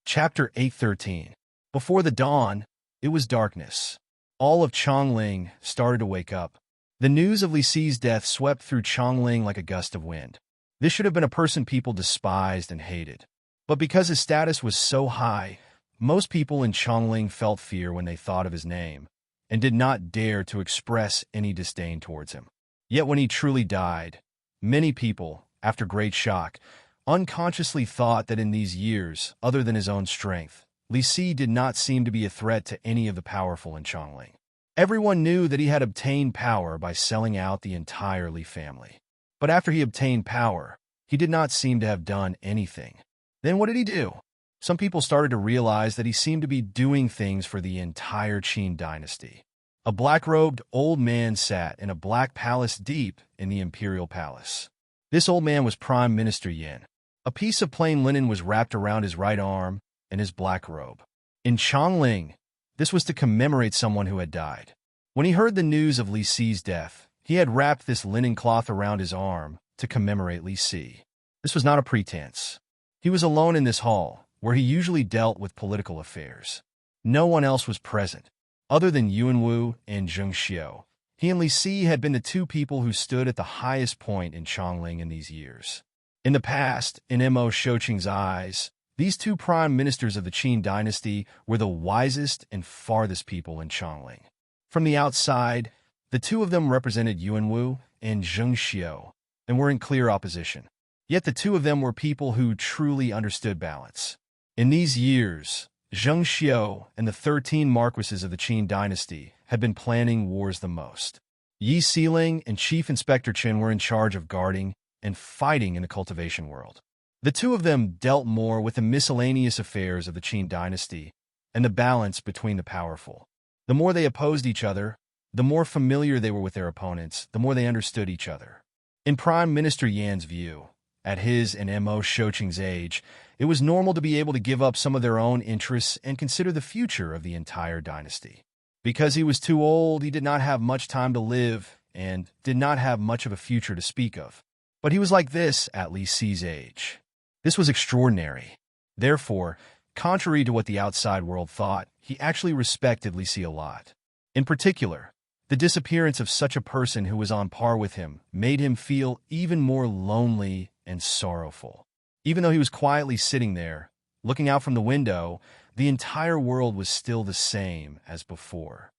Chapter 813. Before the dawn, it was darkness. All of Chongling started to wake up. The news of Li Si's death swept through Chongling like a gust of wind. This should have been a person people despised and hated. But because his status was so high, most people in Chongling felt fear when they thought of his name, and did not dare to express any disdain towards him. Yet when he truly died, many people, after great shock, unconsciously thought that in these years, other than his own strength, Li Si did not seem to be a threat to any of the powerful in Chongling. Everyone knew that he had obtained power by selling out the entire Li family. But after he obtained power, he did not seem to have done anything. Then what did he do? Some people started to realize that he seemed to be doing things for the entire Qin dynasty. A black-robed old man sat in a black palace deep in the imperial palace. This old man was Prime Minister Yin. A piece of plain linen was wrapped around his right arm and his black robe. In Chongling, this was to commemorate someone who had died. When he heard the news of Li Si's death, he had wrapped this linen cloth around his arm to commemorate Li Si. This was not a pretense. He was alone in this hall, where he usually dealt with political affairs. No one else was present. Other than Yuanwu and Zheng Xiu, he and Li Si had been the two people who stood at the highest point in Chongling in these years. In the past, in Mo Shouqing's eyes, these two prime ministers of the Qin dynasty were the wisest and farthest people in Chongling. From the outside, the two of them represented Yuanwu and Zheng Xiu, and were in clear opposition. Yet the two of them were people who truly understood balance. In these years, Zheng Xiu and the 13 marquises of the Qin dynasty had been planning wars the most. Yi Xiling and Chief Inspector Chen were in charge of guarding and fighting in the cultivation world. The two of them dealt more with the miscellaneous affairs of the Qin dynasty and the balance between the powerful. The more they opposed each other, the more familiar they were with their opponents, the more they understood each other. In Prime Minister Yan's view, at his and Mo Shouqing's age, it was normal to be able to give up some of their own interests and consider the future of the entire dynasty. Because he was too old, he did not have much time to live and did not have much of a future to speak of. But he was like this at Li Si's age. This was extraordinary. Therefore, contrary to what the outside world thought, he actually respected Li Si a lot. In particular, the disappearance of such a person who was on par with him made him feel even more lonely and sorrowful. Even though he was quietly sitting there, looking out from the window, the entire world was still the same as before.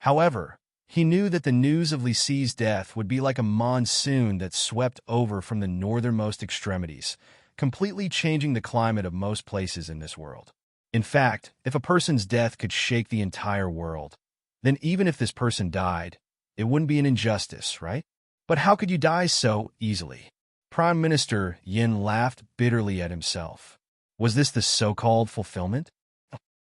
However, he knew that the news of Li Si's death would be like a monsoon that swept over from the northernmost extremities, completely changing the climate of most places in this world. In fact, if a person's death could shake the entire world, then even if this person died, it wouldn't be an injustice, right? But how could you die so easily? Prime Minister Yin laughed bitterly at himself. Was this the so-called fulfillment?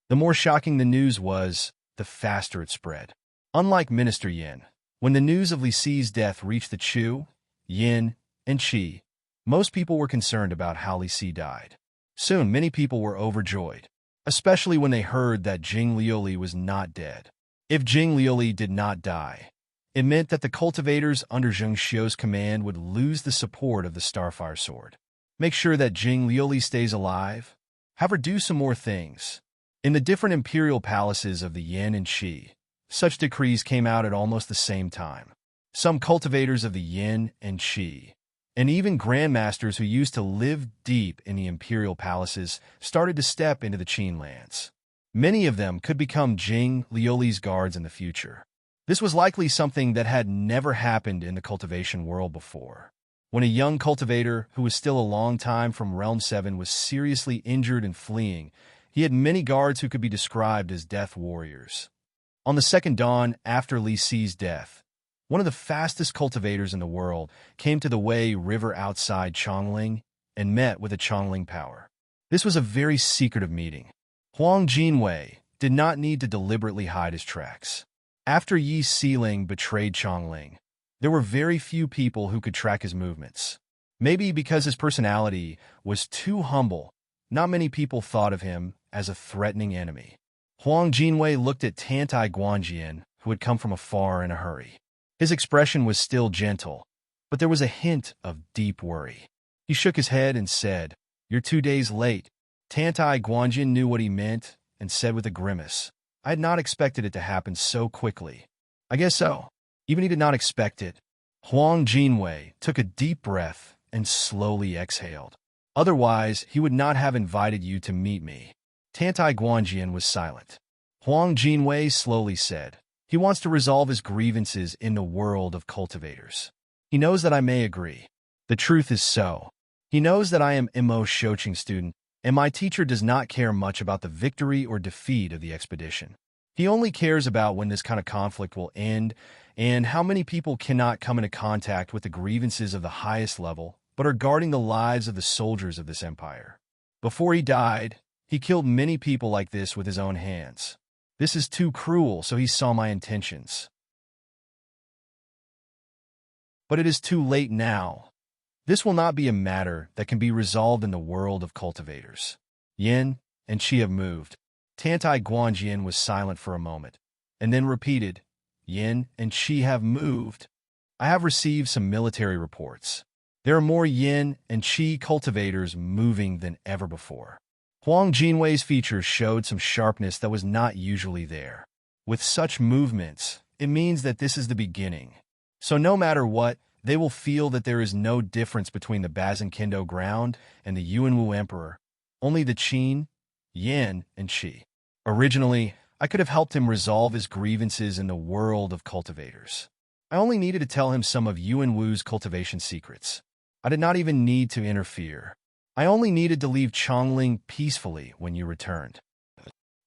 The more shocking the news was, the faster it spread. Unlike Minister Yin, when the news of Li Si's death reached the Chu, Yin, and Qi, most people were concerned about how Li Si died. Soon, many people were overjoyed, especially when they heard that Jing Lioli was not dead. If Jing Lioli did not die, it meant that the cultivators under Zheng Xiu's command would lose the support of the Starfire Sword. Make sure that Jing Lioli stays alive. Have her do some more things. In the different imperial palaces of the Yin and Qi, such decrees came out at almost the same time. Some cultivators of the Yin and Qi, and even grandmasters who used to live deep in the imperial palaces, started to step into the Qin lands. Many of them could become Jing Lioli's guards in the future. This was likely something that had never happened in the cultivation world before. When a young cultivator who was still a long time from Realm 7 was seriously injured and fleeing, he had many guards who could be described as death warriors. On the second dawn after Li Si's death, one of the fastest cultivators in the world came to the Wei River outside Chongling and met with a Chongling power. This was a very secretive meeting. Huang Jinwei did not need to deliberately hide his tracks. After Yi Siling betrayed Chongling, there were very few people who could track his movements. Maybe because his personality was too humble, not many people thought of him as a threatening enemy. Huang Jinwei looked at Tantai Guanjian, who had come from afar in a hurry. His expression was still gentle, but there was a hint of deep worry. He shook his head and said, "You're 2 days late." Tantai Guanjian knew what he meant and said with a grimace, "I had not expected it to happen so quickly." "I guess so." Even he did not expect it. Huang Jinwei took a deep breath and slowly exhaled. "Otherwise, he would not have invited you to meet me." Tantai Guanjian was silent. Huang Jinwei slowly said, "He wants to resolve his grievances in the world of cultivators. He knows that I may agree. The truth is so. He knows that I am Mo Shoching student, and my teacher does not care much about the victory or defeat of the expedition. He only cares about when this kind of conflict will end and how many people cannot come into contact with the grievances of the highest level, but are guarding the lives of the soldiers of this empire. Before he died, he killed many people like this with his own hands. This is too cruel, so he saw my intentions. But it is too late now. This will not be a matter that can be resolved in the world of cultivators. Yin and Qi have moved." Tantai Guanjian was silent for a moment, and then repeated, "Yin and Qi have moved. I have received some military reports. There are more Yin and Qi cultivators moving than ever before." Huang Jinwei's features showed some sharpness that was not usually there. With such movements, it means that this is the beginning. So no matter what, they will feel that there is no difference between the Bazin Kendo ground and the Yuanwu Emperor, only the Qin, Yin, and Qi. Originally, I could have helped him resolve his grievances in the world of cultivators. I only needed to tell him some of Yuanwu's cultivation secrets. I did not even need to interfere. I only needed to leave Chongling peacefully when you returned.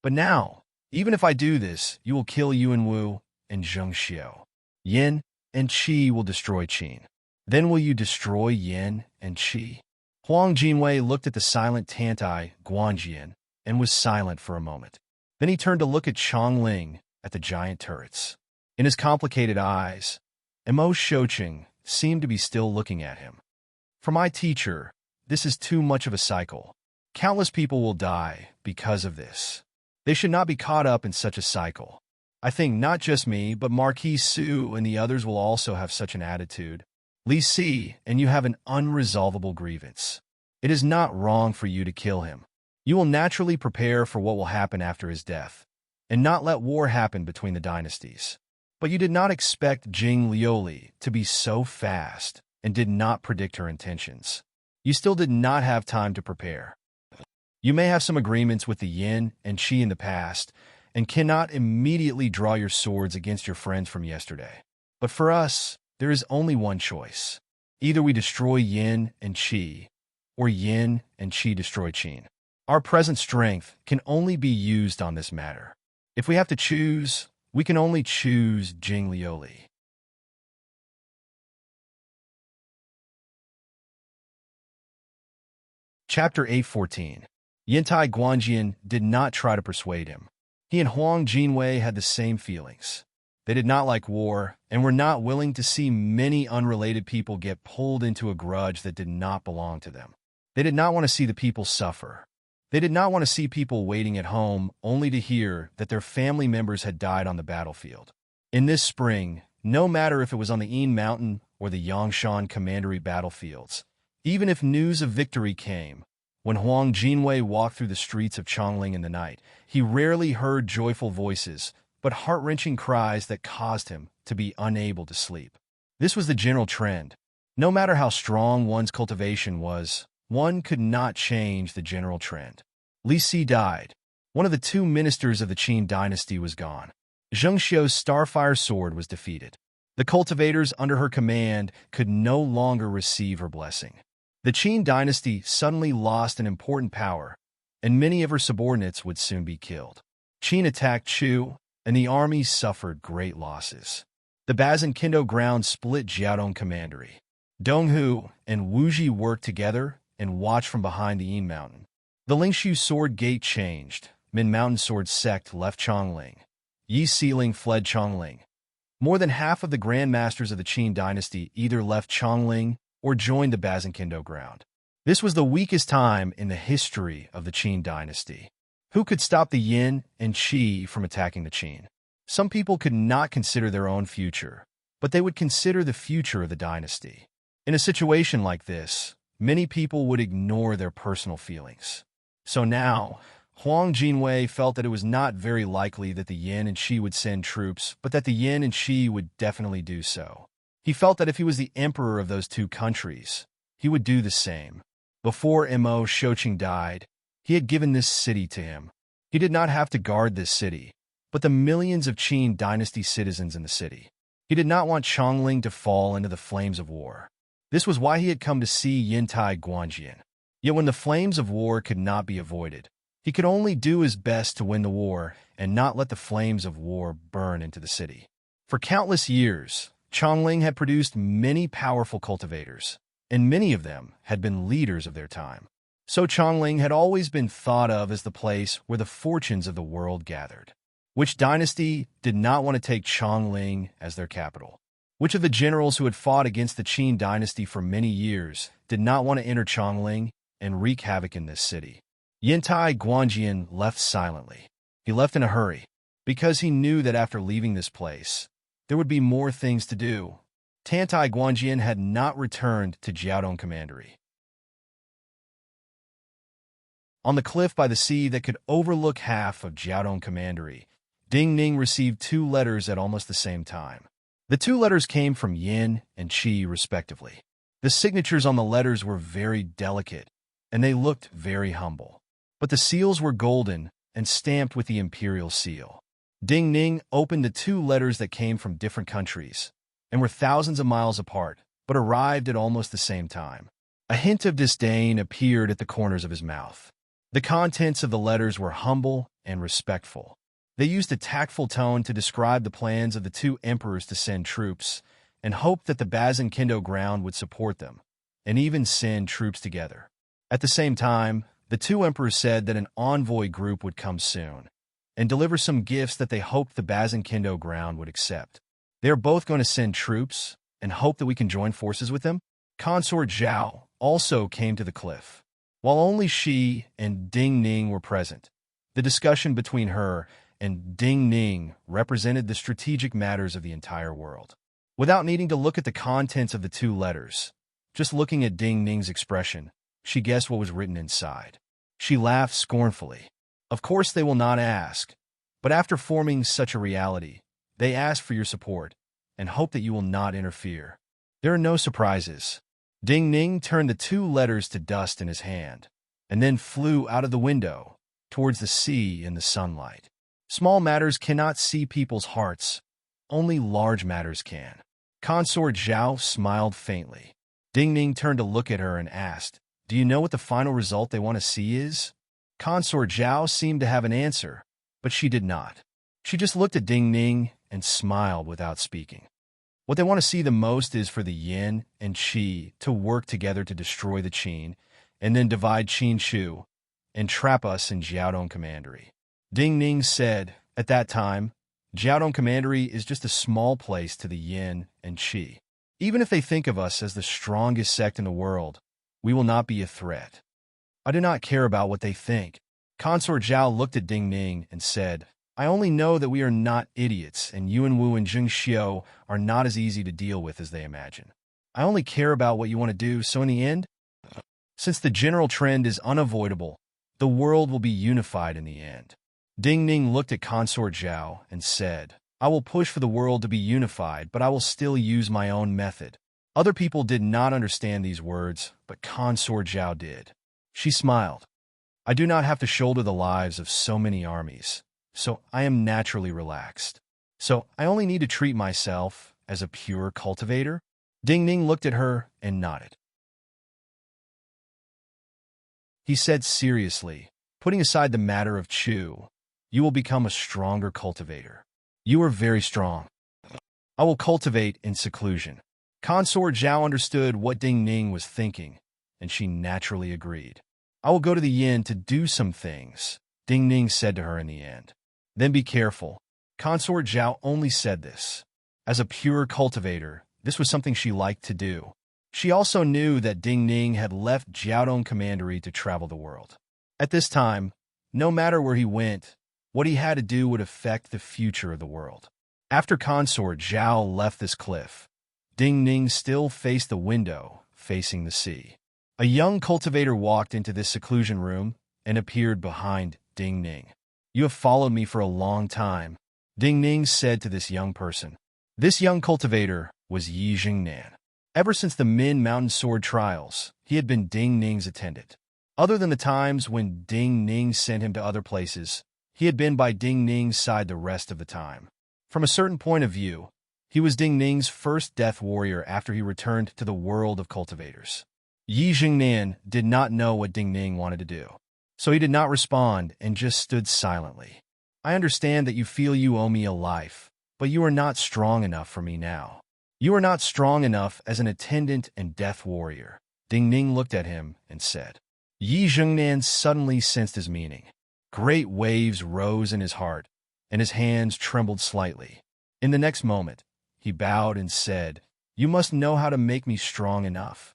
But now, even if I do this, you will kill Yuanwu and Zhengxiu. Yin and Qi will destroy Qin. Then will you destroy Yin and Qi?" Huang Jinwei looked at the silent Tantai Guanjian and was silent for a moment. Then he turned to look at Chongling at the giant turrets. In his complicated eyes, Mo Shoching seemed to be still looking at him. "For my teacher, this is too much of a cycle. Countless people will die because of this. They should not be caught up in such a cycle. I think not just me, but Marquis Su and the others will also have such an attitude. Li Si, and you have an unresolvable grievance. It is not wrong for you to kill him. You will naturally prepare for what will happen after his death, and not let war happen between the dynasties. But you did not expect Jing Lioli to be so fast and did not predict her intentions. You still did not have time to prepare. You may have some agreements with the Yin and Qi in the past, and cannot immediately draw your swords against your friends from yesterday. But for us, there is only one choice. Either we destroy Yin and Qi, or Yin and Qi destroy Qin. Our present strength can only be used on this matter. If we have to choose, we can only choose Jing Lioli." Chapter 814. Yantai Guanjian did not try to persuade him. He and Huang Jinwei had the same feelings. They did not like war and were not willing to see many unrelated people get pulled into a grudge that did not belong to them. They did not want to see the people suffer. They did not want to see people waiting at home only to hear that their family members had died on the battlefield. In this spring, no matter if it was on the Yin Mountain or the Yangshan Commandery battlefields, even if news of victory came, when Huang Jinwei walked through the streets of Chongling in the night, he rarely heard joyful voices, but heart-wrenching cries that caused him to be unable to sleep. This was the general trend. No matter how strong one's cultivation was, one could not change the general trend. Li Si died. One of the 2 ministers of the Qin dynasty was gone. Zhengxiu's Starfire sword was defeated. The cultivators under her command could no longer receive her blessing. The Qin dynasty suddenly lost an important power, and many of her subordinates would soon be killed. Qin attacked Chu, and the army suffered great losses. The Bazinkindo ground split Jiaodong commandery. Donghu and Wuji worked together and watched from behind the Yin mountain. The Lingshu sword gate changed. Min mountain sword sect left Chongling. Yi Sealing fled Chongling. More than half of the grandmasters of the Qin dynasty either left Chongling or joined the Bazinkindo ground. This was the weakest time in the history of the Qin dynasty. Who could stop the Yin and Qi from attacking the Qin? Some people could not consider their own future, but they would consider the future of the dynasty. In a situation like this, many people would ignore their personal feelings. So now, Huang Jinwei felt that it was not very likely that the Yin and Qi would send troops, but that the Yin and Qi would definitely do so. He felt that if he was the emperor of those two countries, he would do the same. Before Mo Shoqing died, he had given this city to him. He did not have to guard this city, but the millions of Qin dynasty citizens in the city. He did not want Chongling to fall into the flames of war. This was why he had come to see Yintai Guanjian. Yet when the flames of war could not be avoided, he could only do his best to win the war and not let the flames of war burn into the city. For countless years, Chongling had produced many powerful cultivators, and many of them had been leaders of their time. So Chongling had always been thought of as the place where the fortunes of the world gathered. Which dynasty did not want to take Chongling as their capital? Which of the generals who had fought against the Qin dynasty for many years did not want to enter Chongling and wreak havoc in this city? Yintai Guanjian left silently. He left in a hurry, because he knew that after leaving this place, there would be more things to do. Tantai Guanjian had not returned to Jiaodong Commandery. On the cliff by the sea that could overlook half of Jiaodong Commandery, Ding Ning received 2 letters at almost the same time. The 2 letters came from Yin and Qi, respectively. The signatures on the letters were very delicate, and they looked very humble. But the seals were golden and stamped with the imperial seal. Ding Ning opened the 2 letters that came from different countries, and were thousands of miles apart, but arrived at almost the same time. A hint of disdain appeared at the corners of his mouth. The contents of the letters were humble and respectful. They used a tactful tone to describe the plans of the 2 emperors to send troops, and hoped that the Bazinkindo ground would support them, and even send troops together. At the same time, the 2 emperors said that an envoy group would come soon, and deliver some gifts that they hoped the Bazinkindo ground would accept. They are both going to send troops, and hope that we can join forces with them. Consort Zhao also came to the cliff. While only she and Ding Ning were present, the discussion between her and Ding Ning represented the strategic matters of the entire world. Without needing to look at the contents of the 2 letters, just looking at Ding Ning's expression, she guessed what was written inside. She laughed scornfully. Of course they will not ask, but after forming such a reality, they ask for your support and hope that you will not interfere. There are no surprises. Ding Ning turned the 2 letters to dust in his hand, and then flew out of the window, towards the sea in the sunlight. Small matters cannot see people's hearts. Only large matters can. Consort Zhao smiled faintly. Ding Ning turned to look at her and asked, "Do you know what the final result they want to see is?" Consort Zhao seemed to have an answer, but she did not. She just looked at Ding Ning and smiled without speaking. What they want to see the most is for the Yin and Qi to work together to destroy the Qin, and then divide Qin Shu and trap us in Jiaodong Commandery. Ding Ning said, at that time, Jiaodong Commandery is just a small place to the Yin and Qi. Even if they think of us as the strongest sect in the world, we will not be a threat. I do not care about what they think. Consort Zhao looked at Ding Ning and said, I only know that we are not idiots, and Yuan Wu and Zheng Xiao are not as easy to deal with as they imagine. I only care about what you want to do, so in the end, since the general trend is unavoidable, the world will be unified in the end. Ding Ning looked at Consort Zhao and said, I will push for the world to be unified, but I will still use my own method. Other people did not understand these words, but Consort Zhao did. She smiled. I do not have to shoulder the lives of so many armies, so I am naturally relaxed. So I only need to treat myself as a pure cultivator? Ding Ning looked at her and nodded. He said seriously, putting aside the matter of Chu, you will become a stronger cultivator. You are very strong. I will cultivate in seclusion. Consort Zhao understood what Ding Ning was thinking, and she naturally agreed. I will go to the yin to do some things, Ding Ning said to her in the end. Then be careful. Consort Zhao only said this. As a pure cultivator, this was something she liked to do. She also knew that Ding Ning had left Jiaodong Commandery to travel the world. At this time, no matter where he went, what he had to do would affect the future of the world. After Consort Zhao left this cliff, Ding Ning still faced the window, facing the sea. A young cultivator walked into this seclusion room and appeared behind Ding Ning. You have followed me for a long time, Ding Ning said to this young person. This young cultivator was Yi Jingnan. Ever since the Min Mountain Sword trials, he had been Ding Ning's attendant. Other than the times when Ding Ning sent him to other places, he had been by Ding Ning's side the rest of the time. From a certain point of view, he was Ding Ning's first death warrior after he returned to the world of cultivators. Yi Jingnan did not know what Ding Ning wanted to do, so he did not respond and just stood silently. I understand that you feel you owe me a life, but you are not strong enough for me now. You are not strong enough as an attendant and death warrior. Ding Ning looked at him and said. Yi Jingnan suddenly sensed his meaning. Great waves rose in his heart, and his hands trembled slightly. In the next moment, he bowed and said, You must know how to make me strong enough.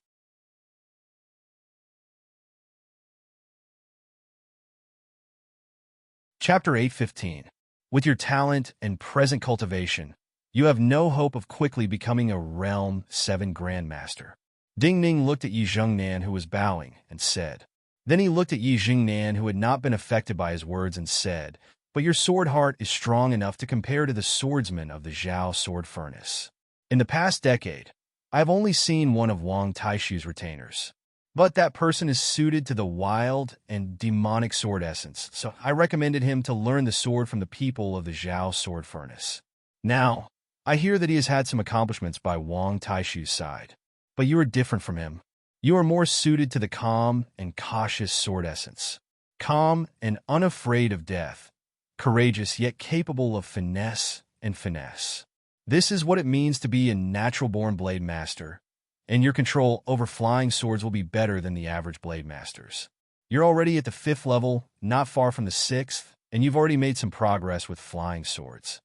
Chapter 8:15. With your talent and present cultivation, you have no hope of quickly becoming a Realm 7 Grandmaster. Ding Ning looked at Yi Jingnan, who was bowing, and said. Then he looked at Yi Jingnan, who had not been affected by his words, and said, But your sword heart is strong enough to compare to the swordsman of the Zhao sword furnace. In the past decade, I have only seen one of Wang Taishu's retainers. But that person is suited to the wild and demonic sword essence, so I recommended him to learn the sword from the people of the Zhao sword furnace. Now, I hear that he has had some accomplishments by Wang Taishu's side. But you are different from him. You are more suited to the calm and cautious sword essence. Calm and unafraid of death. Courageous yet capable of finesse and finesse. This is what it means to be a natural-born blade master, and your control over flying swords will be better than the average blade masters. You're already at the 5th level, not far from the 6th, and you've already made some progress with flying swords.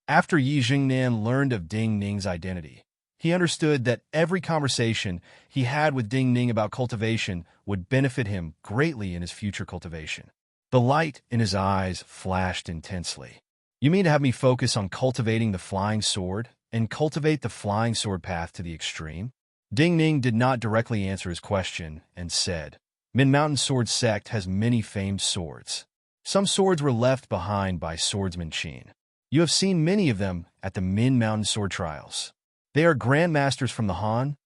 After Yi Jingnan learned of Ding Ning's identity, he understood that every conversation he had with Ding Ning about cultivation would benefit him greatly in his future cultivation. The light in his eyes flashed intensely. You mean to have me focus on cultivating the flying sword and cultivate the flying sword path to the extreme? Ding Ning did not directly answer his question and said, Min Mountain Sword Sect has many famed swords. Some swords were left behind by swordsman Qin. You have seen many of them at the Min Mountain Sword Trials. They are grandmasters from the Han,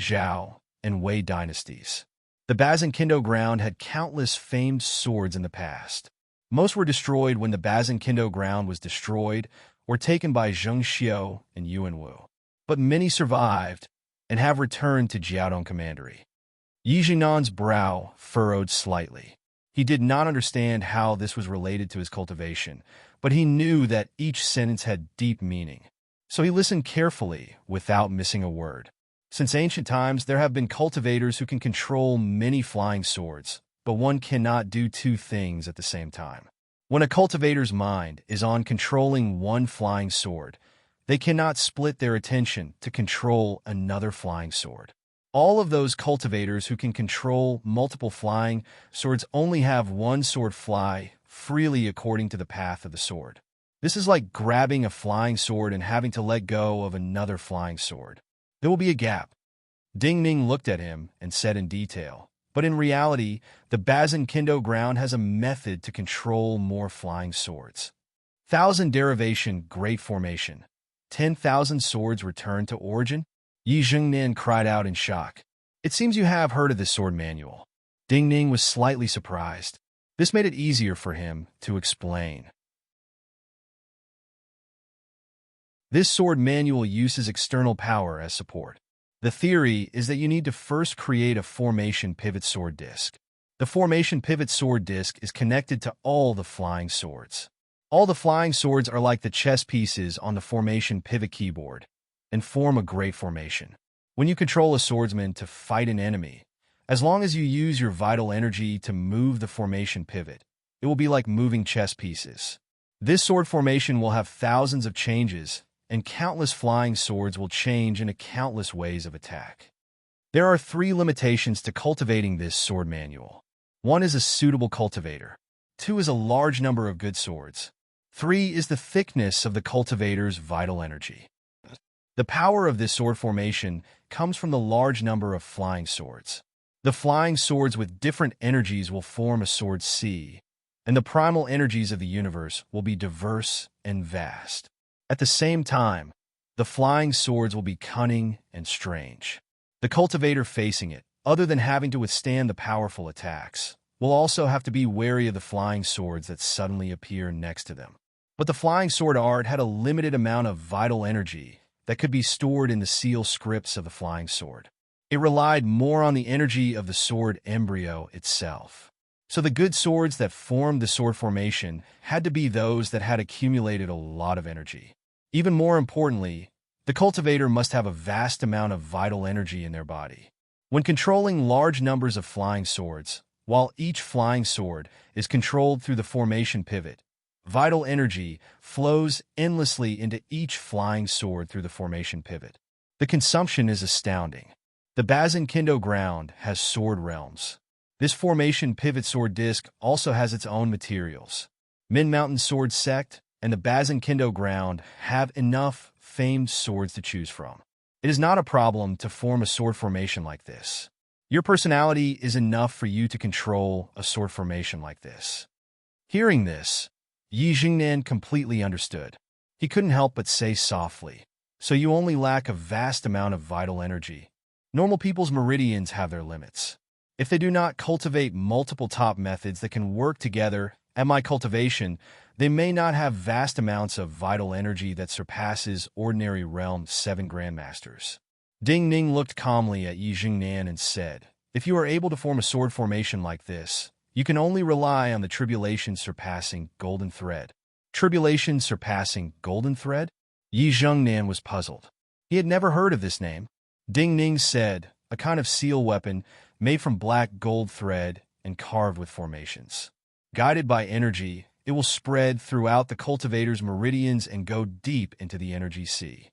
Zhao, and Wei dynasties. The Bazin Kendo ground had countless famed swords in the past. Most were destroyed when the Bazin Kendo ground was destroyed or taken by Zheng Xiu and Yuan Wu. But many survived and have returned to Jiaodong Commandery. Yi Jingnan's brow furrowed slightly. He did not understand how this was related to his cultivation, but he knew that each sentence had deep meaning. So he listened carefully without missing a word. Since ancient times, there have been cultivators who can control many flying swords, but one cannot do two things at the same time. When a cultivator's mind is on controlling one flying sword, they cannot split their attention to control another flying sword. All of those cultivators who can control multiple flying swords only have one sword fly freely according to the path of the sword. This is like grabbing a flying sword and having to let go of another flying sword. There will be a gap. Ding Ning looked at him and said in detail, but in reality, the Bazin Kendo ground has a method to control more flying swords. 1,000 derivation great formation. 10,000 swords return to origin? Yi Jingnan cried out in shock. It seems you have heard of this sword manual. Ding Ning was slightly surprised. This made it easier for him to explain. This sword manual uses external power as support. The theory is that you need to first create a formation pivot sword disc. The formation pivot sword disc is connected to all the flying swords. All the flying swords are like the chess pieces on the formation pivot keyboard and form a great formation. When you control a swordsman to fight an enemy, as long as you use your vital energy to move the formation pivot, it will be like moving chess pieces. This sword formation will have thousands of changes, and countless flying swords will change in countless ways of attack. There are 3 limitations to cultivating this sword manual. 1 is a suitable cultivator. 2 is a large number of good swords. 3 is the thickness of the cultivator's vital energy. The power of this sword formation comes from the large number of flying swords. The flying swords with different energies will form a sword sea, and the primal energies of the universe will be diverse and vast. At the same time, the flying swords will be cunning and strange. The cultivator facing it, other than having to withstand the powerful attacks, will also have to be wary of the flying swords that suddenly appear next to them. But the flying sword art had a limited amount of vital energy that could be stored in the seal scripts of the flying sword. It relied more on the energy of the sword embryo itself. So the good swords that formed the sword formation had to be those that had accumulated a lot of energy. Even more importantly, the cultivator must have a vast amount of vital energy in their body. When controlling large numbers of flying swords, while each flying sword is controlled through the formation pivot, vital energy flows endlessly into each flying sword through the formation pivot. The consumption is astounding. The Bazinkindo ground has sword realms. This formation pivot sword disc also has its own materials. Min Mountain Sword Sect and the Bazinkindo ground have enough famed swords to choose from. It is not a problem to form a sword formation like this. Your personality is enough for you to control a sword formation like this. Hearing this, Yi Jingnan completely understood. He couldn't help but say softly, "So you only lack a vast amount of vital energy. Normal people's meridians have their limits. If they do not cultivate multiple top methods that can work together at my cultivation, they may not have vast amounts of vital energy that surpasses ordinary realm 7 grandmasters." Ding Ning looked calmly at Yi Jingnan and said, "If you are able to form a sword formation like this, you can only rely on the tribulation surpassing golden thread." Tribulation surpassing golden thread? Yi Jingnan was puzzled. He had never heard of this name. Ding Ning said, "A kind of seal weapon made from black gold thread and carved with formations. Guided by energy, it will spread throughout the cultivator's meridians and go deep into the energy sea.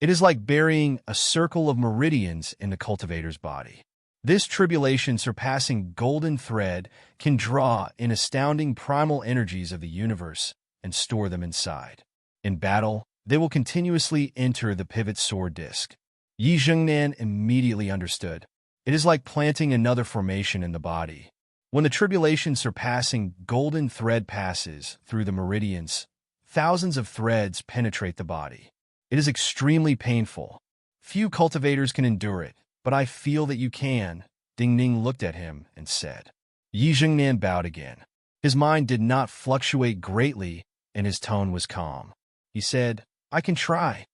It is like burying a circle of meridians in the cultivator's body. This tribulation-surpassing golden thread can draw in astounding primal energies of the universe and store them inside. In battle, they will continuously enter the pivot sword disc." Yi Jingnan immediately understood. It is like planting another formation in the body. When the tribulation-surpassing golden thread passes through the meridians, thousands of threads penetrate the body. It is extremely painful. Few cultivators can endure it, but I feel that you can. Ding Ning looked at him and said. Yi Jingnan bowed again. His mind did not fluctuate greatly, and his tone was calm. He said, "I can try."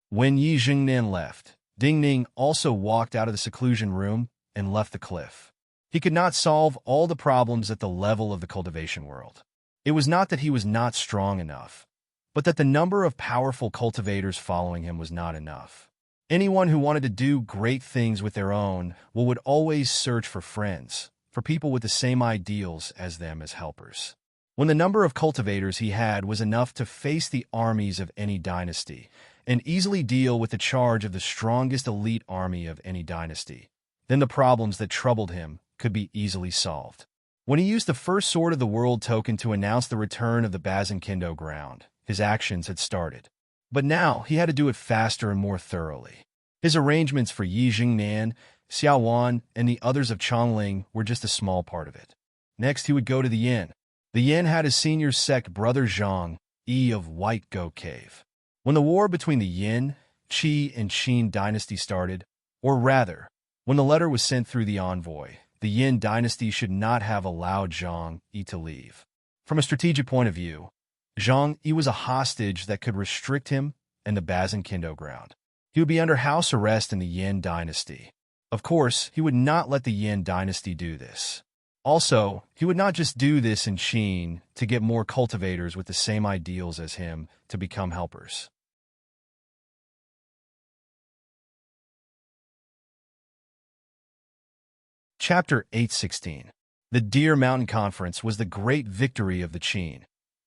When Yi Jingnan left, Ding Ning also walked out of the seclusion room and left the cliff. He could not solve all the problems at the level of the cultivation world. It was not that he was not strong enough, but that the number of powerful cultivators following him was not enough. Anyone who wanted to do great things with their own would always search for friends, for people with the same ideals as them as helpers. When the number of cultivators he had was enough to face the armies of any dynasty and easily deal with the charge of the strongest elite army of any dynasty, then the problems that troubled him could be easily solved. When he used the first Sword of the World token to announce the return of the Bazinkindo ground, his actions had started. But now he had to do it faster and more thoroughly. His arrangements for Yi Jingnan, Xiao Wan, and the others of Chongling were just a small part of it. Next, he would go to the Yin. The Yin had his senior sect brother Zhang Yi of White Goat Cave. When the war between the Yin, Qi, and Qin dynasty started, or rather, when the letter was sent through the envoy, the Yin dynasty should not have allowed Zhang Yi to leave. From a strategic point of view, Zhang Yi was a hostage that could restrict him and the Bazinkindo ground. He would be under house arrest in the Yin dynasty. Of course, he would not let the Yin dynasty do this. Also, he would not just do this in Qin to get more cultivators with the same ideals as him to become helpers. Chapter 816. The Deer Mountain Conference was the great victory of the Qin,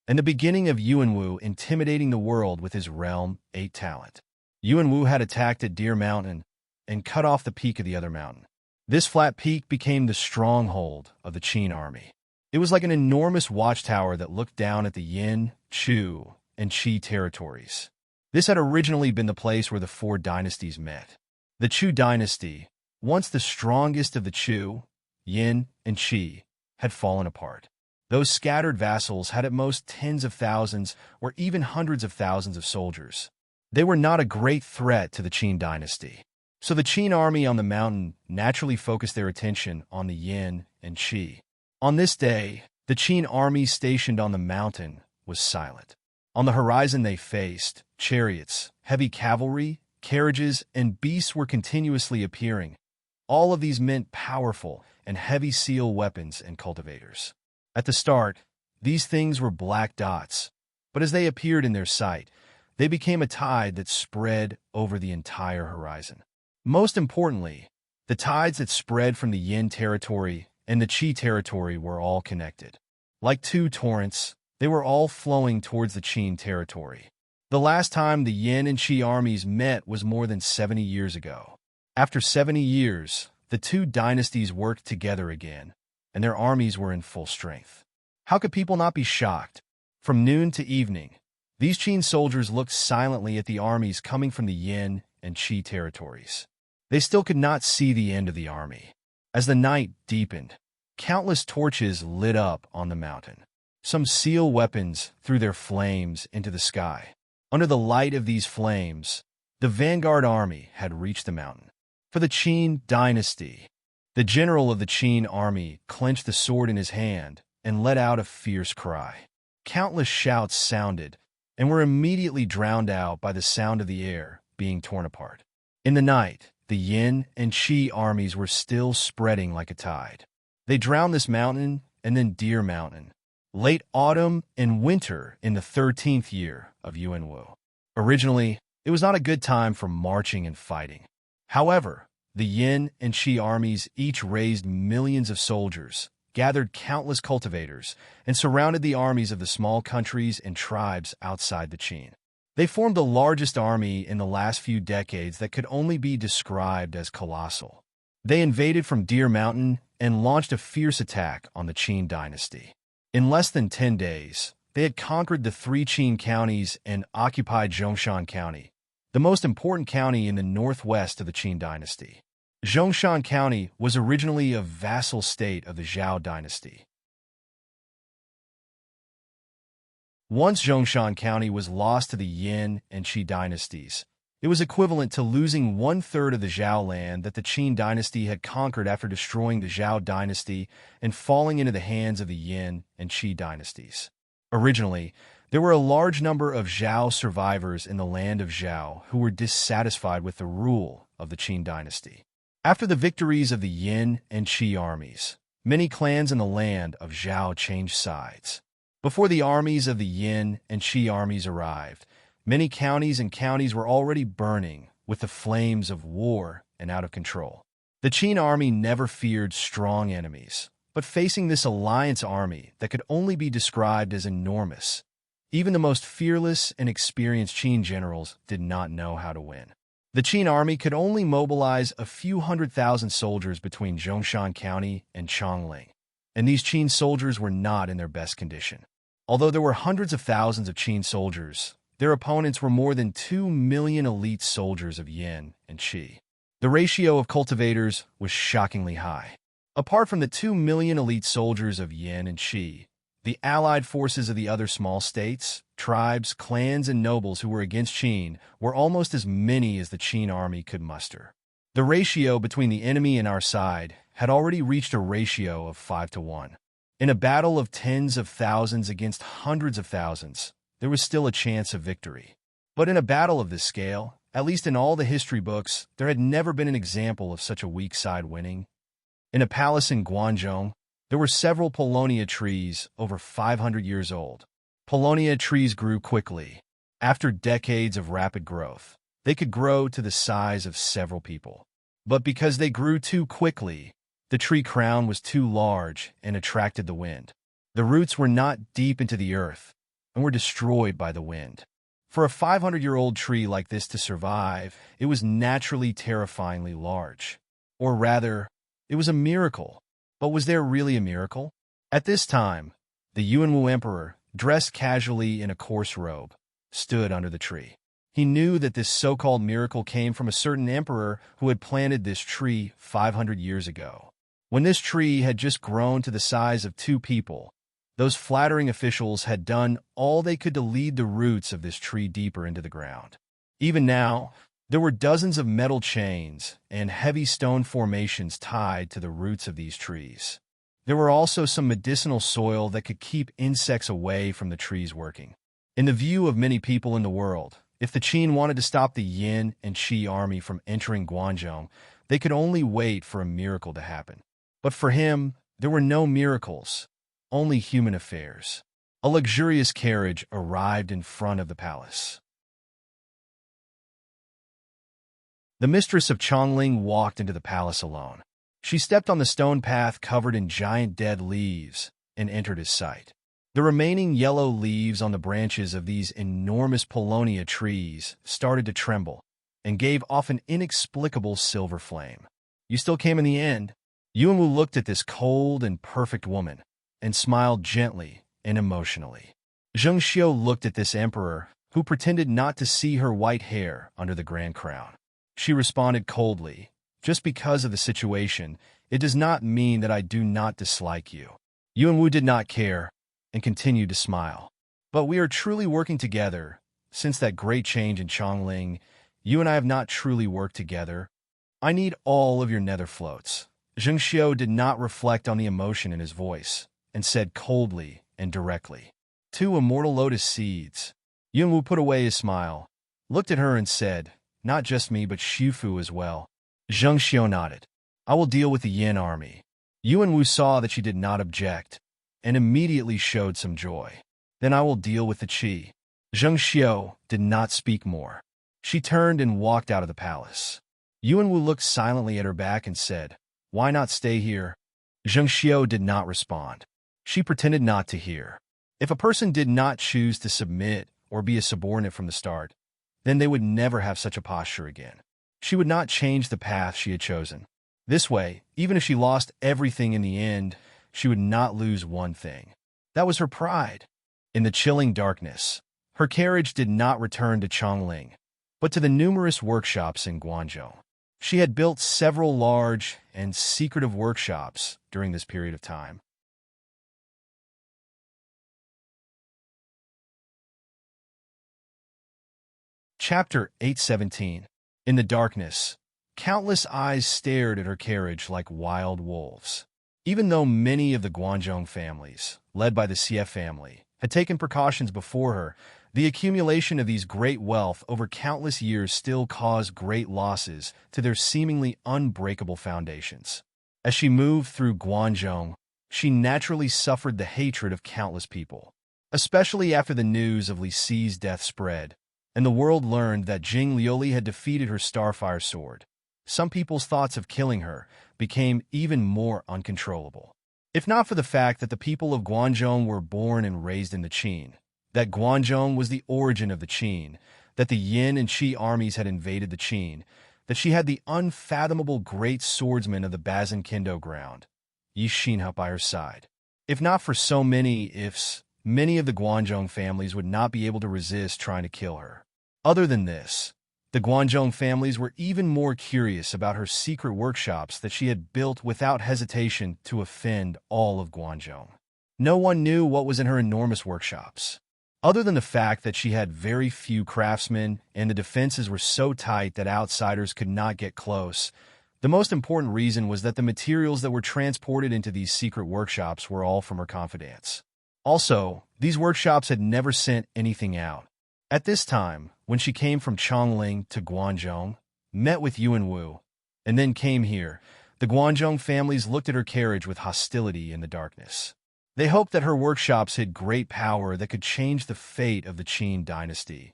and the beginning of Yuanwu intimidating the world with his realm 8 talent. Yuanwu had attacked at Deer Mountain and cut off the peak of the other mountain. This flat peak became the stronghold of the Qin army. It was like an enormous watchtower that looked down at the Yin, Chu, and Qi territories. This had originally been the place where the 4 dynasties met. The Chu dynasty, once the strongest of the Chu, Yin, and Qi, had fallen apart. Those scattered vassals had at most tens of thousands or even hundreds of thousands of soldiers. They were not a great threat to the Qin dynasty. So the Qin army on the mountain naturally focused their attention on the Yin and Qi. On this day, the Qin army stationed on the mountain was silent. On the horizon they faced, chariots, heavy cavalry, carriages, and beasts were continuously appearing. All of these meant powerful and heavy seal weapons and cultivators. At the start, these things were black dots, but as they appeared in their sight, they became a tide that spread over the entire horizon. Most importantly, the tides that spread from the Yin territory and the Qi territory were all connected. Like 2 torrents, they were all flowing towards the Qin territory. The last time the Yin and Qi armies met was more than 70 years ago. After 70 years, the 2 dynasties worked together again, and their armies were in full strength. How could people not be shocked? From noon to evening, these Qin soldiers looked silently at the armies coming from the Yin and Qi territories. They still could not see the end of the army. As the night deepened, countless torches lit up on the mountain. Some seal weapons threw their flames into the sky. Under the light of these flames, the vanguard army had reached the mountain. For the Qin dynasty, the general of the Qin army clenched the sword in his hand and let out a fierce cry. Countless shouts sounded and were immediately drowned out by the sound of the air being torn apart. In the night, the Yin and Qi armies were still spreading like a tide. They drowned this mountain and then Deer Mountain, late autumn and winter in the 13th year of Yuanwu. Originally, it was not a good time for marching and fighting. However, the Yin and Qi armies each raised millions of soldiers, gathered countless cultivators, and surrounded the armies of the small countries and tribes outside the Qin. They formed the largest army in the last few decades that could only be described as colossal. They invaded from Deer Mountain and launched a fierce attack on the Qin dynasty. In less than 10 days, they had conquered the 3 Qin counties and occupied Zhongshan County, the most important county in the northwest of the Qin dynasty. Zhongshan County was originally a vassal state of the Zhao dynasty. Once Zhongshan County was lost to the Yin and Qi dynasties, it was equivalent to losing 1/3 of the Zhao land that the Qin dynasty had conquered after destroying the Zhao dynasty and falling into the hands of the Yin and Qi dynasties. Originally, there were a large number of Zhao survivors in the land of Zhao who were dissatisfied with the rule of the Qin dynasty. After the victories of the Yin and Qi armies, many clans in the land of Zhao changed sides. Before the armies of the Yin and Qi armies arrived, many counties were already burning with the flames of war and out of control. The Qin army never feared strong enemies, but facing this alliance army that could only be described as enormous, even the most fearless and experienced Qin generals did not know how to win. The Qin army could only mobilize a few 100,000 soldiers between Zhongshan County and Chongling, and these Qin soldiers were not in their best condition. Although there were hundreds of thousands of Qin soldiers, their opponents were more than 2 million elite soldiers of Yin and Qi. The ratio of cultivators was shockingly high. Apart from the 2 million elite soldiers of Yin and Qi, the allied forces of the other small states, tribes, clans, and nobles who were against Qin were almost as many as the Qin army could muster. The ratio between the enemy and our side had already reached a ratio of 5 to 1. In a battle of tens of thousands against hundreds of thousands, there was still a chance of victory. But in a battle of this scale, at least in all the history books, there had never been an example of such a weak side winning. In a palace in Guangzhou, there were several Paulownia trees over 500 years old. Paulownia trees grew quickly. After decades of rapid growth, they could grow to the size of several people. But because they grew too quickly, the tree crown was too large and attracted the wind. The roots were not deep into the earth and were destroyed by the wind. For a 500-year-old tree like this to survive, it was naturally terrifyingly large. Or rather, it was a miracle. But was there really a miracle? At this time, the Yuanwu emperor, dressed casually in a coarse robe, stood under the tree. He knew that this so-called miracle came from a certain emperor who had planted this tree 500 years ago. When this tree had just grown to the size of 2 people, those flattering officials had done all they could to lead the roots of this tree deeper into the ground. Even now, there were dozens of metal chains and heavy stone formations tied to the roots of these trees. There were also some medicinal soil that could keep insects away from the trees working. In the view of many people in the world, if the Qin wanted to stop the Yin and Qi army from entering Guangzhou, they could only wait for a miracle to happen. But for him, there were no miracles, only human affairs. A luxurious carriage arrived in front of the palace. The mistress of Chongling walked into the palace alone. She stepped on the stone path covered in giant dead leaves and entered his sight. The remaining yellow leaves on the branches of these enormous Paulownia trees started to tremble and gave off an inexplicable silver flame. "You still came in the end?" Yuanwu looked at this cold and perfect woman and smiled gently and emotionally. Zheng Xiu looked at this emperor, who pretended not to see her white hair under the grand crown. She responded coldly, "Just because of the situation, it does not mean that I do not dislike you." Yuanwu did not care and continued to smile. "But we are truly working together. Since that great change in Chongling, you and I have not truly worked together. I need all of your nether floats." Zheng Xiu did not reflect on the emotion in his voice and said coldly and directly, "2 immortal lotus seeds." Yuanwu put away his smile, looked at her and said, "Not just me, but Xiufu as well." Zheng Xiu nodded. "I will deal with the Yin army." Yuanwu saw that she did not object and immediately showed some joy. "Then I will deal with the Qi." Zheng Xiu did not speak more. She turned and walked out of the palace. Yuanwu looked silently at her back and said, "Why not stay here?" Zheng Xiu did not respond. She pretended not to hear. If a person did not choose to submit or be a subordinate from the start, then they would never have such a posture again. She would not change the path she had chosen. This way, even if she lost everything in the end, she would not lose one thing. That was her pride. In the chilling darkness, her carriage did not return to Chongling, but to the numerous workshops in Guangzhou. She had built several large and secretive workshops during this period of time. Chapter 817. In the darkness, countless eyes stared at her carriage like wild wolves. Even though many of the Guangzhou families, led by the Xie family, had taken precautions before her, the accumulation of these great wealth over countless years still caused great losses to their seemingly unbreakable foundations. As she moved through Guangzhou, she naturally suffered the hatred of countless people, especially after the news of Li Si's death spread, and the world learned that Jing Liuli had defeated her Starfire sword. Some people's thoughts of killing her became even more uncontrollable. If not for the fact that the people of Guangzhou were born and raised in the Qin, that Guangzhou was the origin of the Qin, that the Yin and Qi armies had invaded the Qin, that she had the unfathomable great swordsman of the Bazin Kendo ground, Yi Xinhe, by her side. If not for so many ifs, many of the Guangzhou families would not be able to resist trying to kill her. Other than this, the Guangzhou families were even more curious about her secret workshops that she had built without hesitation to offend all of Guangzhou. No one knew what was in her enormous workshops, other than the fact that she had very few craftsmen and the defenses were so tight that outsiders could not get close. The most important reason was that the materials that were transported into these secret workshops were all from her confidants. Also, these workshops had never sent anything out. At this time, when she came from Chongling to Guangzhou, met with Yuan Wu, and then came here, the Guangzhou families looked at her carriage with hostility in the darkness. They hoped that her workshops hid great power that could change the fate of the Qin dynasty.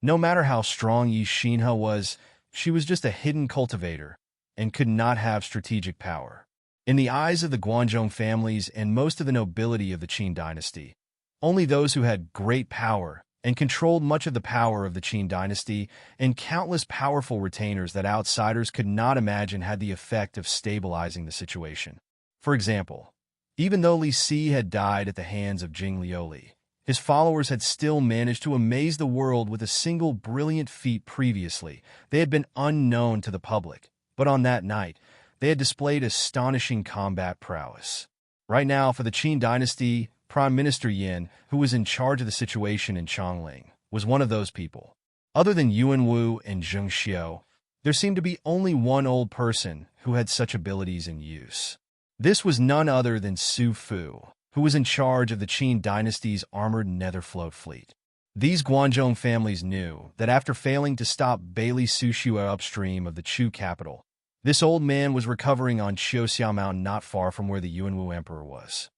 No matter how strong Yi Xinhe was, she was just a hidden cultivator and could not have strategic power. In the eyes of the Guangzhou families and most of the nobility of the Qin dynasty, only those who had great power and controlled much of the power of the Qin dynasty and countless powerful retainers that outsiders could not imagine had the effect of stabilizing the situation. For example, even though Li Si had died at the hands of Jing Liuli, his followers had still managed to amaze the world with a single brilliant feat previously. They had been unknown to the public, but on that night, they had displayed astonishing combat prowess. Right now, for the Qin dynasty, Prime Minister Yin, who was in charge of the situation in Chongling, was one of those people. Other than Yuan Wu and Zheng Xiu, there seemed to be only one old person who had such abilities in use. This was none other than Su Fu, who was in charge of the Qin dynasty's armored netherfloat fleet. These Guangzhou families knew that after failing to stop Bailey Sushua upstream of the Chu capital, this old man was recovering on Qiuxiao Mountain not far from where the Yuanwu emperor was.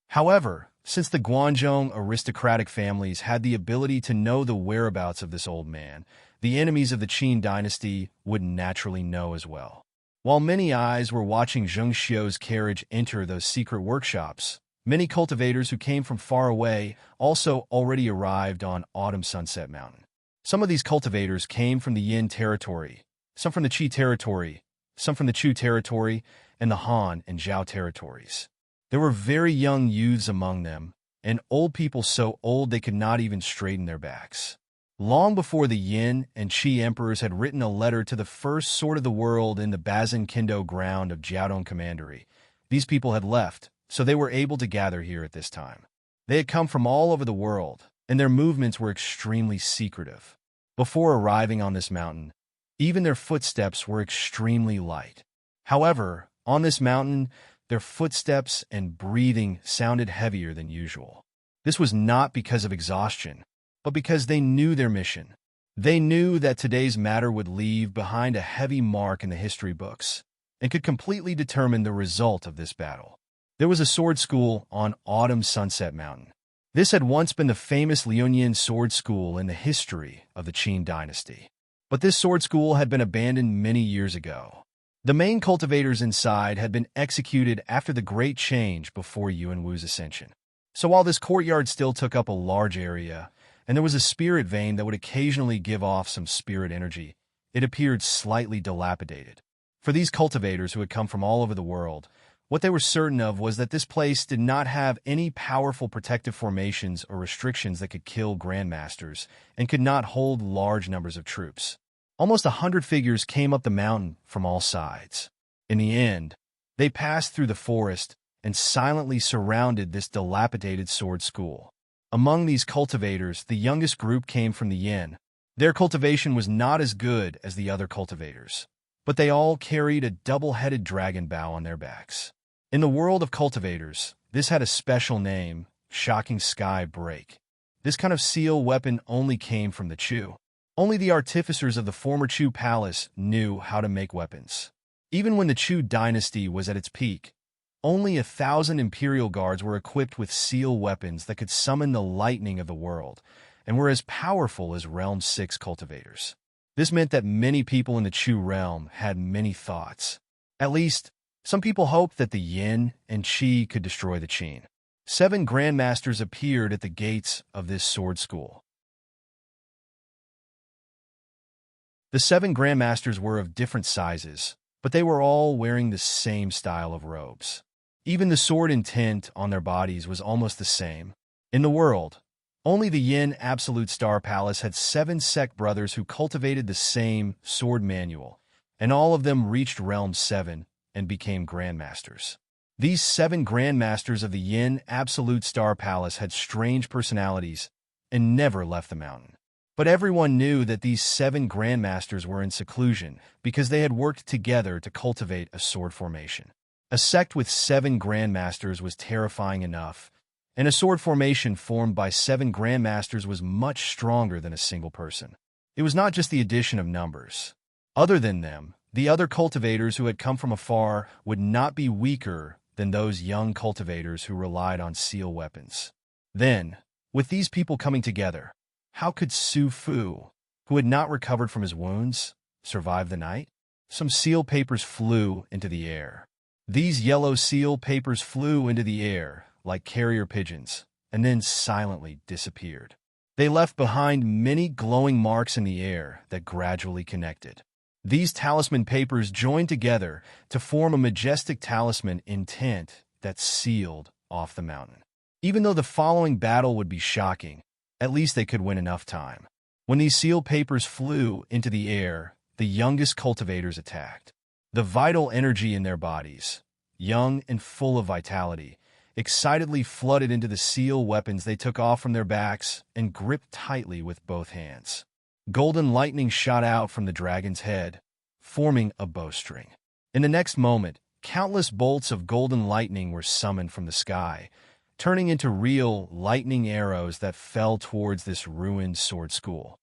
However, since the Guangzhou aristocratic families had the ability to know the whereabouts of this old man, the enemies of the Qin dynasty would naturally know as well. While many eyes were watching Zheng Xiu's carriage enter those secret workshops, many cultivators who came from far away also already arrived on Autumn Sunset Mountain. Some of these cultivators came from the Yin territory, some from the Qi territory, some from the Chu territory, and the Han and Zhao territories. There were very young youths among them, and old people so old they could not even straighten their backs. Long before the Yin and Qi emperors had written a letter to the first sword of the world in the Bazin Kindo ground of Jiaodong Commandery, these people had left, so they were able to gather here at this time. They had come from all over the world, and their movements were extremely secretive. Before arriving on this mountain, even their footsteps were extremely light. However, on this mountain, their footsteps and breathing sounded heavier than usual. This was not because of exhaustion, but because they knew their mission. They knew that today's matter would leave behind a heavy mark in the history books and could completely determine the result of this battle. There was a sword school on Autumn Sunset Mountain. This had once been the famous Liunian sword school in the history of the Qin dynasty. But this sword school had been abandoned many years ago. The main cultivators inside had been executed after the Great Change before Yuan Wu's ascension. So while this courtyard still took up a large area, and there was a spirit vein that would occasionally give off some spirit energy, it appeared slightly dilapidated. For these cultivators who had come from all over the world, what they were certain of was that this place did not have any powerful protective formations or restrictions that could kill grandmasters and could not hold large numbers of troops. Almost 100 figures came up the mountain from all sides. In the end, they passed through the forest and silently surrounded this dilapidated sword school. Among these cultivators, the youngest group came from the Yin. Their cultivation was not as good as the other cultivators, but they all carried a double-headed dragon bow on their backs. In the world of cultivators, this had a special name, Shocking Sky Break. This kind of seal weapon only came from the Chu. Only the artificers of the former Chu palace knew how to make weapons. Even when the Chu dynasty was at its peak, only 1,000 imperial guards were equipped with seal weapons that could summon the lightning of the world, and were as powerful as Realm 6 cultivators. This meant that many people in the Chu realm had many thoughts. At least, some people hoped that the Yin and Qi could destroy the Qin. 7 grandmasters appeared at the gates of this sword school. The 7 grandmasters were of different sizes, but they were all wearing the same style of robes. Even the sword intent on their bodies was almost the same. In the world, only the Yin Absolute Star Palace had 7 sect brothers who cultivated the same sword manual, and all of them reached Realm 7 and became grandmasters. These 7 grandmasters of the Yin Absolute Star Palace had strange personalities and never left the mountain. But everyone knew that these 7 grandmasters were in seclusion because they had worked together to cultivate a sword formation. A sect with 7 grandmasters was terrifying enough, and a sword formation formed by 7 grandmasters was much stronger than a single person. It was not just the addition of numbers. Other than them, the other cultivators who had come from afar would not be weaker than those young cultivators who relied on seal weapons. Then, with these people coming together, how could Su Fu, who had not recovered from his wounds, survive the night? Some seal papers flew into the air. These yellow seal papers flew into the air like carrier pigeons, and then silently disappeared. They left behind many glowing marks in the air that gradually connected. These talisman papers joined together to form a majestic talisman intent that sealed off the mountain. Even though the following battle would be shocking, at least they could win enough time. When these seal papers flew into the air, the youngest cultivators attacked. The vital energy in their bodies, young and full of vitality, excitedly flooded into the seal weapons they took off from their backs and gripped tightly with both hands. Golden lightning shot out from the dragon's head, forming a bowstring. In the next moment, countless bolts of golden lightning were summoned from the sky, turning into real lightning arrows that fell towards this ruined sword school.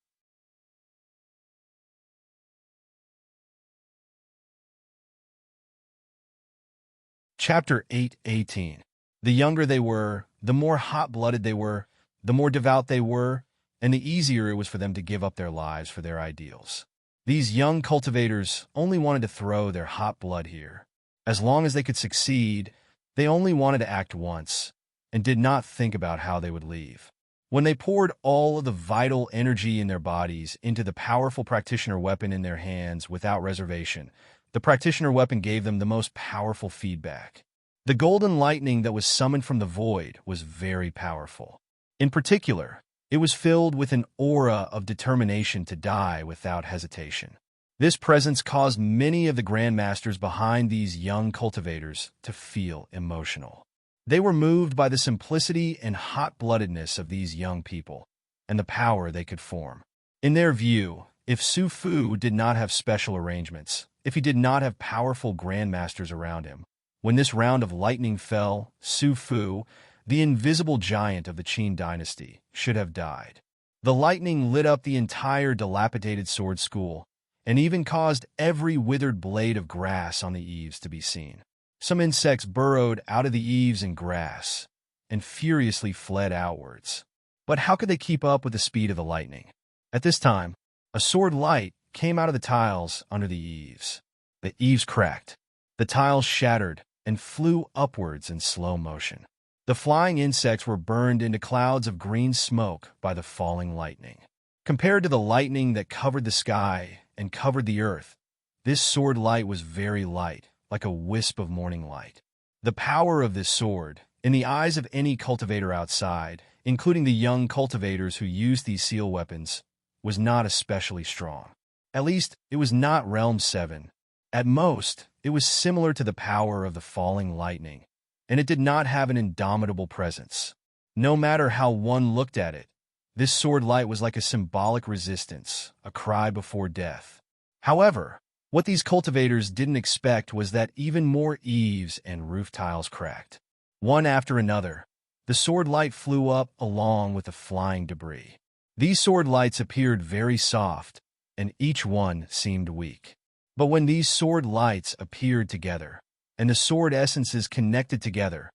Chapter 8:18. The younger they were, the more hot-blooded they were, the more devout they were, and the easier it was for them to give up their lives for their ideals. These young cultivators only wanted to throw their hot blood here. As long as they could succeed, they only wanted to act once, and did not think about how they would leave. When they poured all of the vital energy in their bodies into the powerful practitioner weapon in their hands without reservation, the practitioner weapon gave them the most powerful feedback. The golden lightning that was summoned from the void was very powerful. In particular, it was filled with an aura of determination to die without hesitation. This presence caused many of the grandmasters behind these young cultivators to feel emotional. They were moved by the simplicity and hot-bloodedness of these young people, and the power they could form. In their view, if Su Fu did not have special arrangements, if he did not have powerful grandmasters around him, when this round of lightning fell, Su Fu, the invisible giant of the Qin dynasty, should have died. The lightning lit up the entire dilapidated sword school, and even caused every withered blade of grass on the eaves to be seen. Some insects burrowed out of the eaves and grass, and furiously fled outwards. But how could they keep up with the speed of the lightning? At this time, a sword light came out of the tiles under the eaves. The eaves cracked, the tiles shattered, and flew upwards in slow motion. The flying insects were burned into clouds of green smoke by the falling lightning. Compared to the lightning that covered the sky and covered the earth, this sword light was very light, like a wisp of morning light. The power of this sword, in the eyes of any cultivator outside, including the young cultivators who used these seal weapons, was not especially strong. At least, it was not Realm 7. At most, it was similar to the power of the falling lightning, and it did not have an indomitable presence. No matter how one looked at it, this sword light was like a symbolic resistance, a cry before death. However, what these cultivators didn't expect was that even more eaves and roof tiles cracked. One after another, the sword light flew up along with the flying debris. These sword lights appeared very soft, and each one seemed weak. But when these sword lights appeared together, and the sword essences connected together,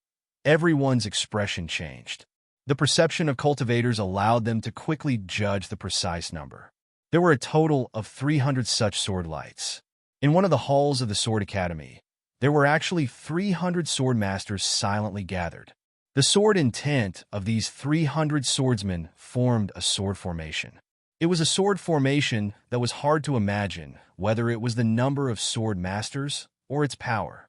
everyone's expression changed. The perception of cultivators allowed them to quickly judge the precise number. There were a total of 300 such sword lights. In one of the halls of the Sword Academy, there were actually 300 sword masters silently gathered. The sword intent of these 300 swordsmen formed a sword formation. It was a sword formation that was hard to imagine, whether it was the number of sword masters or its power.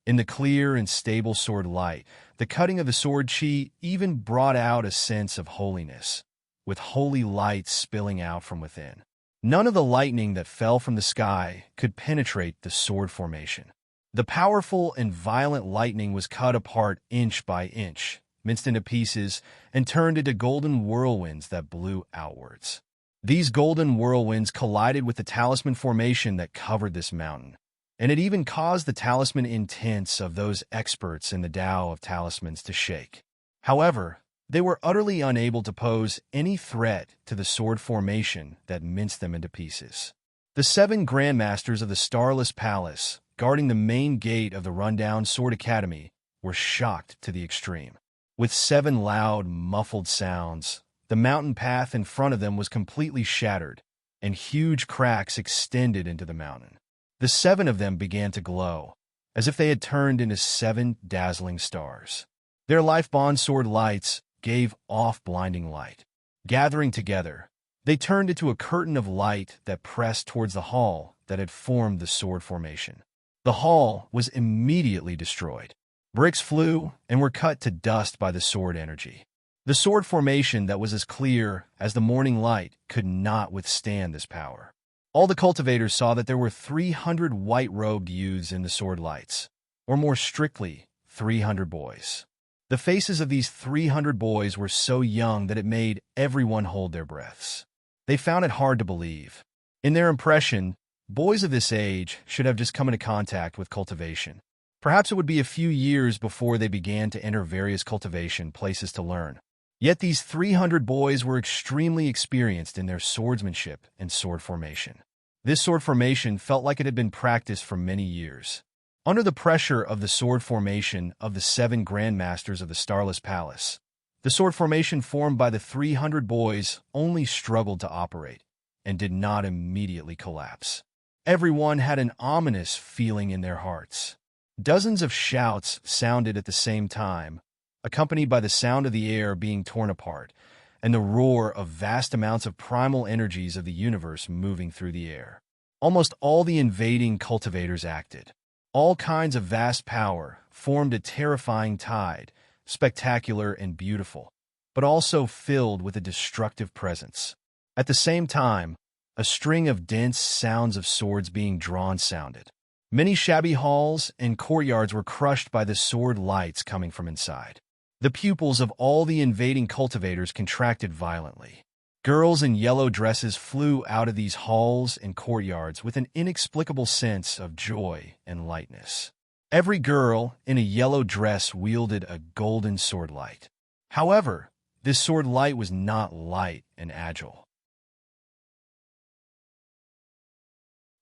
In the clear and stable sword light, the cutting of the sword chi even brought out a sense of holiness, with holy light spilling out from within. None of the lightning that fell from the sky could penetrate the sword formation. The powerful and violent lightning was cut apart inch by inch, minced into pieces, and turned into golden whirlwinds that blew outwards. These golden whirlwinds collided with the talisman formation that covered this mountain, and it even caused the talisman intents of those experts in the Tao of talismans to shake. However, they were utterly unable to pose any threat to the sword formation that minced them into pieces. The 7 Grandmasters of the Starless Palace, guarding the main gate of the rundown Sword Academy, were shocked to the extreme. With 7 loud, muffled sounds, the mountain path in front of them was completely shattered, and huge cracks extended into the mountain. The 7 of them began to glow, as if they had turned into 7 dazzling stars. Their life-bond sword lights gave off blinding light. Gathering together, they turned into a curtain of light that pressed towards the hall that had formed the sword formation. The hall was immediately destroyed. Bricks flew and were cut to dust by the sword energy. The sword formation that was as clear as the morning light could not withstand this power. All the cultivators saw that there were 300 white-robed youths in the sword lights, or more strictly, 300 boys. The faces of these 300 boys were so young that it made everyone hold their breaths. They found it hard to believe. In their impression, boys of this age should have just come into contact with cultivation. Perhaps it would be a few years before they began to enter various cultivation places to learn. Yet these 300 boys were extremely experienced in their swordsmanship and sword formation. This sword formation felt like it had been practiced for many years. Under the pressure of the sword formation of the 7 Grandmasters of the Starless Palace, the sword formation formed by the 300 boys only struggled to operate and did not immediately collapse. Everyone had an ominous feeling in their hearts. Dozens of shouts sounded at the same time, accompanied by the sound of the air being torn apart and the roar of vast amounts of primal energies of the universe moving through the air. Almost all the invading cultivators acted. All kinds of vast power formed a terrifying tide, spectacular and beautiful, but also filled with a destructive presence. At the same time, a string of dense sounds of swords being drawn sounded. Many shabby halls and courtyards were crushed by the sword lights coming from inside. The pupils of all the invading cultivators contracted violently. Girls in yellow dresses flew out of these halls and courtyards with an inexplicable sense of joy and lightness. Every girl in a yellow dress wielded a golden sword light. However, this sword light was not light and agile.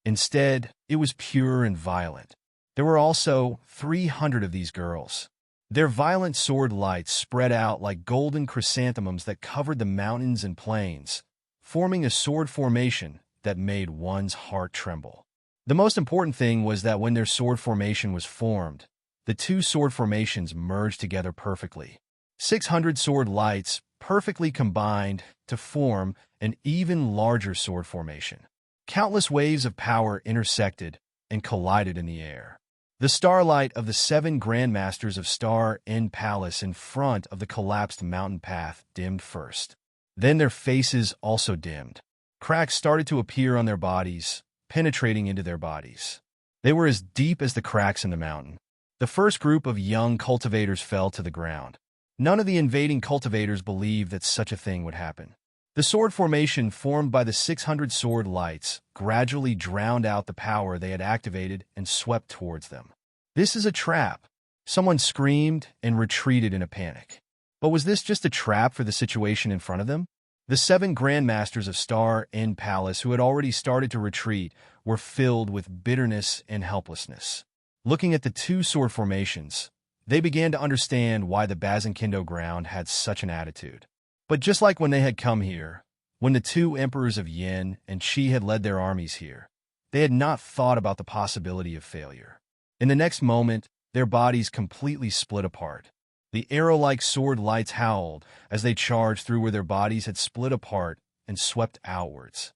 Instead, it was pure and violent. There were also 300 of these girls. Their violent sword lights spread out like golden chrysanthemums that covered the mountains and plains, forming a sword formation that made one's heart tremble. The most important thing was that when their sword formation was formed, the 2 sword formations merged together perfectly. 600 sword lights perfectly combined to form an even larger sword formation. Countless waves of power intersected and collided in the air. The starlight of the 7 Grandmasters of Star End Palace in front of the collapsed mountain path dimmed first. Then their faces also dimmed. Cracks started to appear on their bodies, penetrating into their bodies. They were as deep as the cracks in the mountain. The first group of young cultivators fell to the ground. None of the invading cultivators believed that such a thing would happen. The sword formation formed by the 600 sword lights gradually drowned out the power they had activated and swept towards them. "This is a trap," someone screamed and retreated in a panic. But was this just a trap for the situation in front of them? The 7 Grandmasters of Star End Palace, who had already started to retreat, were filled with bitterness and helplessness. Looking at the 2 sword formations, they began to understand why the Bazinkindo ground had such an attitude. But just like when they had come here, when the 2 emperors of Yin and Qi had led their armies here, they had not thought about the possibility of failure. In the next moment, their bodies completely split apart. The arrow-like sword lights howled as they charged through where their bodies had split apart and swept outwards.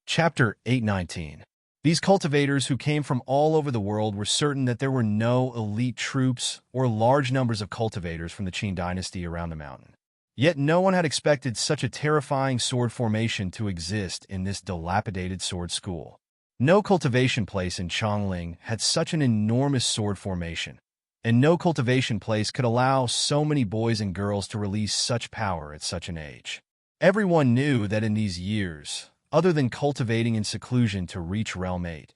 Chapter 819. These cultivators who came from all over the world were certain that there were no elite troops or large numbers of cultivators from the Qin dynasty around the mountain. Yet no one had expected such a terrifying sword formation to exist in this dilapidated sword school. No cultivation place in Chongling had such an enormous sword formation, and no cultivation place could allow so many boys and girls to release such power at such an age. Everyone knew that in these years, other than cultivating in seclusion to reach Realm 8,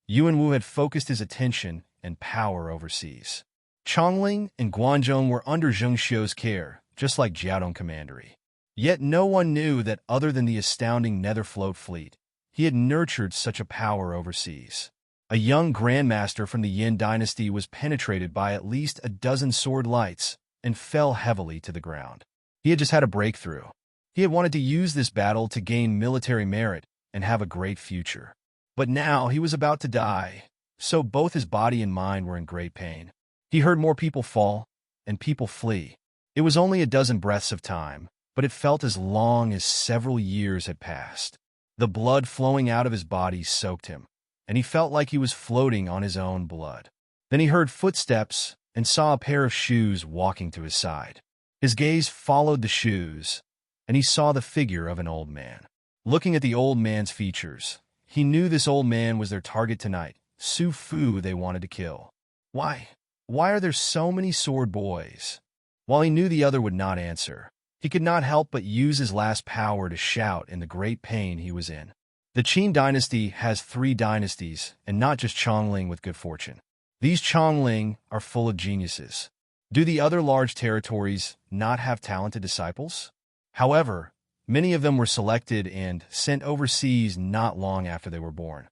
Yuanwu had focused his attention and power overseas. Chongling and Guangzhou were under Zheng Xiu's care, just like Jiaodong Commandery. Yet no one knew that other than the astounding Netherfloat fleet, he had nurtured such a power overseas. A young grandmaster from the Yin dynasty was penetrated by at least a dozen sword lights and fell heavily to the ground. He had just had a breakthrough. He had wanted to use this battle to gain military merit and have a great future. But now he was about to die, so both his body and mind were in great pain. He heard more people fall and people flee. It was only a dozen breaths of time, but it felt as long as several years had passed. The blood flowing out of his body soaked him, and he felt like he was floating on his own blood. Then he heard footsteps and saw a pair of shoes walking to his side. His gaze followed the shoes, and he saw the figure of an old man. Looking at the old man's features, he knew this old man was their target tonight, Su Fu they wanted to kill. Why? Why are there so many sword boys? While he knew the other would not answer, he could not help but use his last power to shout in the great pain he was in. The Qin dynasty has 3 dynasties, and not just Chongling with good fortune. These Chongling are full of geniuses. Do the other large territories not have talented disciples? However, many of them were selected and sent overseas not long after they were born.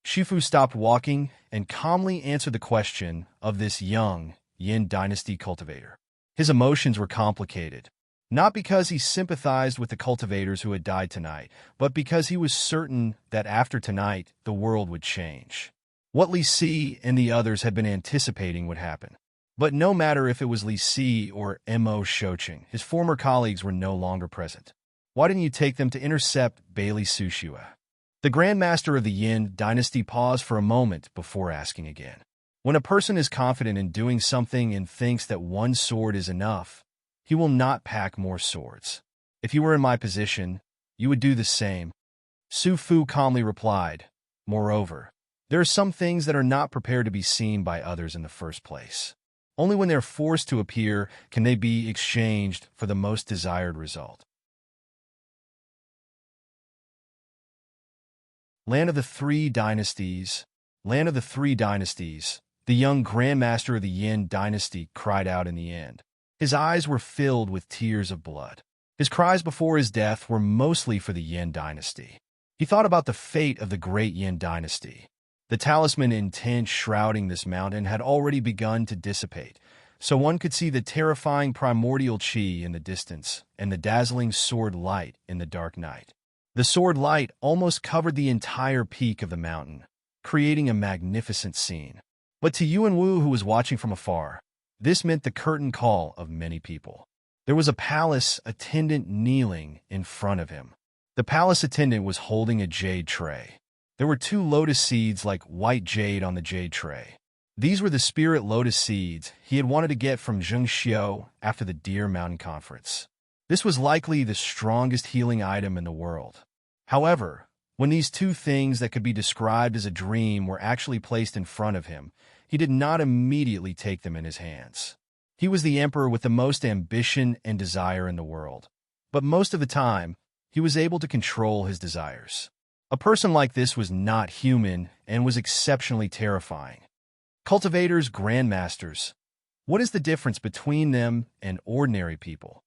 Shifu stopped walking and calmly answered the question of this young Yin dynasty cultivator. His emotions were complicated. Not because he sympathized with the cultivators who had died tonight, but because he was certain that after tonight, the world would change. What Li Si and the others had been anticipating would happen. But no matter if it was Li Si or Mo Shouqing, his former colleagues were no longer present. Why didn't you take them to intercept Bailey Sushua? The Grandmaster of the Yin dynasty paused for a moment before asking again. When a person is confident in doing something and thinks that one sword is enough, he will not pack more swords. If you were in my position, you would do the same. Su Fu calmly replied. Moreover, there are some things that are not prepared to be seen by others in the first place. Only when they're forced to appear can they be exchanged for the most desired result. Land of the 3 dynasties, land of the 3 dynasties, the young Grandmaster of the Yin dynasty cried out in the end. His eyes were filled with tears of blood. His cries before his death were mostly for the Yin dynasty. He thought about the fate of the great Yin dynasty. The talisman in tent shrouding this mountain had already begun to dissipate, so one could see the terrifying primordial qi in the distance and the dazzling sword light in the dark night. The sword light almost covered the entire peak of the mountain, creating a magnificent scene. But to Yuan Wu, who was watching from afar, this meant the curtain call of many people. There was a palace attendant kneeling in front of him. The palace attendant was holding a jade tray. There were 2 lotus seeds like white jade on the jade tray. These were the spirit lotus seeds he had wanted to get from Zheng Xiu after the Deer Mountain Conference. This was likely the strongest healing item in the world. However, when these 2 things that could be described as a dream were actually placed in front of him, he did not immediately take them in his hands. He was the emperor with the most ambition and desire in the world, but most of the time, he was able to control his desires. A person like this was not human and was exceptionally terrifying. Cultivators, grandmasters. What is the difference between them and ordinary people?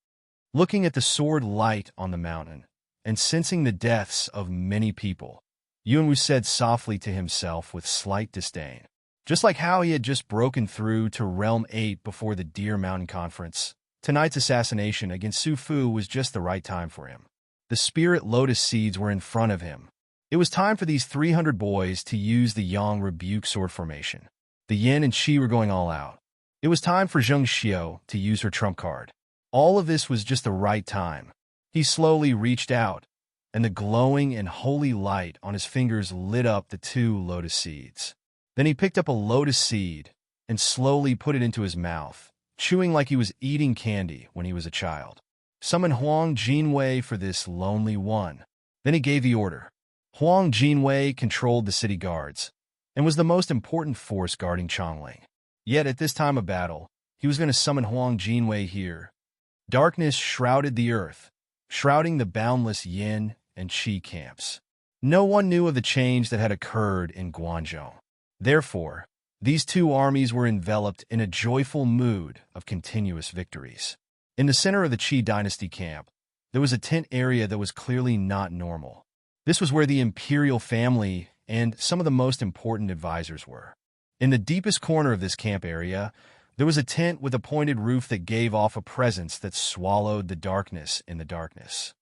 Looking at the sword light on the mountain and sensing the deaths of many people, Yuanwu said softly to himself with slight disdain. Just like how he had just broken through to Realm 8 before the Deer Mountain Conference, tonight's assassination against Su Fu was just the right time for him. The spirit lotus seeds were in front of him. It was time for these 300 boys to use the Yang Rebuke sword formation. The Yin and Qi were going all out. It was time for Zheng Xiu to use her trump card. All of this was just the right time. He slowly reached out, and the glowing and holy light on his fingers lit up the 2 lotus seeds. Then he picked up a lotus seed and slowly put it into his mouth, chewing like he was eating candy when he was a child. Summon Huang Jinwei for this lonely one. Then he gave the order. Huang Jinwei controlled the city guards and was the most important force guarding Chongling. Yet at this time of battle, he was going to summon Huang Jinwei here. Darkness shrouded the earth, shrouding the boundless yin and qi camps. No one knew of the change that had occurred in Guangzhou. Therefore, these two armies were enveloped in a joyful mood of continuous victories. In the center of the Qi dynasty camp, there was a tent area that was clearly not normal. This was where the imperial family and some of the most important advisors were. In the deepest corner of this camp area, there was a tent with a pointed roof that gave off a presence that swallowed the darkness in the darkness.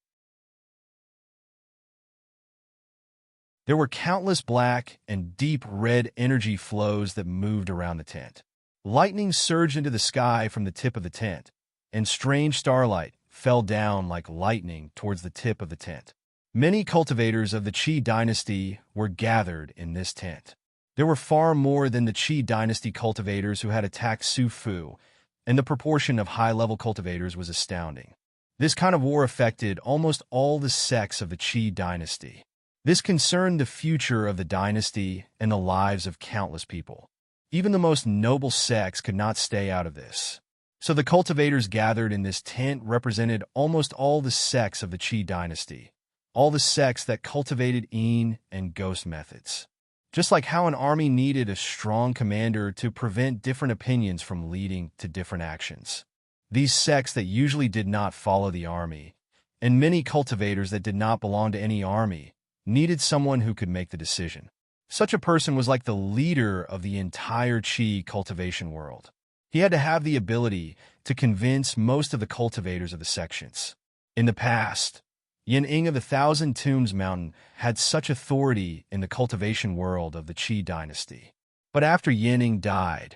There were countless black and deep red energy flows that moved around the tent. Lightning surged into the sky from the tip of the tent, and strange starlight fell down like lightning towards the tip of the tent. Many cultivators of the Qi dynasty were gathered in this tent. There were far more than the Qi dynasty cultivators who had attacked Su Fu, and the proportion of high-level cultivators was astounding. This kind of war affected almost all the sects of the Qi dynasty. This concerned the future of the dynasty and the lives of countless people. Even the most noble sects could not stay out of this. So the cultivators gathered in this tent represented almost all the sects of the Qi dynasty, all the sects that cultivated yin and ghost methods. Just like how an army needed a strong commander to prevent different opinions from leading to different actions. These sects that usually did not follow the army, and many cultivators that did not belong to any army, needed someone who could make the decision. Such a person was like the leader of the entire Qi cultivation world. He had to have the ability to convince most of the cultivators of the sections. In the past, Yin Ying of the Thousand Tombs Mountain had such authority in the cultivation world of the Qi dynasty. But after Yin Ying died,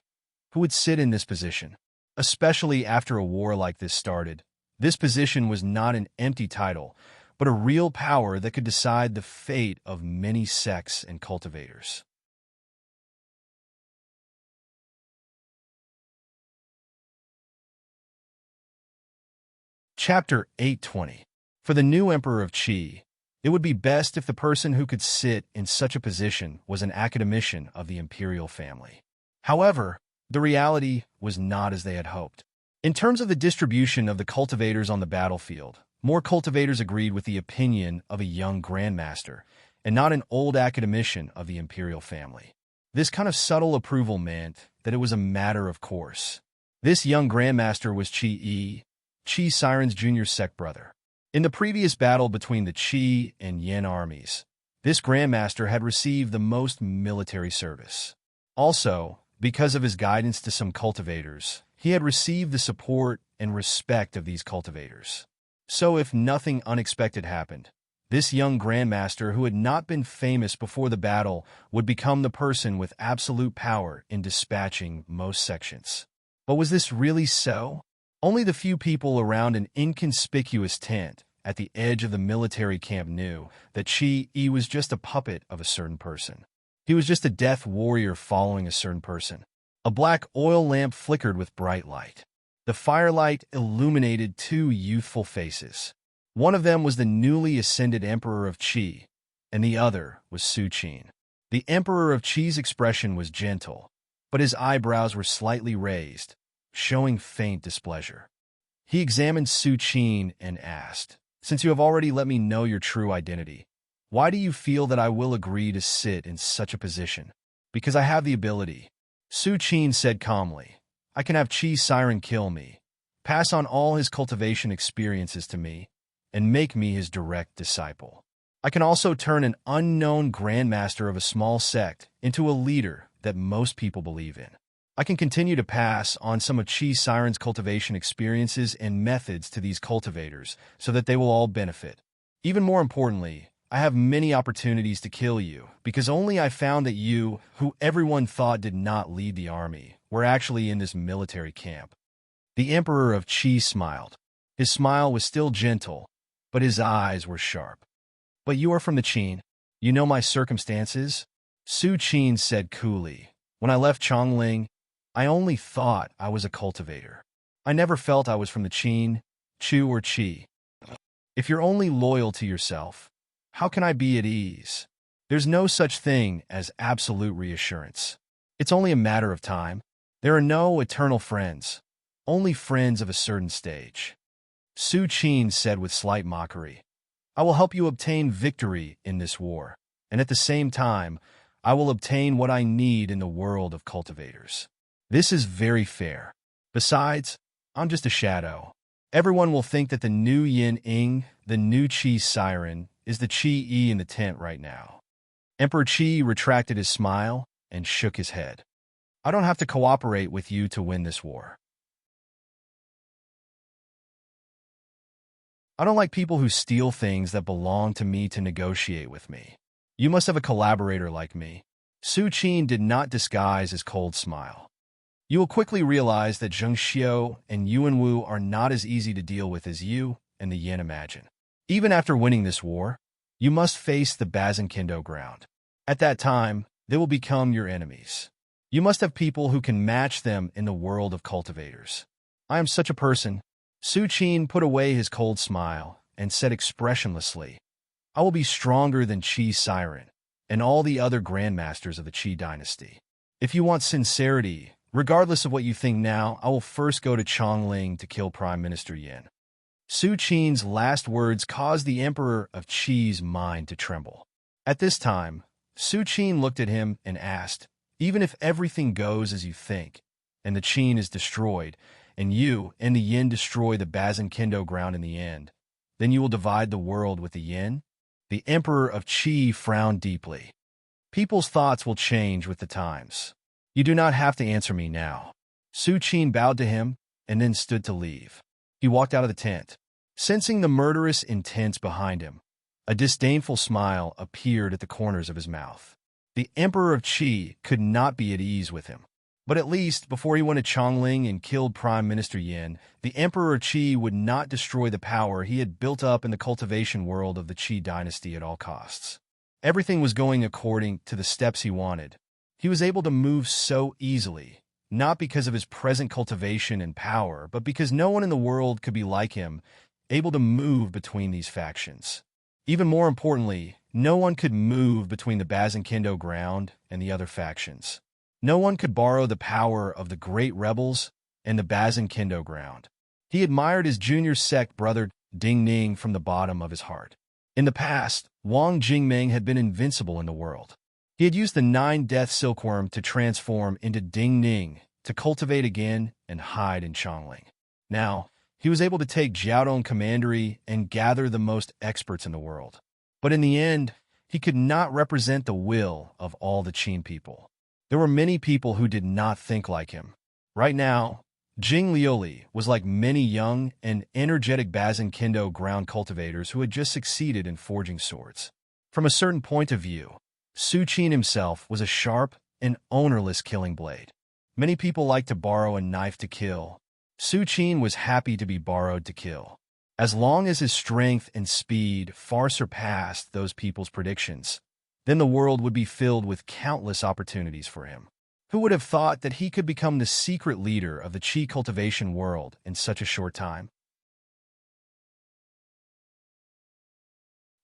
who would sit in this position? Especially after a war like this started, this position was not an empty title, but a real power that could decide the fate of many sects and cultivators. Chapter 820. For the new emperor of Qi, it would be best if the person who could sit in such a position was an academician of the imperial family. However, the reality was not as they had hoped. In terms of the distribution of the cultivators on the battlefield, more cultivators agreed with the opinion of a young grandmaster, and not an old academician of the imperial family. This kind of subtle approval meant that it was a matter of course. This young grandmaster was Qi Yi, Qi Siren's junior sect brother. In the previous battle between the Qi and Yin armies, this grandmaster had received the most military service. Also, because of his guidance to some cultivators, he had received the support and respect of these cultivators. So if nothing unexpected happened, this young grandmaster who had not been famous before the battle would become the person with absolute power in dispatching most sections. But was this really so? Only the few people around an inconspicuous tent at the edge of the military camp knew that Qi Yi was just a puppet of a certain person. He was just a death warrior following a certain person. A black oil lamp flickered with bright light. The firelight illuminated two youthful faces. One of them was the newly ascended emperor of Qi, and the other was Su Qin. The emperor of Qi's expression was gentle, but his eyebrows were slightly raised, showing faint displeasure. He examined Su Qin and asked, "Since you have already let me know your true identity, why do you feel that I will agree to sit in such a position?" "Because I have the ability," Su Qin said calmly. "I can have Qi Siren kill me, pass on all his cultivation experiences to me, and make me his direct disciple. I can also turn an unknown grandmaster of a small sect into a leader that most people believe in. I can continue to pass on some of Qi Siren's cultivation experiences and methods to these cultivators so that they will all benefit. Even more importantly, I have many opportunities to kill you, because only I found that you, who everyone thought did not lead the army, were actually in this military camp." The Emperor of Qi smiled. His smile was still gentle, but his eyes were sharp. "But you are from the Qin. You know my circumstances?" Su Qin said coolly. "When I left Chongling, I only thought I was a cultivator. I never felt I was from the Qin, Chu or Qi. If you're only loyal to yourself, How can I be at ease? There's no such thing as absolute reassurance. It's only a matter of time. There are no eternal friends, only friends of a certain stage. Su Qin said with slight mockery, I will help you obtain victory in this war, and at the same time, I will obtain what I need in the world of cultivators. This is very fair. Besides, I'm just a shadow. Everyone will think that the new Yin Ing, the new Qi Siren, is the Qi Yi in the tent right now. Emperor Qi retracted his smile and shook his head. I don't have to cooperate with you to win this war. I don't like people who steal things that belong to me to negotiate with me. You must have a collaborator like me. Su Qin did not disguise his cold smile. You will quickly realize that Zheng Xiu and Yuan Wu are not as easy to deal with as you and the Yin imagine. Even after winning this war, you must face the Bazinkindo ground. At that time, they will become your enemies. You must have people who can match them in the world of cultivators. I am such a person. Su Qin put away his cold smile and said expressionlessly, I will be stronger than Qi Siren and all the other grandmasters of the Qi dynasty. If you want sincerity, regardless of what you think now, I will first go to Chongling to kill Prime Minister Yin. Su Qin's last words caused the Emperor of Qi's mind to tremble. At this time, Su Qin looked at him and asked, even if everything goes as you think, and the Qin is destroyed, and you and the Yin destroy the Bazinkindo ground in the end, then you will divide the world with the Yin? The Emperor of Qi frowned deeply. People's thoughts will change with the times. You do not have to answer me now. Su Qin bowed to him and then stood to leave. He walked out of the tent. Sensing the murderous intent behind him, a disdainful smile appeared at the corners of his mouth. The Emperor of Qi could not be at ease with him. But at least, before he went to Chongling and killed Prime Minister Yin, the Emperor of Qi would not destroy the power he had built up in the cultivation world of the Qi dynasty at all costs. Everything was going according to the steps he wanted. He was able to move so easily, not because of his present cultivation and power, but because no one in the world could be like him, able to move between these factions. Even more importantly, no one could move between the Bazinkindo ground and the other factions. No one could borrow the power of the great rebels and the Bazinkindo ground. He admired his junior sect brother Ding Ning from the bottom of his heart. In the past, Wang Jingming had been invincible in the world. He had used the 9-death silkworm to transform into Ding Ning, to cultivate again and hide in Chongling. Now, he was able to take Jiaodong Commandery and gather the most experts in the world. But in the end, he could not represent the will of all the Qin people. There were many people who did not think like him. Right now, Jing Liuli was like many young and energetic Bazinkindo ground cultivators who had just succeeded in forging swords. From a certain point of view, Su Qin himself was a sharp and ownerless killing blade. Many people like to borrow a knife to kill. Su Qin was happy to be borrowed to kill. As long as his strength and speed far surpassed those people's predictions, then the world would be filled with countless opportunities for him. Who would have thought that he could become the secret leader of the Qi cultivation world in such a short time?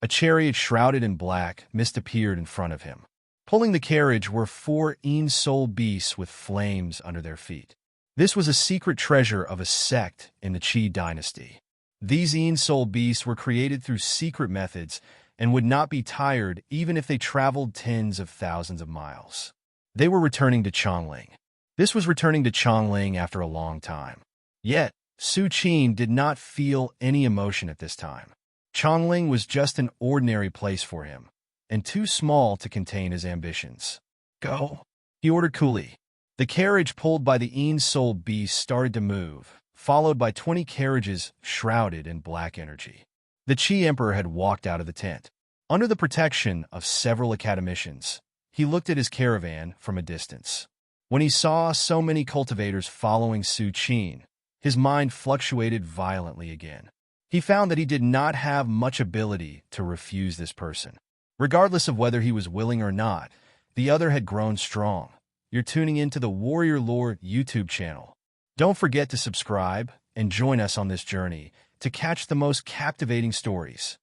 A chariot shrouded in black mist appeared in front of him. Pulling the carriage were 4 Een-soul beasts with flames under their feet. This was a secret treasure of a sect in the Qi dynasty. These Een-soul beasts were created through secret methods and would not be tired even if they traveled tens of thousands of miles. They were returning to Chongling. This was returning to Chongling after a long time. Yet, Su Qin did not feel any emotion at this time. Chongling was just an ordinary place for him, and too small to contain his ambitions. Go, he ordered coolly. The carriage pulled by the Een-soul beast started to move, followed by 20 carriages shrouded in black energy. The Qi Emperor had walked out of the tent. Under the protection of several academicians, he looked at his caravan from a distance. When he saw so many cultivators following Su Qin, his mind fluctuated violently again. He found that he did not have much ability to refuse this person. Regardless of whether he was willing or not, the other had grown strong. You're tuning into the Warrior Lore YouTube channel. Don't forget to subscribe and join us on this journey to catch the most captivating stories.